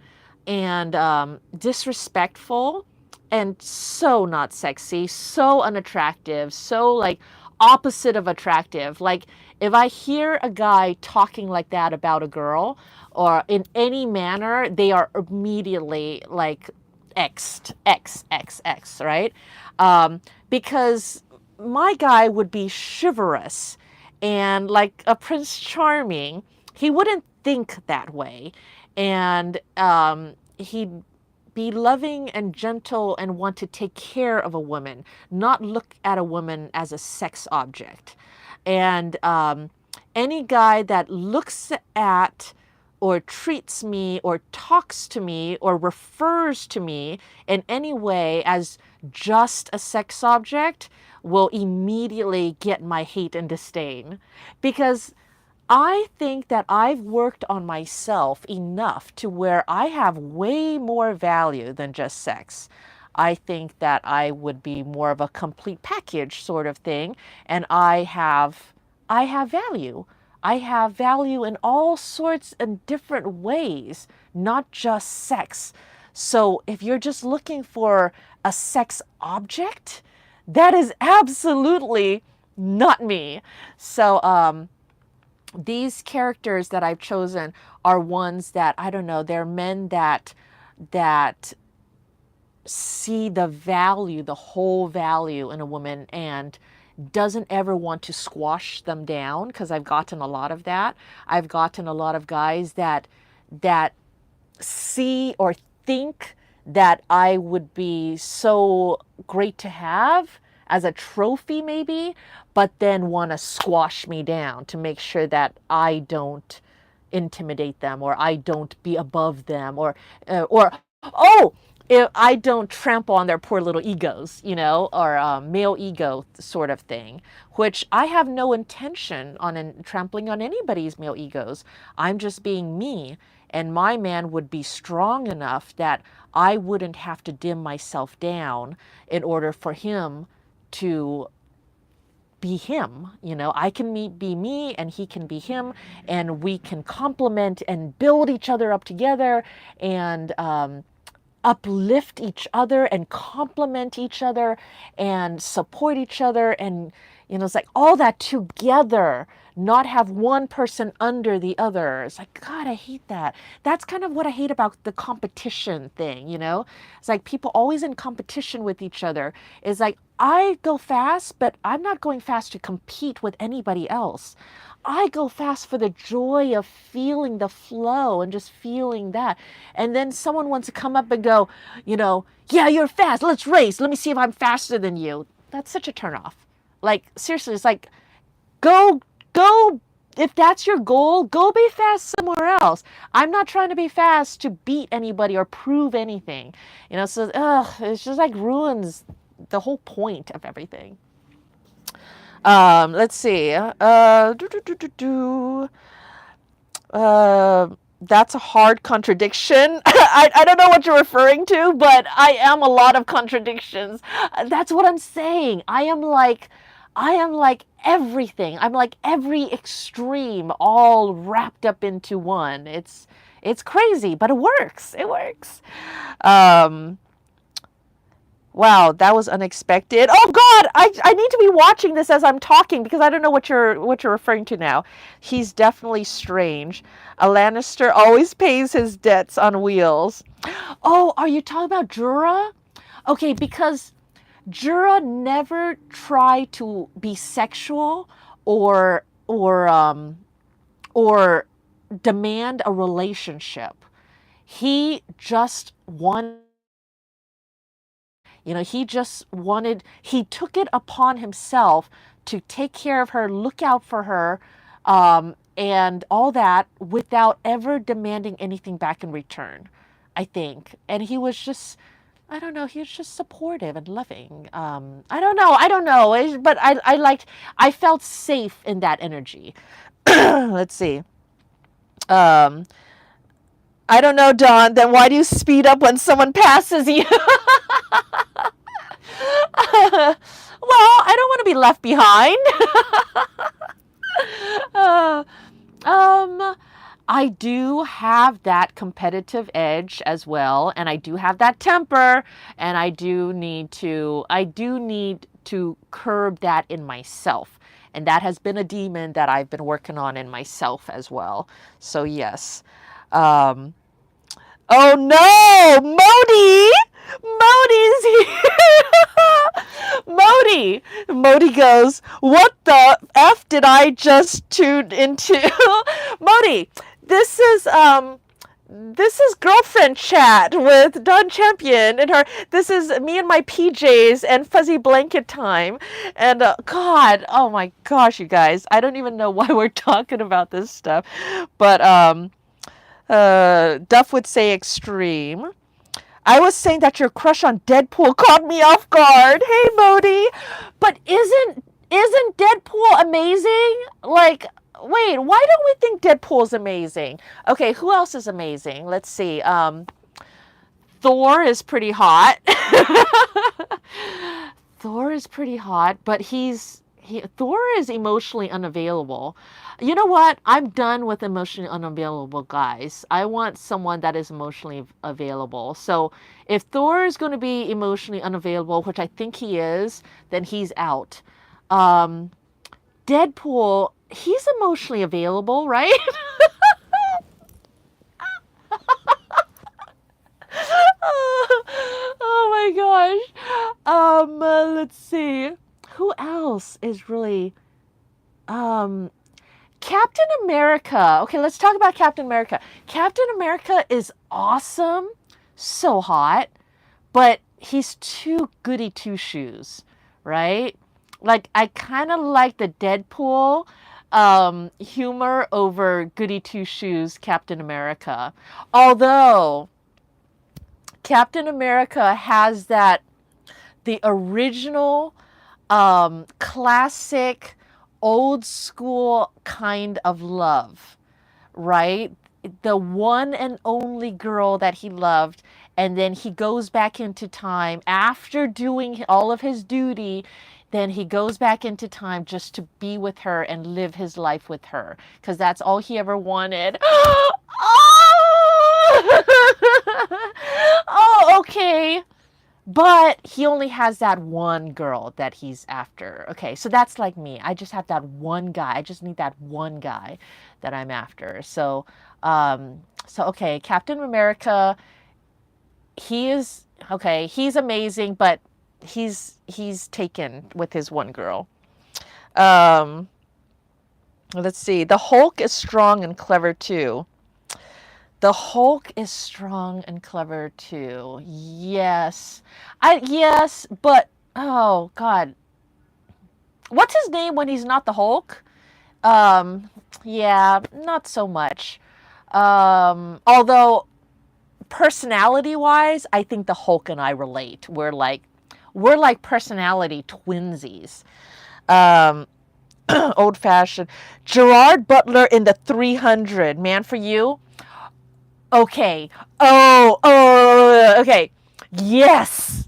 and disrespectful, and so not sexy, so unattractive, so like opposite of attractive. Like if I hear a guy talking like that about a girl or in any manner, they are immediately like X, right? Because my guy would be chivalrous and like a Prince Charming. He wouldn't think that way. And he'd be loving and gentle and want to take care of a woman, not look at a woman as a sex object. And any guy that looks at or treats me or talks to me or refers to me in any way as just a sex object will immediately get my hate and disdain, because I think that I've worked on myself enough to where I have way more value than just sex. I think that I would be more of a complete package sort of thing, and I have value. I have value in all sorts and different ways, not just sex. So if you're just looking for a sex object, that is absolutely not me. So these characters that I've chosen are ones that, I don't know, they're men that see the value, the whole value in a woman, and doesn't ever want to squash them down, because I've gotten a lot of that. I've gotten a lot of guys that see or think that I would be so great to have as a trophy maybe, but then want to squash me down to make sure that I don't intimidate them, or I don't be above them, or oh, if I don't trample on their poor little egos, or male ego sort of thing, which I have no intention on trampling on anybody's male egos. I'm just being me, and my man would be strong enough that I wouldn't have to dim myself down in order for him to be him. I can be me and he can be him, and we can complement and build each other up together, and uplift each other and complement each other and support each other, and it's like all that together, not have one person under the other. It's like, God, I hate that. That's kind of what I hate about the competition thing. It's like people always in competition with each other. It's like, I go fast, but I'm not going fast to compete with anybody else. I go fast for the joy of feeling the flow and just feeling that. And then someone wants to come up and go, yeah, you're fast. Let's race. Let me see if I'm faster than you. That's such a turnoff. Like, seriously, it's like, go. If that's your goal, go be fast somewhere else. I'm not trying to be fast to beat anybody or prove anything. So, it's just like ruins the whole point of everything. Let's see. That's a hard contradiction. I don't know what you're referring to, but I am a lot of contradictions. That's what I'm saying. I am like everything. I'm like every extreme all wrapped up into one. It's crazy, but it works. It works. Wow, that was unexpected. Oh God, I need to be watching this as I'm talking, because I don't know what you're referring to now. He's definitely strange. A Lannister always pays his debts on wheels. Oh, are you talking about Jorah? Okay, because Jorah never tried to be sexual or demand a relationship. He just wanted You know, he took it upon himself to take care of her, look out for her, and all that without ever demanding anything back in return, I think. And he was just, I don't know, he was just supportive and loving. I don't know, but I felt safe in that energy. Let's see. Um, I don't know, Dawn. Then why do you speed up when someone passes you? Well, I don't want to be left behind. uh, um, I do have that competitive edge as well, and I do have that temper, and I do need to curb that in myself. And that has been a demon that I've been working on in myself as well. So yes. Um, oh no, Modi! Modi's here. Modi goes, what the F did I just tune into? Modi, this is girlfriend chat with Dawn Champion and her. This is me and my PJs and fuzzy blanket time. And God, oh my gosh, you guys, I don't even know why we're talking about this stuff. But Duff would say extreme. I was saying that your crush on Deadpool caught me off guard. Hey, Modi. But isn't Deadpool amazing? Like, wait, why don't we think Deadpool's amazing? Okay, who else is amazing? Let's see. Thor is pretty hot. Thor is pretty hot, but Thor is emotionally unavailable. You know what? I'm done with emotionally unavailable guys. I want someone that is emotionally available. So if Thor is going to be emotionally unavailable, which I think he is, then he's out. Deadpool, he's emotionally available, right? Oh my gosh. Let's see. Who else is really Captain America. Okay, let's talk about Captain America. Captain America is awesome, so hot, but he's too goody two shoes, right? Like I kind of like the Deadpool humor over goody two shoes Captain America. Although Captain America has the original classic old school kind of love, right? The one and only girl that he loved, and then he goes back into time after doing all of his duty. Then he goes back into time just to be with her and live his life with her because that's all he ever wanted. Oh! Oh, okay. But he only has that one girl that he's after. Okay, so that's like me. I just have that one guy. I just need that one guy that I'm after. So, okay, Captain America, he is okay. He's amazing, but he's taken with his one girl. Let's see. The Hulk is strong and clever too. The Hulk is strong and clever too. Yes. Yes, but oh God. What's his name when he's not the Hulk? Yeah, not so much. Although personality-wise, I think the Hulk and I relate. We're like personality twinsies. Old-fashioned. Gerard Butler in the 300. Man for You. Okay. Okay. Yes.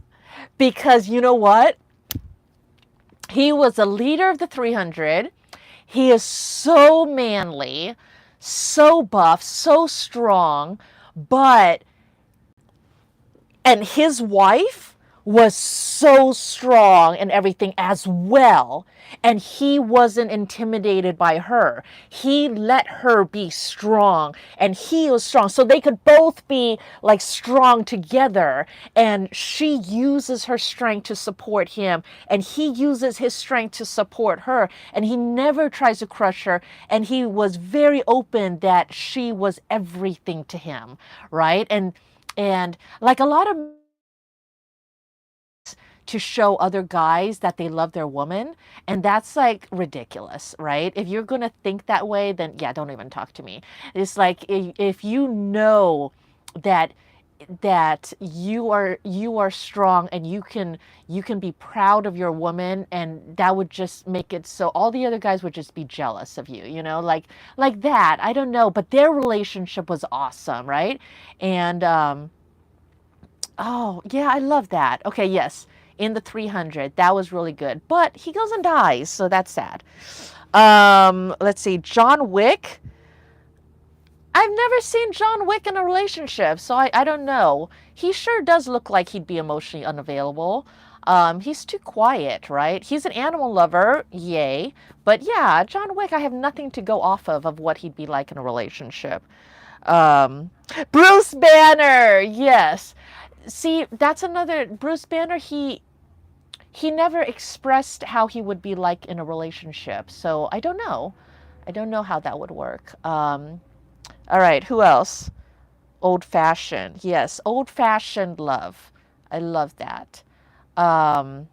Because you know what? He was a leader of the 300. He is so manly, so buff, so strong, and his wife was so strong and everything as well. And he wasn't intimidated by her. He let her be strong and he was strong. So they could both be like strong together. And she uses her strength to support him. And he uses his strength to support her. And he never tries to crush her. And he was very open that she was everything to him. Right. And like a lot of to show other guys that they love their woman. And that's like ridiculous, right? If you're going to think that way, then yeah, don't even talk to me. It's like if you know that you are strong and you can be proud of your woman, and that would just make it so all the other guys would just be jealous of you, you know, like that. I don't know, but their relationship was awesome, right? And oh yeah, I love that. Okay, yes, in the 300, that was really good, but he goes and dies, so that's sad. Let's see, John Wick. I've never seen John Wick in a relationship, so I don't know. He sure does look like he'd be emotionally unavailable. He's too quiet, right? He's an animal lover, yay. But yeah, John Wick, I have nothing to go off of what he'd be like in a relationship. Um, Bruce Banner, yes. See, that's another Bruce Banner. He never expressed how he would be like in a relationship, so I don't know. I don't know how that would work. All right, who else? Old fashioned. Yes, old fashioned love. I love that. Um,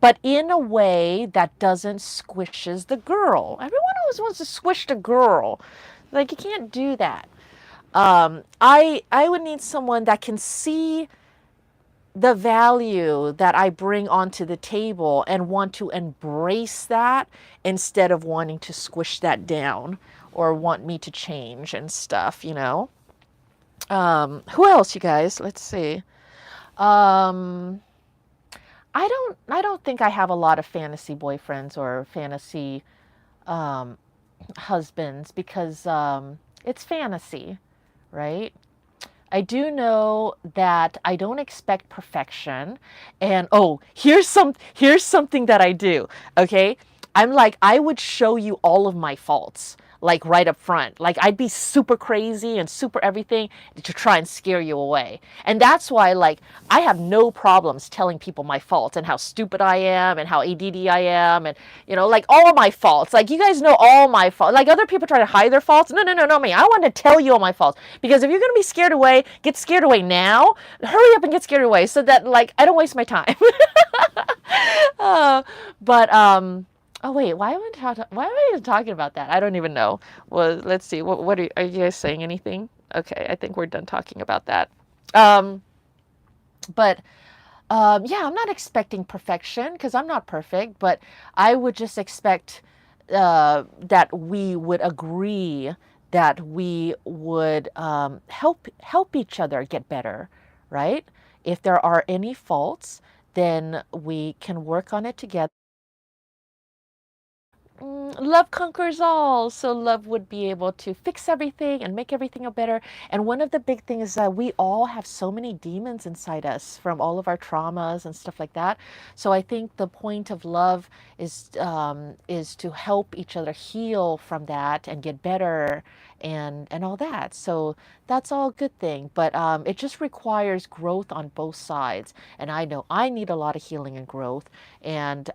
but in a way that doesn't squishes the girl. Everyone always wants to squish the girl. Like, you can't do that. I would need someone that can see the value that I bring onto the table and want to embrace that instead of wanting to squish that down or want me to change and stuff, you know. Who else, you guys? Let's see. Um, I don't think I have a lot of fantasy boyfriends or fantasy um, husbands because it's fantasy, right? I do know that I don't expect perfection. And oh, here's something that I do. Okay? I'm like, I would show you all of my faults, like right up front. Like, I'd be super crazy and super everything to try and scare you away. And that's why, like, I have no problems telling people my faults and how stupid I am and how ADD I am, and, you know, like all my faults. Like, you guys know all my faults. Like, other people try to hide their faults. No, no, no, no, me. I want to tell you all my faults. Because if you're going to be scared away, get scared away now. Hurry up and get scared away so that, like, I don't waste my time. uh, but, oh wait, why am I even talking about that? I don't even know. Well, let's see. What are you guys saying anything? Okay, I think we're done talking about that. Um, but yeah, I'm not expecting perfection because I'm not perfect, but I would just expect that we would agree that we would help each other get better, right? If there are any faults, then we can work on it together. Love conquers all. So love would be able to fix everything and make everything better. And one of the big things is that we all have so many demons inside us from all of our traumas and stuff like that. So I think the point of love is to help each other heal from that and get better and all that. So that's all a good thing. But it just requires growth on both sides. And I know I need a lot of healing and growth. And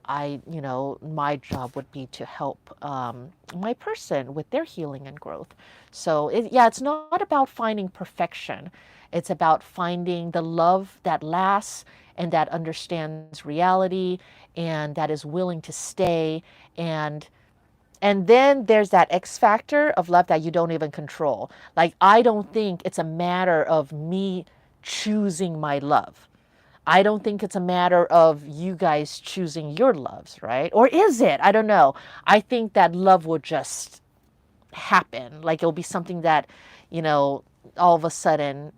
you know, my job would be to help my person with their healing and growth. So yeah, it's not about finding perfection. It's about finding the love that lasts and that understands reality and that is willing to stay. And then there's that X factor of love that you don't even control. Like, I don't think it's a matter of me choosing my love. I don't think it's a matter of you guys choosing your loves, right? Or is it? I don't know. I think that love will just happen. Like, it'll be something that, you know, all of a sudden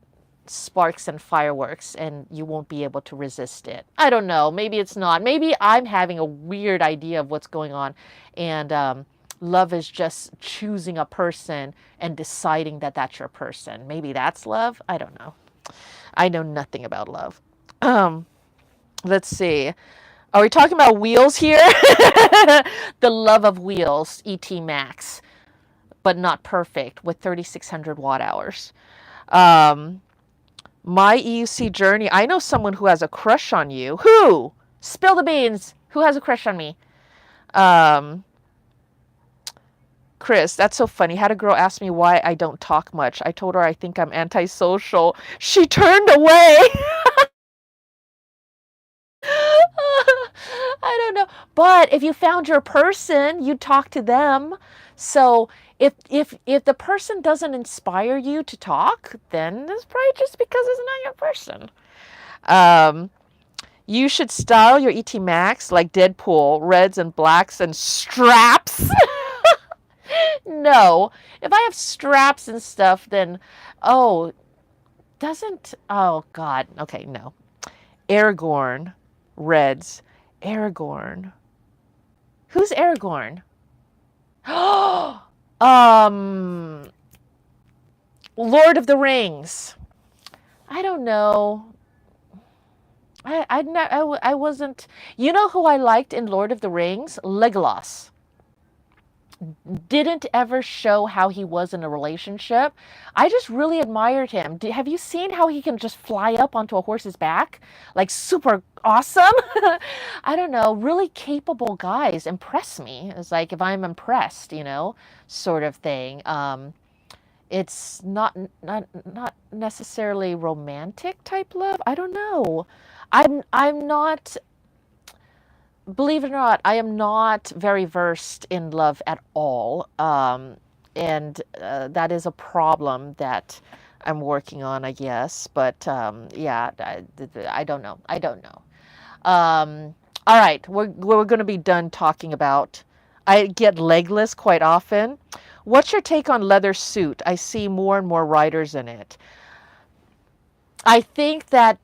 sparks and fireworks and you won't be able to resist it. I don't know. Maybe it's not. Maybe I'm having a weird idea of what's going on. And love is just choosing a person and deciding that that's your person. Maybe that's love. I don't know. I know nothing about love. Let's see. Are we talking about wheels here? The love of wheels, ETMax, but not perfect with 3,600 watt hours. My EUC journey. I know someone who has a crush on you. Who? Spill the beans. Who has a crush on me? Chris, that's so funny. Had a girl ask me why I don't talk much. I told her I think I'm antisocial. She turned away. don't know. But if you found your person, you talk to them. So if the person doesn't inspire you to talk, then it's probably just because it's not your person. Um, you should style your ETMax like Deadpool, reds and blacks and straps. No, if I have straps and stuff, then oh, doesn't oh God, okay, no. Aragorn, reds, Aragorn. Who's Aragorn? um, Lord of the Rings. I don't know. I wasn't. You know who I liked in Lord of the Rings? Legolas. Didn't ever show how he was in a relationship. I just really admired him. Have you seen how he can just fly up onto a horse's back? Like super awesome? I don't know. Really capable guys impress me. It's like if I'm impressed, sort of thing. It's not necessarily romantic type love. I don't know. I'm not, believe it or not, I am not very versed in love at all. And that is a problem that I'm working on, I guess. But yeah, I don't know. I don't know. All right, we're going to be done talking about. I get legless quite often. What's your take on leather suit? I see more and more riders in it. I think that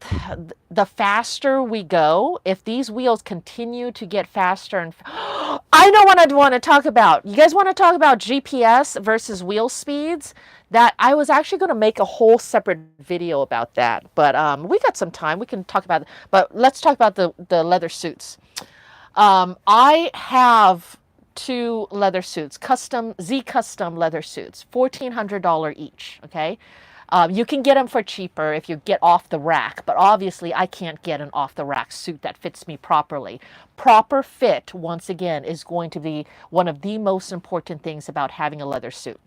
the faster we go, if these wheels continue to get faster and I know what I'd want to talk about. You guys want to talk about GPS versus wheel speeds? That I was actually going to make a whole separate video about that, but we got some time. We can talk about it. But let's talk about the leather suits. I have two leather suits, custom leather suits, $1,400 each. Okay. You can get them for cheaper if you get off the rack, but obviously I can't get an off the rack suit that fits me properly. Proper fit, once again, is going to be one of the most important things about having a leather suit.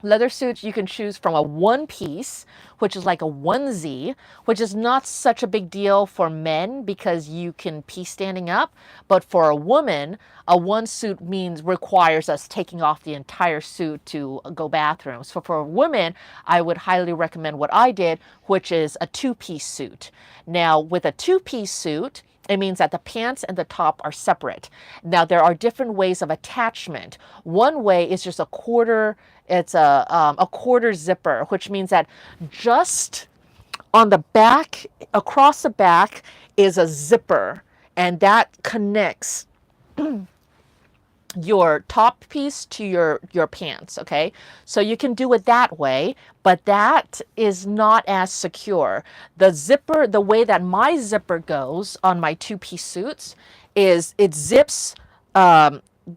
Leather suits you can choose from a one piece, which is like a onesie, which is not such a big deal for men because you can pee standing up. But for a woman, a one suit requires us taking off the entire suit to go bathroom. So for a woman, I would highly recommend what I did, which is a two-piece suit. Now with a two-piece suit, it means that the pants and the top are separate. Now there are different ways of attachment. One way is just a quarter. It's a quarter zipper, which means that just on the back, across the back, is a zipper, and that connects your top piece to your pants. Okay, so you can do it that way, but that is not as secure. The zipper, the way that my zipper goes on my two-piece suits is it zips.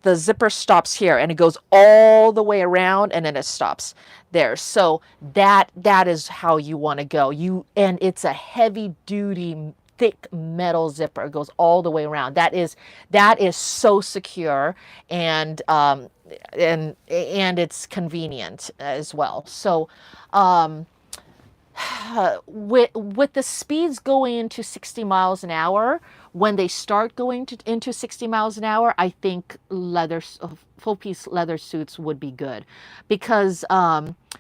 The zipper stops here and it goes all the way around and then it stops there. So that is how you want to go. And it's a heavy duty thick metal zipper. It goes all the way around. That is so secure and it's convenient as well. So with the speeds going into 60 miles an hour, when they start going into 60 miles an hour, I think full piece leather suits would be good because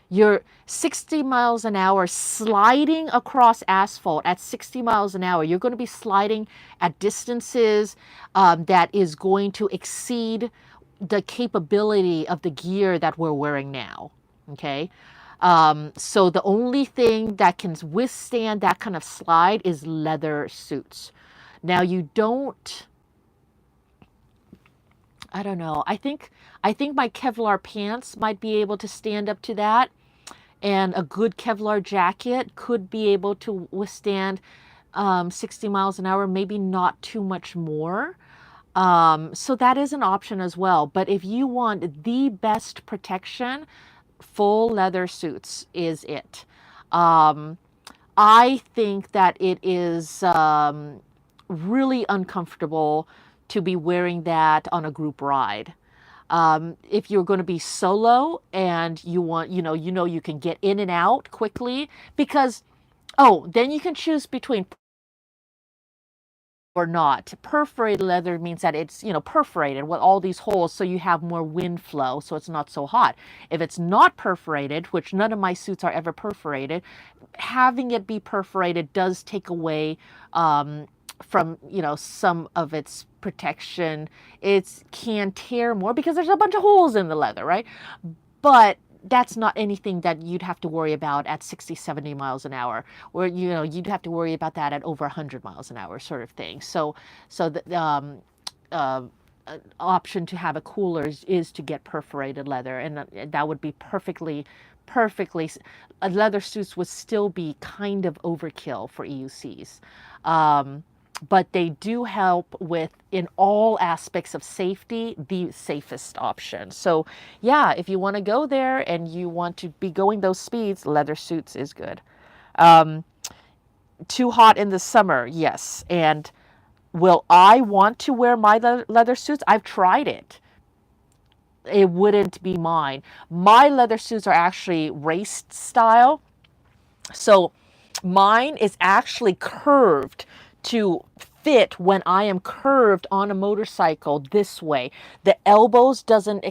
you're 60 miles an hour sliding across asphalt at 60 miles an hour. You're going to be sliding at distances that is going to exceed the capability of the gear that we're wearing now. Okay. So the only thing that can withstand that kind of slide is leather suits. Now you don't, I don't know. I think my Kevlar pants might be able to stand up to that. And a good Kevlar jacket could be able to withstand 60 miles an hour, maybe not too much more. So that is an option as well. But if you want the best protection, full leather suits is it. I think that it is really uncomfortable to be wearing that on a group ride. If you're going to be solo and you want, you can get in and out quickly because, then you can choose between or not. Perforated leather means that it's, perforated with all these holes so you have more wind flow so it's not so hot. If it's not perforated, which none of my suits are ever perforated, having it be perforated does take away from, some of its protection. It can tear more because there's a bunch of holes in the leather, right? But that's not anything that you'd have to worry about at 60, 70 miles an hour, or, you'd have to worry about that at over 100 miles an hour sort of thing. So the option to have a cooler is to get perforated leather, and that would be perfectly, leather suits would still be kind of overkill for EUCs. But they do help with, in all aspects of safety, the safest option. So yeah, if you want to go there and you want to be going those speeds, leather suits is good. Too hot in the summer, yes. And will I want to wear my leather suits? I've tried it. It wouldn't be mine. My leather suits are actually race style. So mine is actually curved to fit when I am curved on a motorcycle this way. The elbows doesn't,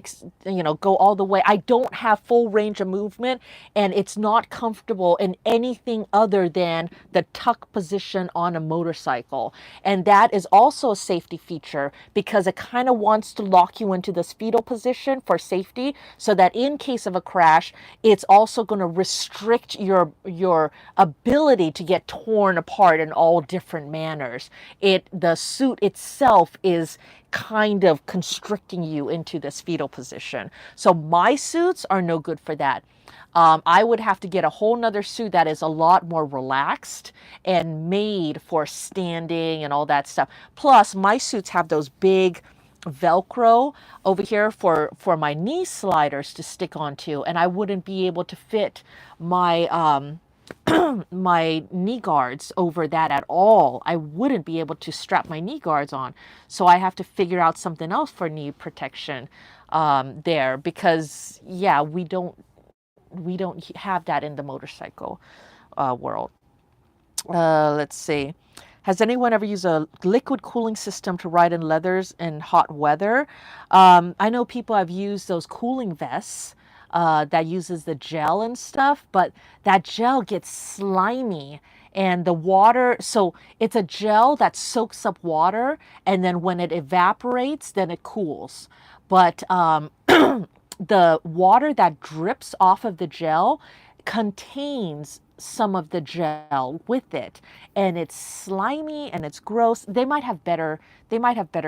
go all the way. I don't have full range of movement, and it's not comfortable in anything other than the tuck position on a motorcycle. And that is also a safety feature because it kind of wants to lock you into this fetal position for safety, so that in case of a crash, it's also going to restrict your ability to get torn apart in all different manners. The suit itself is kind of constricting you into this fetal position. So my suits are no good for that. I would have to get a whole nother suit that is a lot more relaxed and made for standing and all that stuff. Plus, my suits have those big Velcro over here for my knee sliders to stick onto, and I wouldn't be able to fit my my knee guards over that at all. I wouldn't be able to strap my knee guards on. So I have to figure out something else for knee protection there, because yeah, we don't have that in the motorcycle world. Let's see. Has anyone ever used a liquid cooling system to ride in leathers in hot weather? I know people have used those cooling vests that uses the gel and stuff, but that gel gets slimy, and the water, so it's a gel that soaks up water, and then when it evaporates, then it cools. But the water that drips off of the gel contains some of the gel with it, and it's slimy and it's gross. They might have better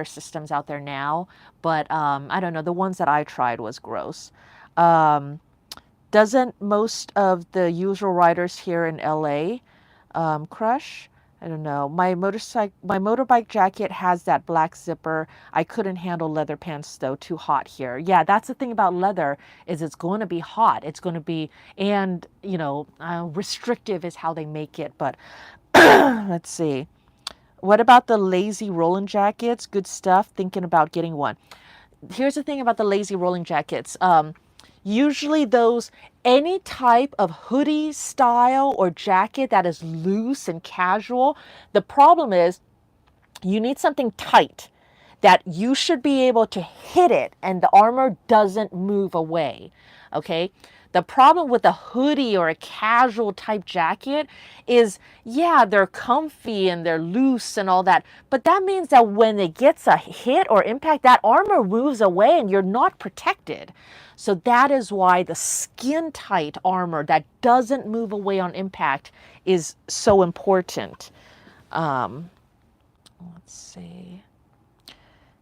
systems out there now, but I don't know. The ones that I tried was gross. Doesn't most of the usual riders here in LA crush? I don't know. My motorbike jacket has that black zipper. I couldn't handle leather pants though, too hot here. Yeah, that's the thing about leather, is it's going to be hot. It's going to be, and restrictive is how they make it. But let's see. What about the lazy rolling jackets? Good stuff. Thinking about getting one. Here's the thing about the lazy rolling jackets. Usually any type of hoodie style or jacket that is loose and casual, the problem is you need something tight that you should be able to hit it and the armor doesn't move away. Okay. The problem with a hoodie or a casual type jacket is, yeah, they're comfy and they're loose and all that, but that means that when it gets a hit or impact, that armor moves away and you're not protected. So that is why the skin tight armor that doesn't move away on impact is so important. Let's see.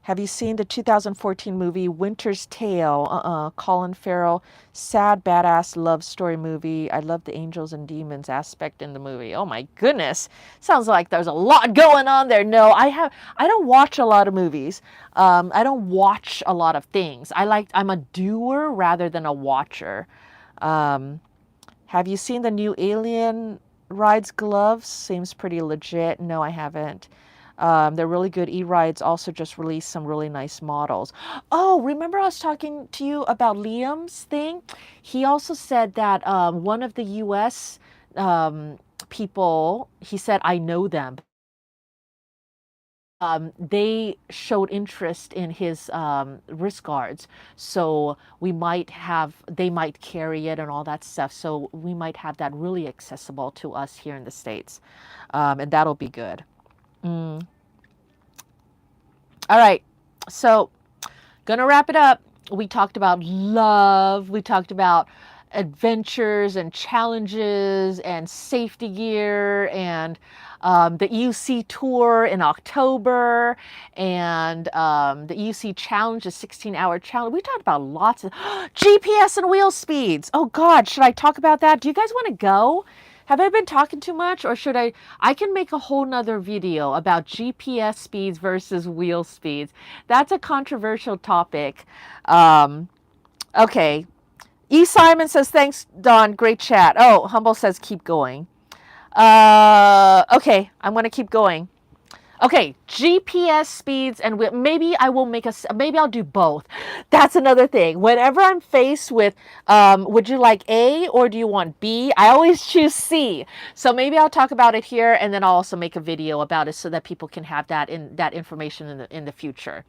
Have you seen the 2014 movie Winter's Tale? Colin Farrell, sad, badass love story movie. I love the angels and demons aspect in the movie. Oh my goodness. Sounds like there's a lot going on there. No, I don't watch a lot of movies. I don't watch a lot of things. I'm a doer rather than a watcher. Have you seen the new Alien Rides gloves? Seems pretty legit. No, I haven't. They're really good. E-Rides also just released some really nice models. Oh, remember I was talking to you about Liam's thing? He also said that one of the US people, he said, I know them, they showed interest in his wrist guards. So they might carry it and all that stuff. So we might have that really accessible to us here in the States. And that'll be good. Mm. All right. So, gonna wrap it up. We talked about love. We talked about adventures and challenges and safety gear and the EUC tour in October and the EUC challenge, the 16-hour challenge. We talked about lots of GPS and wheel speeds. Oh God, should I talk about that? Do you guys want to go? Have I been talking too much, or should I can make a whole nother video about GPS speeds versus wheel speeds. That's a controversial topic. Okay. E. Simon says, thanks, Don. Great chat. Oh, Humble says, keep going. Okay, I'm going to keep going. Okay, GPS speeds, and maybe I will maybe I'll do both. That's another thing. Whenever I'm faced with, would you like A or do you want B? I always choose C. So maybe I'll talk about it here, and then I'll also make a video about it so that people can have that information in the future.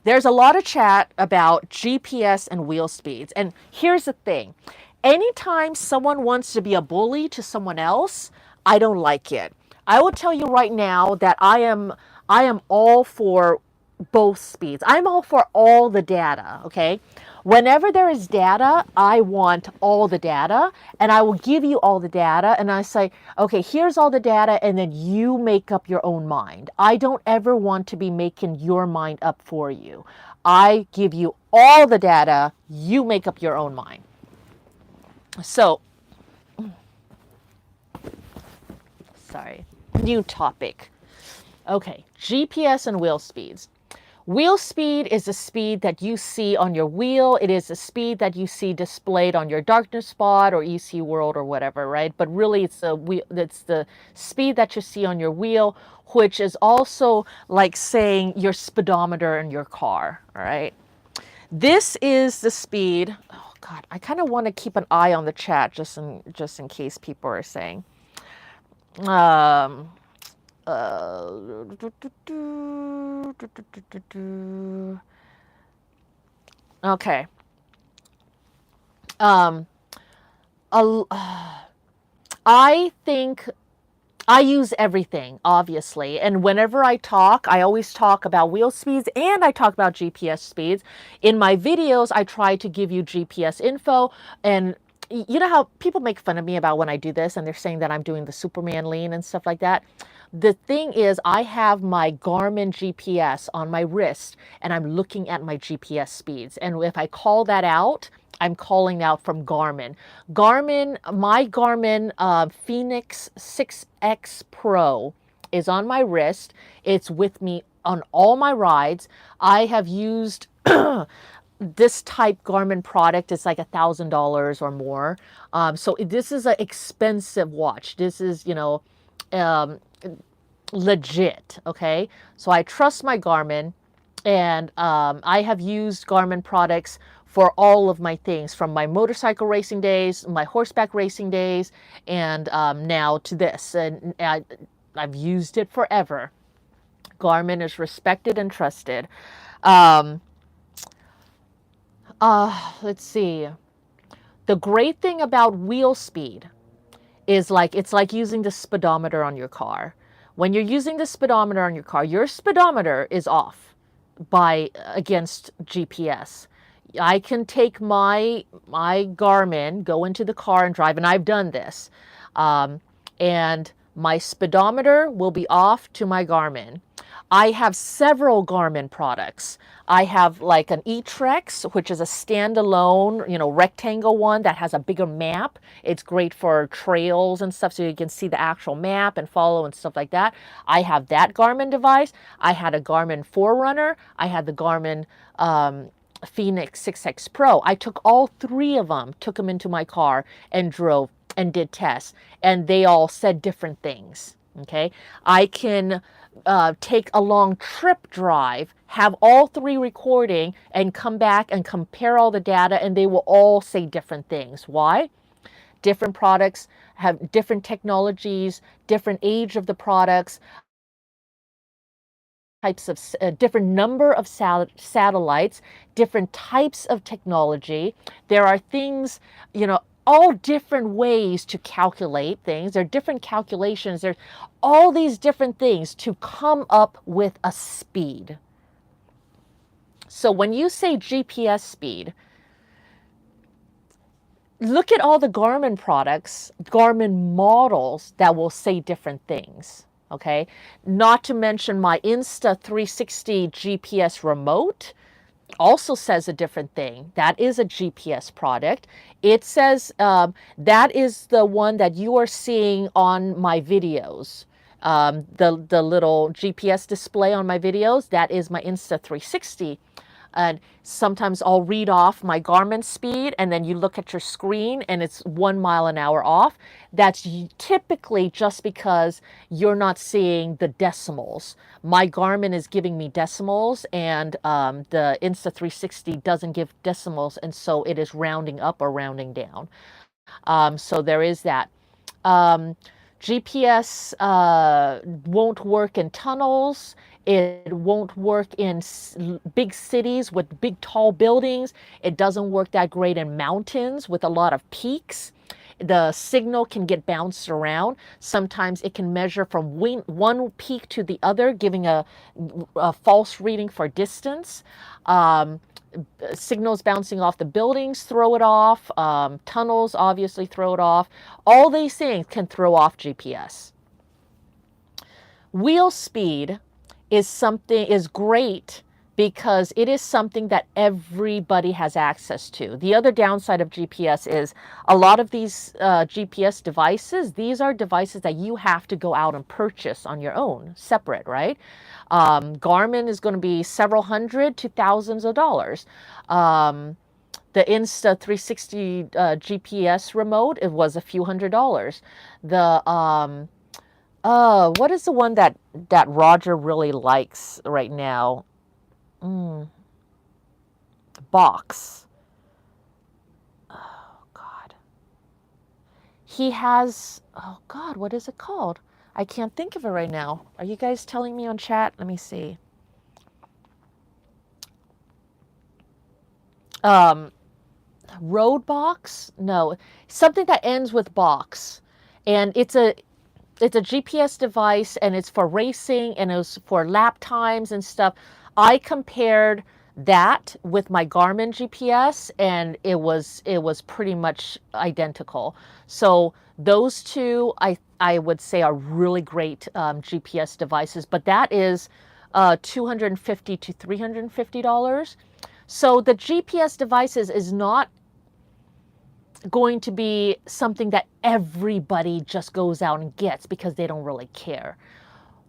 There's a lot of chat about GPS and wheel speeds. And here's the thing. Anytime someone wants to be a bully to someone else, I don't like it. I will tell you right now that I am all for both speeds. I'm all for all the data, okay? Whenever there is data, I want all the data, and I will give you all the data, and I say, okay, here's all the data, and then you make up your own mind. I don't ever want to be making your mind up for you. I give you all the data, you make up your own mind. So, sorry, new topic. Okay, GPS and wheel speeds. Wheel speed is the speed that you see on your wheel. It is the speed that you see displayed on your darkness spot or EC world or whatever, right? But really it's the speed that you see on your wheel, which is also like saying your speedometer in your car, all right? This is the speed. Oh God, I kind of want to keep an eye on the chat just in case people are saying. Okay. I think I use everything, obviously. And whenever I talk, I always talk about wheel speeds and I talk about GPS speeds. In my videos, I try to give you GPS info. And you know how people make fun of me about when I do this and they're saying that I'm doing the Superman lean and stuff like that? The thing is, I have my Garmin GPS on my wrist and I'm looking at my GPS speeds. And if I call that out, I'm calling out from Garmin. My Garmin Phoenix 6X Pro is on my wrist. It's with me on all my rides. I have used this type Garmin product. It's like $1,000 or more. So this is an expensive watch. This is, legit. Okay. So I trust my Garmin, and I have used Garmin products for all of my things, from my motorcycle racing days, my horseback racing days, and now to this. And I've used it forever. Garmin is respected and trusted. Let's see. The great thing about wheel speed is it's like using the speedometer on your car. When you're using the speedometer on your car, your speedometer is off against GPS. I can take my Garmin, go into the car and drive, and I've done this. And my speedometer will be off to my Garmin. I have several Garmin products. I have like an ETMax, which is a standalone, rectangle one that has a bigger map. It's great for trails and stuff, so you can see the actual map and follow and stuff like that. I have that Garmin device. I had a Garmin Forerunner. I had the Garmin Phoenix 6X Pro. I took all three of them, took them into my car and drove and did tests, and they all said different things. Okay, I can take a long trip drive, have all three recording, and come back and compare all the data, and they will all say different things. Why? Different products have different technologies, different age of the products. types of different number of satellites, different types of technology. There are things, you know, all different ways to calculate things. There are different calculations. There's all these different things to come up with a speed. So when you say GPS speed, look at all the Garmin products, Garmin models that will say different things. Okay, not to mention my Insta360 GPS remote also says a different thing. That is a GPS product. It says that is the one that you are seeing on my videos. The little GPS display on my videos, that is my Insta360. And sometimes I'll read off my Garmin speed, and then you look at your screen and it's 1 mile an hour off. That's typically just because you're not seeing the decimals. My Garmin is giving me decimals, and the Insta360 doesn't give decimals, and so it is rounding up or rounding down. So there is that. GPS won't work in tunnels. It won't work in big cities with big tall buildings. It doesn't work that great in mountains with a lot of peaks. The signal can get bounced around. Sometimes it can measure from one peak to the other, giving a false reading for distance. Signals bouncing off the buildings throw it off. Tunnels obviously throw it off. All these things can throw off GPS. Wheel speed is great because it is something that everybody has access to. The other downside of GPS is a lot of these GPS devices, these are devices that you have to go out and purchase on your own, separate, right? Garmin is going to be several hundred to thousands of dollars. The Insta360 GPS remote, it was a few $100s. The what is the one that Roger really likes right now? Box. Oh God. He has. Oh God, what is it called? I can't think of it right now. Are you guys telling me on chat? Let me see. Road box? No, something that ends with box, and it's a GPS device, and it's for racing, and it was for lap times and stuff. I compared that with my Garmin GPS, and it was pretty much identical. So those two, I would say, are really great GPS devices, but that is $250 to $350. So the GPS devices is not going to be something that everybody just goes out and gets because they don't really care.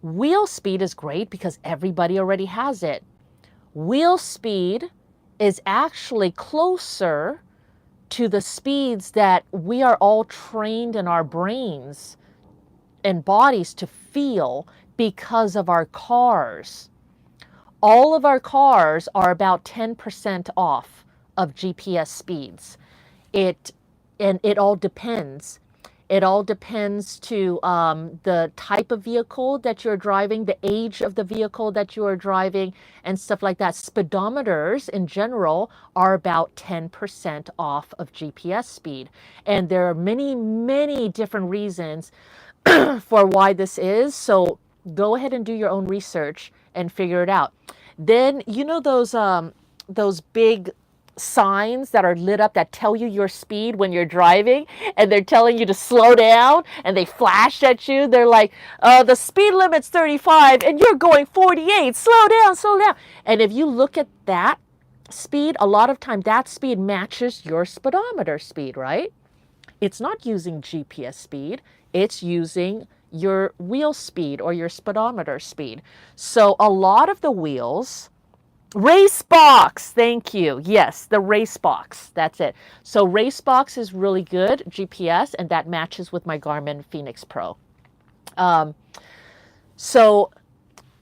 Wheel speed is great because everybody already has it. Wheel speed is actually closer to the speeds that we are all trained in our brains and bodies to feel because of our cars. All of our cars are about 10% off of GPS speeds. It all depends. It all depends to the type of vehicle that you're driving, the age of the vehicle that you are driving, and stuff like that. Speedometers in general are about 10% off of GPS speed. And there are many, many different reasons for why this is. So go ahead and do your own research and figure it out. Then, you know those big signs that are lit up that tell you your speed when you're driving, and they're telling you to slow down, and they flash at you. They're like, the speed limit's 35 and you're going 48. Slow down, slow down. And if you look at that speed, a lot of time that speed matches your speedometer speed, right? It's not using GPS speed. It's using your wheel speed or your speedometer speed. So a lot of the wheels, race box, thank you. Yes, the race box, that's it. So race box is really good GPS, and that matches with my Garmin Fenix Pro. So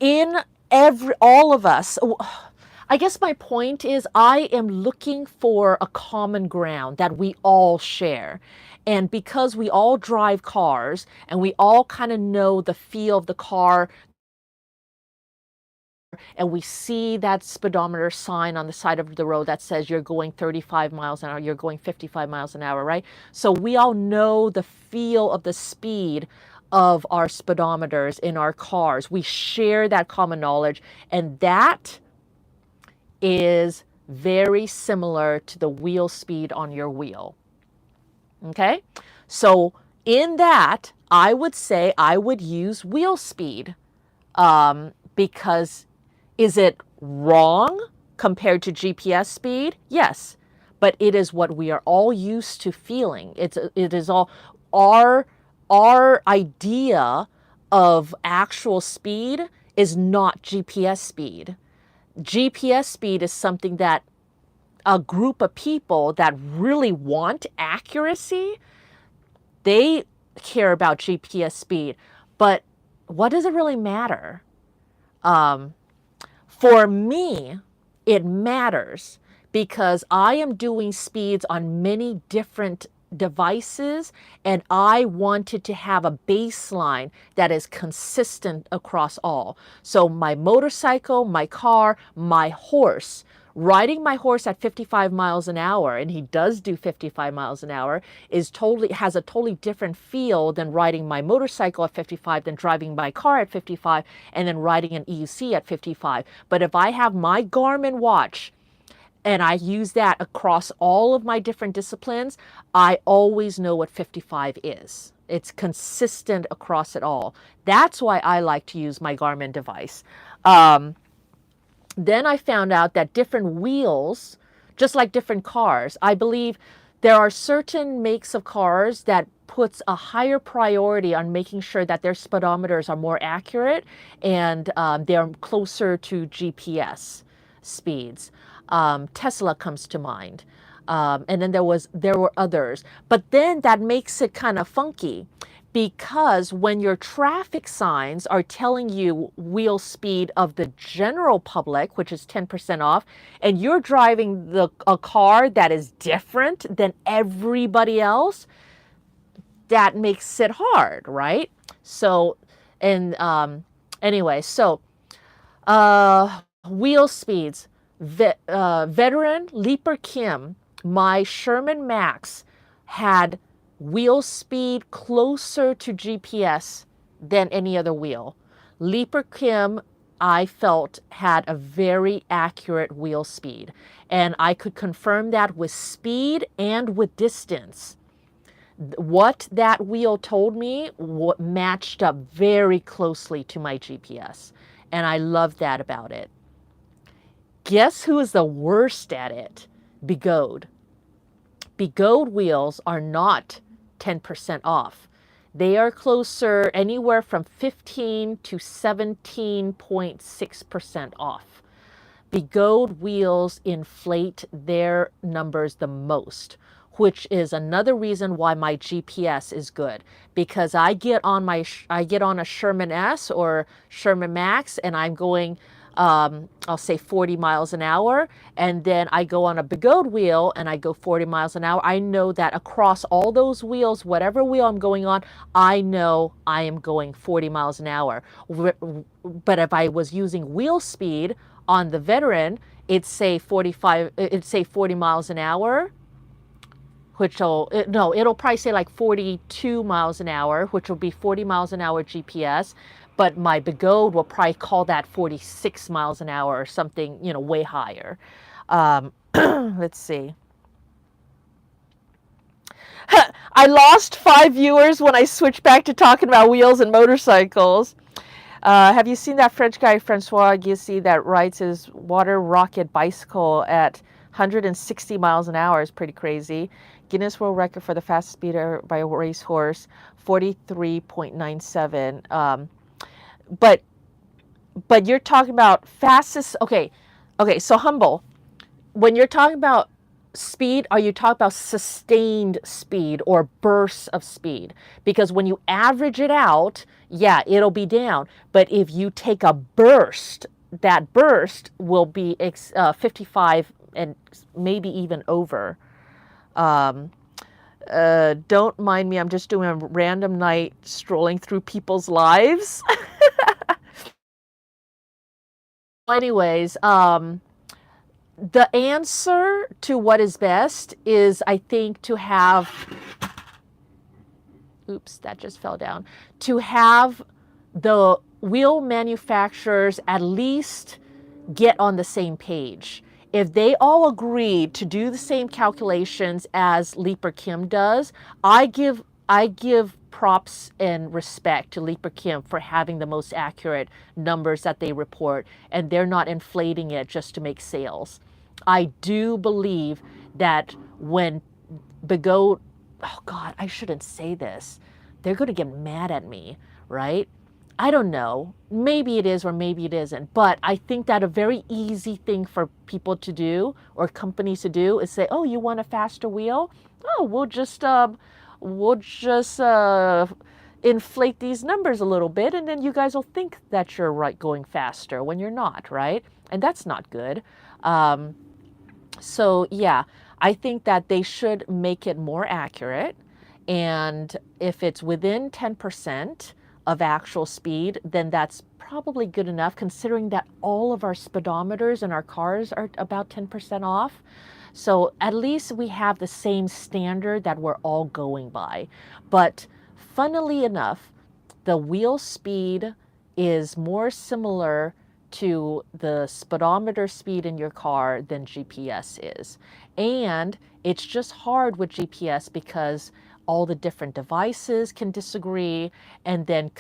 in all of us, I guess my point is I am looking for a common ground that we all share. And because we all drive cars and we all kind of know the feel of the car, and we see that speedometer sign on the side of the road that says you're going 35 miles an hour, you're going 55 miles an hour, right? So we all know the feel of the speed of our speedometers in our cars. We share that common knowledge, and that is very similar to the wheel speed on your wheel. Okay? So in that, I would say I would use wheel speed, because is it wrong compared to GPS speed? Yes, but it is what we are all used to feeling. It is all our idea of actual speed is not GPS speed. GPS speed is something that a group of people that really want accuracy, they care about GPS speed. But what does it really matter? For me, it matters because I am doing speeds on many different devices, and I wanted to have a baseline that is consistent across all. So my motorcycle, my car, my horse, riding my horse at 55 miles an hour, and he does do 55 miles an hour, has a totally different feel than riding my motorcycle at 55, than driving my car at 55, and then riding an EUC at 55. But if I have my Garmin watch and I use that across all of my different disciplines, I always know what 55 is. It's consistent across it all. That's why I like to use my Garmin device. Then I found out that different wheels, just like different cars, I believe there are certain makes of cars that puts a higher priority on making sure that their speedometers are more accurate and they're closer to GPS speeds. Tesla comes to mind. And then there were others. But then that makes it kind of funky, because when your traffic signs are telling you wheel speed of the general public, which is 10% off, and you're driving a car that is different than everybody else, that makes it hard, right? So, and anyway, so wheel speeds. Veteran Leaper Kim, my Sherman Max, had wheel speed closer to GPS than any other wheel. Leaper Kim, I felt, had a very accurate wheel speed, and I could confirm that with speed and with distance. What that wheel told me matched up very closely to my GPS, and I love that about it. Guess who is the worst at it? Begode. Begode wheels are not 10% off. They are closer, anywhere from 15 to 17.6% off. Begode wheels inflate their numbers the most, which is another reason why my GPS is good, because I get on a Sherman S or Sherman Max, and I'm going I'll say 40 miles an hour, and then I go on a Begode wheel and I go 40 miles an hour. I know that across all those wheels, whatever wheel I'm going on, I know I am going 40 miles an hour. But if I was using wheel speed on the Veteran, it'd say 40 miles an hour, it'll probably say like 42 miles an hour, which will be 40 miles an hour GPS. But my Begode will probably call that 46 miles an hour or something, way higher. Let's see. I lost 5 viewers when I switched back to talking about wheels and motorcycles. Have you seen that French guy, Francois Gissi, that rides his water rocket bicycle at 160 miles an hour? Is pretty crazy. Guinness World Record for the fastest speeder by a racehorse, 43.97. But you're talking about fastest. Okay. So Humble, when you're talking about speed, are you talking about sustained speed or bursts of speed? Because when you average it out, yeah, it'll be down. But if you take a burst, that burst will be 55 and maybe even over. Don't mind me. I'm just doing a random night strolling through people's lives. anyways, the answer to what is best is, I think, to have, oops, that just fell down, to have the wheel manufacturers at least get on the same page. If they all agree to do the same calculations as Leaper Kim does, I give props and respect to Leaper Kim for having the most accurate numbers that they report, and they're not inflating it just to make sales. I do believe that when Bigot, oh God, I shouldn't say this. They're going to get mad at me, right? I don't know. Maybe it is or maybe it isn't. But I think that a very easy thing for people to do or companies to do is say, "Oh, you want a faster wheel? Oh, we'll just inflate these numbers a little bit, and then you guys will think that you're right going faster when you're not, right?" And that's not good. Um, so yeah, I think that they should make it more accurate. And if it's within 10% of actual speed, then that's probably good enough, considering that all of our speedometers in our cars are about 10% off. So at least we have the same standard that we're all going by. But funnily enough, the wheel speed is more similar to the speedometer speed in your car than GPS is. And it's just hard with GPS because all the different devices can disagree, and then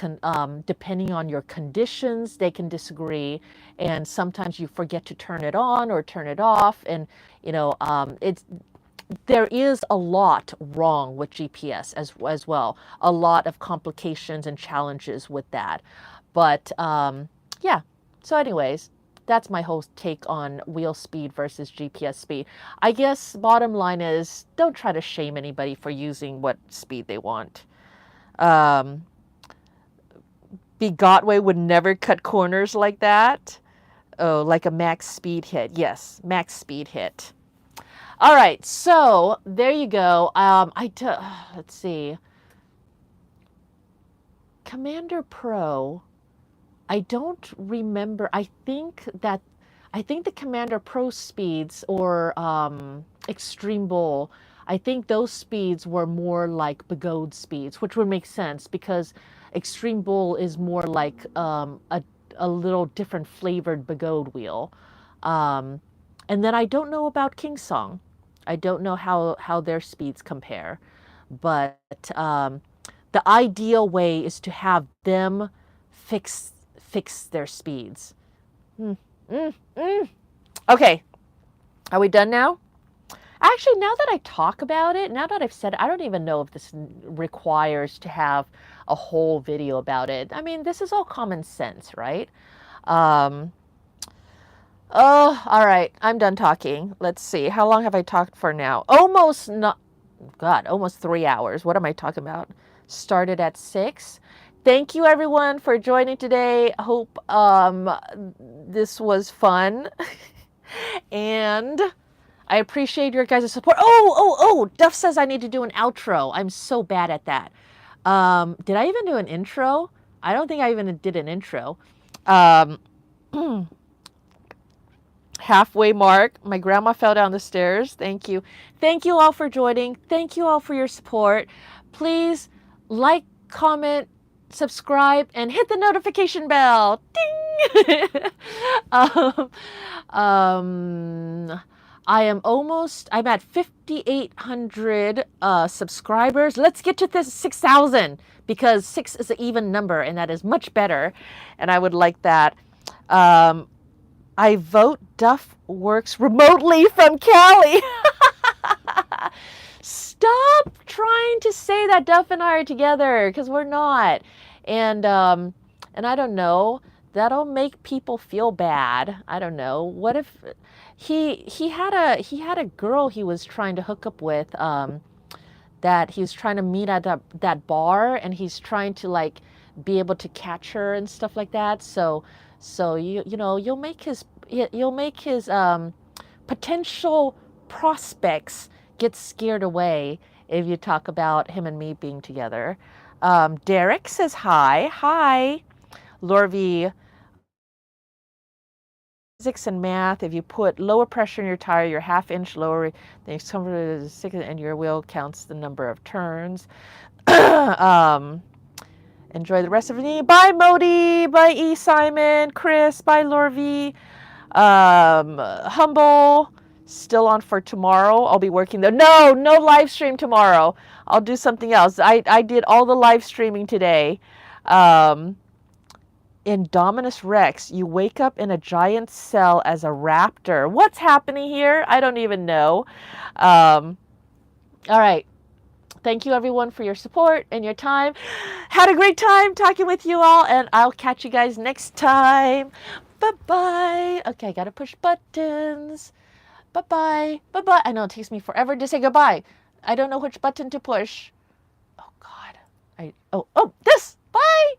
depending on your conditions, they can disagree, and sometimes you forget to turn it on or turn it off, and it's there is a lot wrong with GPS as well. A lot of complications and challenges with that. But yeah, so anyways, that's my whole take on wheel speed versus GPS speed. I guess bottom line is, don't try to shame anybody for using what speed they want. Um, Bigotway would never cut corners like that. Oh, like a max speed hit. Yes, max speed hit. All right, so there you go. Let's see. Commander Pro, I don't remember. I think the Commander Pro speeds or Extreme Bowl, I think those speeds were more like Begode speeds, which would make sense because Extreme Bowl is more like a little different flavored Begode wheel. Um, and then I don't know about King Song. I don't know how their speeds compare, but the ideal way is to have them fix their speeds. Mm, mm, mm. Okay, are we done now? Actually, now that I talk about it, now that I've said it, I don't even know if this requires to have a whole video about it. I mean, this is all common sense, right? Um, oh, all right. I'm done talking. Let's see. How long have I talked for now? Almost not. God, almost 3 hours. What am I talking about? Started at 6. Thank you everyone for joining today. I hope this was fun. And I appreciate your guys' support. Oh, Duff says I need to do an outro. I'm so bad at that. Did I even do an intro? I don't think I even did an intro. Um, halfway mark. My grandma fell down the stairs. Thank you. Thank you all for joining. Thank you all for your support. Please like, comment, subscribe, and hit the notification bell. Ding! um, um, I'm at 5,800 subscribers. Let's get to this 6,000 because 6 is an even number and that is much better. And I would like that. I vote Duff works remotely from Cali. Stop trying to say that Duff and I are together because we're not. And I don't know. That'll make people feel bad. I don't know. What if he had a girl he was trying to hook up with that he's trying to meet at that bar, and he's trying to like be able to catch her and stuff like that. So you'll make his potential prospects get scared away if you talk about him and me being together. Derek says hi. Hi. Lorvie physics and math, if you put lower pressure in your tire, you're half-inch lower than and your wheel counts the number of turns. Enjoy the rest of the day. Bye, Modi. Bye, E. Simon. Chris. Bye, Lorvi. Humble. Still on for tomorrow. I'll be working there. No live stream tomorrow. I'll do something else. I did all the live streaming today. Indominus Rex, you wake up in a giant cell as a raptor. What's happening here? I don't even know. All right. Thank you, everyone, for your support and your time. Had a great time talking with you all, and I'll catch you guys next time. Bye-bye. Okay, I got to push buttons. Bye-bye. Bye-bye. I know it takes me forever to say goodbye. I don't know which button to push. Oh, God. Oh, this. Bye.